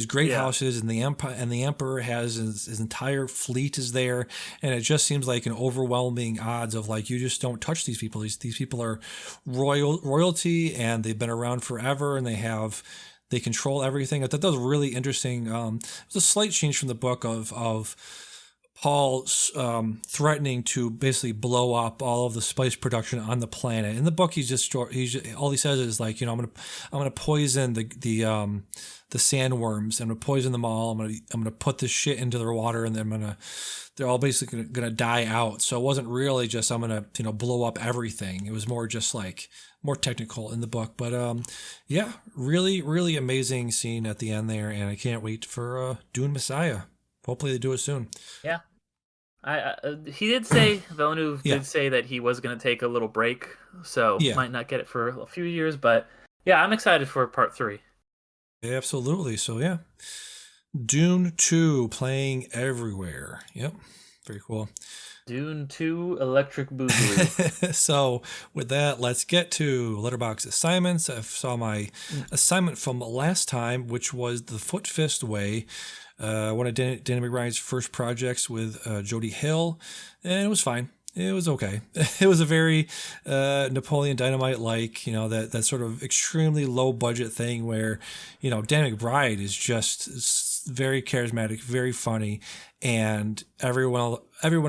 great houses, and the emperor has his entire fleet is there, and it just seems like an overwhelming odds of like, you just don't touch these people. These people are royalty, and they've been around forever, and they control everything. I thought that was really interesting. It was a slight change from the book of Paul threatening to basically blow up all of the spice production on the planet. In the book, all he says is like, I'm gonna poison the sandworms. I'm gonna poison them all. I'm gonna put this shit into their water, and then they're all basically gonna die out. So it wasn't really just I'm gonna blow up everything. It was more just like more technical in the book. But yeah, really really amazing scene at the end there, and I can't wait for Dune Messiah. Hopefully they do it soon.
Yeah. He did say, Villeneuve did say that he was going to take a little break, so might not get it for a few years, but yeah, I'm excited for part 3.
Absolutely. So yeah, Dune 2 playing everywhere. Yep. Very cool.
Dune 2 Electric Boogaloo.
So with that, let's get to Letterboxd assignments. I saw my assignment from last time, which was The Foot Fist Way. One of Danny McBride's first projects with Jody Hill, and it was fine. It was okay. It was a very Napoleon Dynamite-like, that sort of extremely low budget thing where, Danny McBride is just very charismatic, very funny, and everyone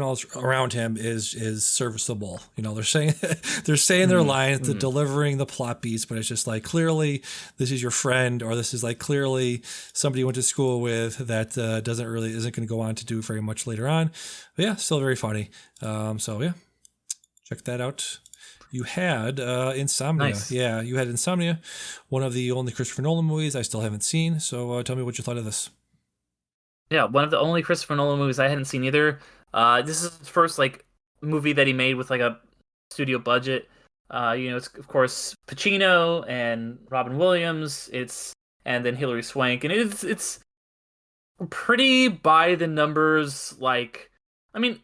else around him is serviceable. They're saying their lines, they're delivering the plot beats, but it's just like, clearly this is your friend, or this is like clearly somebody you went to school with that isn't going to go on to do very much later on. But yeah, still very funny. So yeah, check that out. You had Insomnia.
Nice.
Yeah, you had Insomnia, one of the only Christopher Nolan movies I still haven't seen. So tell me what you thought of this.
Yeah, one of the only Christopher Nolan movies I hadn't seen either. This is his first movie that he made with like a studio budget. It's of course Pacino and Robin Williams. And then Hilary Swank, and it's pretty by the numbers. Like, I mean,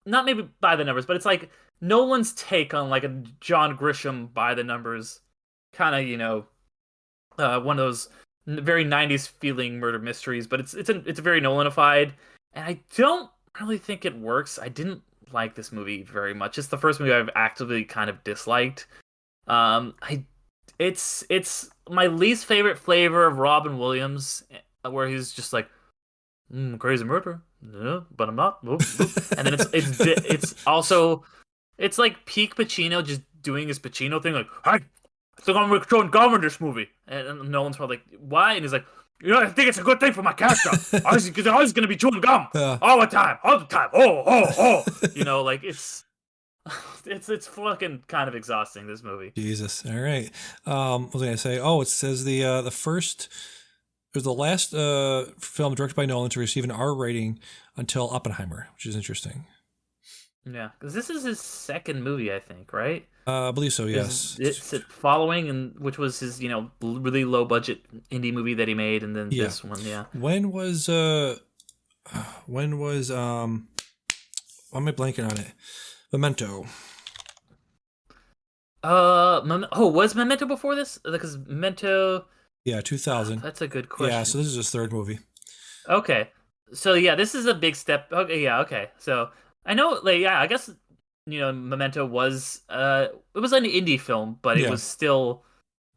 not maybe by the numbers, but it's like Nolan's take on like a John Grisham by the numbers kind of, one of those very 90s feeling murder mysteries, but it's very Nolanified, and I don't really think it works. I didn't like this movie very much. It's the first movie I've actively kind of disliked. It's my least favorite flavor of Robin Williams, where he's just like, crazy murder, yeah, but I'm not. Whoop, whoop. And then it's also it's like peak Pacino just doing his Pacino thing, like, I think I'm going to this movie, and Nolan's probably like, why? And he's like, I think it's a good thing for my character. I was going to be chewing gum all the time. Oh. Like it's fucking kind of exhausting, this movie.
Jesus. All right. What was I gonna say? Oh, it says the last film directed by Nolan to receive an R rating until Oppenheimer, which is interesting.
Yeah, because this is his second movie, I think, right?
I believe so. Yes.
It's following, and which was his really low budget indie movie that he made, and then this one. Yeah.
When was why am I blanking on it? Memento.
Was Memento before this? Because Memento.
Yeah, 2000.
That's a good question.
Yeah, so this is his third movie.
Okay, so yeah, this is a big step. Okay, yeah, okay. So I know, I guess Memento was it was an indie film, but it was still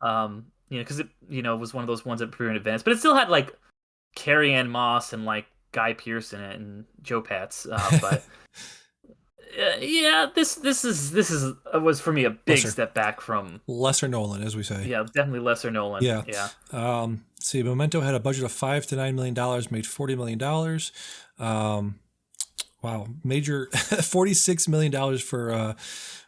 because it was one of those ones that premiered in advance, but it still had like Carrie Ann Moss and like Guy Pearce in it and Joe Pats, but. This was for me a big step back from
lesser Nolan, as we say.
Yeah, definitely lesser Nolan.
Yeah. See, Memento had a budget of $5 to $9 million, made $40 million. Wow, major $46 million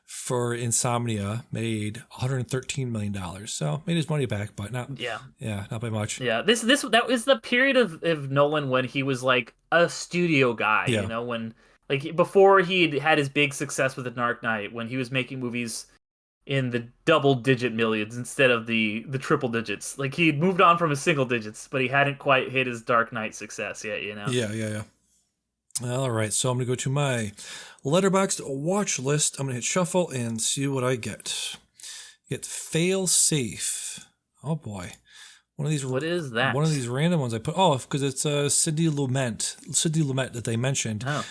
for Insomnia, made $113 million. So made his money back, but not not by much.
Yeah, that was the period of Nolan when he was like a studio guy. When. Like, before he had his big success with The Dark Knight, when he was making movies in the double-digit millions instead of the triple digits. Like, he'd moved on from his single digits, but he hadn't quite hit his Dark Knight success yet,
Yeah. All right, so I'm going to go to my Letterboxd watch list. I'm going to hit shuffle and see what I get. Get Fail Safe. Oh, boy. What is that? One of these random ones I put. Oh, because it's Sidney Lumet that they mentioned.
Oh.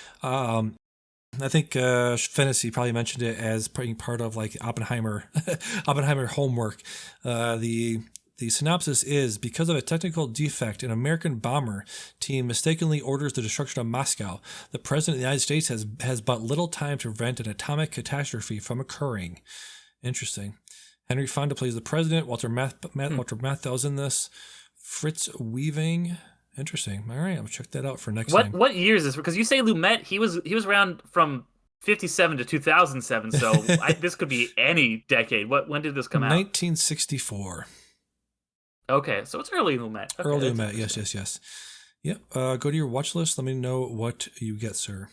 I think Fantasy probably mentioned it as being part of like Oppenheimer homework. The synopsis is: because of a technical defect, an American bomber team mistakenly orders the destruction of Moscow. The President of the United States has but little time to prevent an atomic catastrophe from occurring. Interesting. Henry Fonda plays the president. Walter Matthau's in this. Fritz Weaving. Interesting. All right, I'm gonna check that out for next time.
What year is this? Because you say Lumet, he was around from 1957 to 2007. So this could be any decade. When did this come out?
1964.
Okay, so it's early Lumet. Okay,
early Lumet. Yes. Yep. Go to your watch list. Let me know what you get, sir.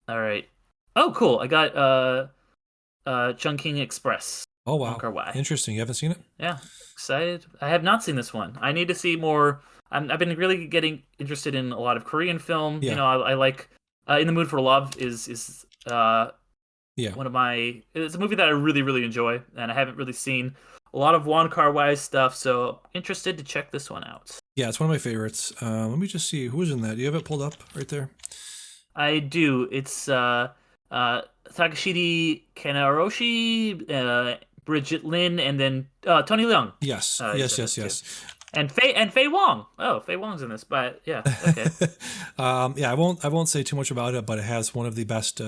All right. Oh, cool. I got Chungking Express.
Oh, wow. Interesting. You haven't seen it?
Yeah. Excited. I have not seen this one. I need to see more. I've been really getting interested in a lot of Korean film.
Yeah.
I like In the Mood for Love is one of my... It's a movie that I really, really enjoy, and I haven't really seen a lot of Wong Kar-wai's stuff, so interested to check this one out.
Yeah, it's one of my favorites. Let me just see. Who's in that? Do you have it pulled up right there?
I do. It's Takashiri Kanaroshi, Bridget Lin, and then Tony Leung.
Yes.
And Faye Wong. Oh, Faye Wong's in this, but yeah, okay.
I won't say too much about it, but it has one of the best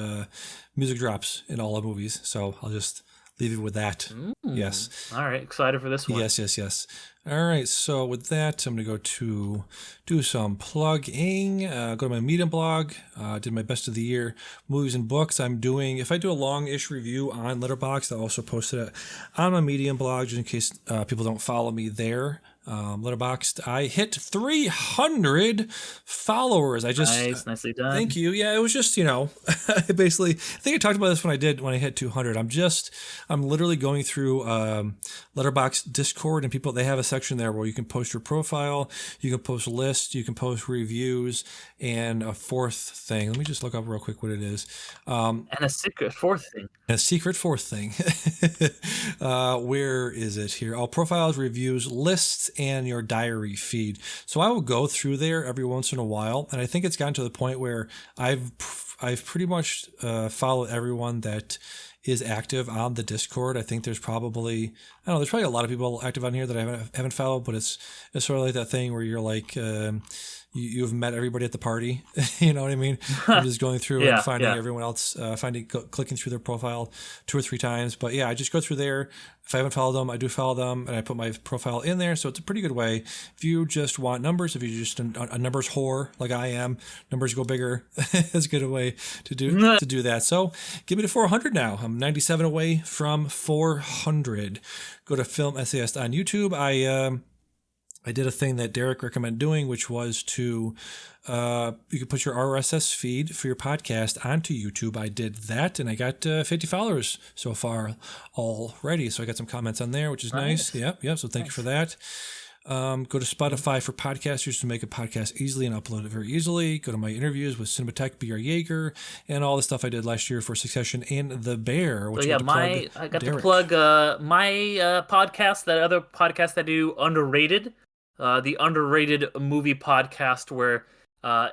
music drops in all of movies. So I'll just leave it with that. Yes.
All right, excited for this one.
Yes. All right, so with that, I'm going to go to do some plugging. Go to my Medium blog. Did my best of the year movies and books. If I do a long-ish review on Letterboxd, I'll also post it on my Medium blog just in case people don't follow me there. Letterboxd. I hit 300 followers.
Nicely done.
Thank you. Yeah, it was just, basically, I think I talked about this when I hit 200. I'm literally going through Letterboxd Discord, and they have a section there where you can post your profile, you can post lists, you can post reviews, and a fourth thing. Let me just look up real quick what it is.
And a secret fourth thing.
Where is it here? Oh, profiles, reviews, lists, and your diary feed. So I will go through there every once in a while, and I think it's gotten to the point where I've pretty much followed everyone that is active on the Discord. I think there's probably a lot of people active on here that I haven't followed, but it's sort of like that thing where you're like you've met everybody at the party. You know what I mean? I'm just going through and finding everyone else, clicking through their profile 2 or 3 times. But yeah, I just go through there. If I haven't followed them, I do follow them, and I put my profile in there. So it's a pretty good way. If you just want numbers, if you're just a numbers whore like I am, numbers go bigger. It's a good way to do that. So give me to 400 now. I'm 97 away from 400. Go to Film Essayist on YouTube. I did a thing that Derek recommended doing, which was to you could put your RSS feed for your podcast onto YouTube. I did that, and I got 50 followers so far already. So I got some comments on there, which is nice. Yep. So thank you for that. Go to Spotify for podcasters to make a podcast easily and upload it very easily. Go to my interviews with Cinematech, B.R. Yeager, and all the stuff I did last year for Succession and The Bear.
Which I got to plug my podcast, that other podcast I do, Underrated. The Underrated Movie Podcast, where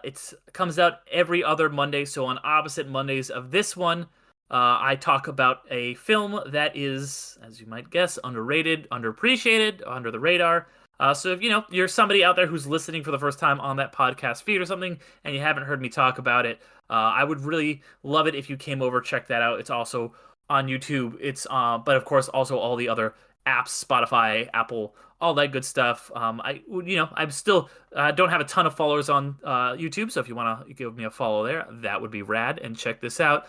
it comes out every other Monday. So on opposite Mondays of this one, I talk about a film that is, as you might guess, underrated, underappreciated, under the radar. So if you're somebody out there who's listening for the first time on that podcast feed or something, and you haven't heard me talk about it, I wowould really love it if you came over, check that out. It's also on YouTube. It's but of course also all the other apps, Spotify, Apple, all that good stuff. I'm still don't have a ton of followers on YouTube, so if you want to give me a follow there, that would be rad. And check this out.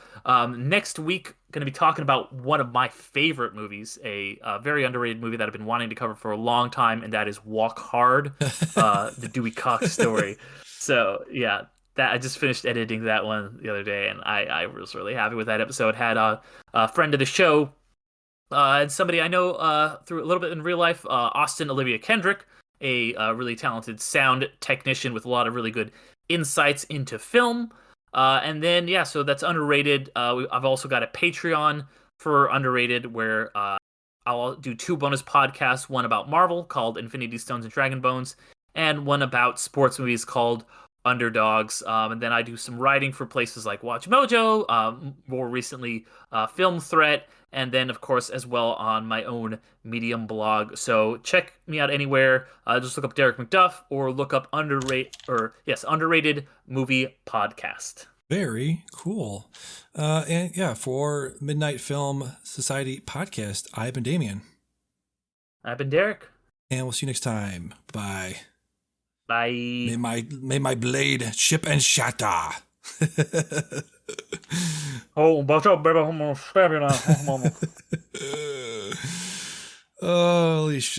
Next week, going to be talking about one of my favorite movies, a very underrated movie that I've been wanting to cover for a long time, and that is Walk Hard, the Dewey Cox story. So yeah, that I just finished editing that one the other day, and I was really happy with that episode. Had a friend of the show. And somebody I know through a little bit in real life, Austin Olivia Kendrick, a really talented sound technician with a lot of really good insights into film. And then, so that's Underrated. I've also got a Patreon for Underrated where I'll do 2 bonus podcasts, one about Marvel called Infinity Stones and Dragon Bones, and one about sports movies called Underdogs. And then I do some writing for places like Watch Mojo, more recently Film Threat, and then of course as well on my own Medium blog. So check me out anywhere. Just look up Derek McDuff or look up Underrated Movie Podcast.
Very cool. And yeah, for Midnight Film Society podcast, I've been Damien.
I've been Derek.
And we'll see you next time. Bye.
Bye.
May my blade chip and shatter.
Oh, watch out, baby. I'm gonna stab you now.
Holy shit.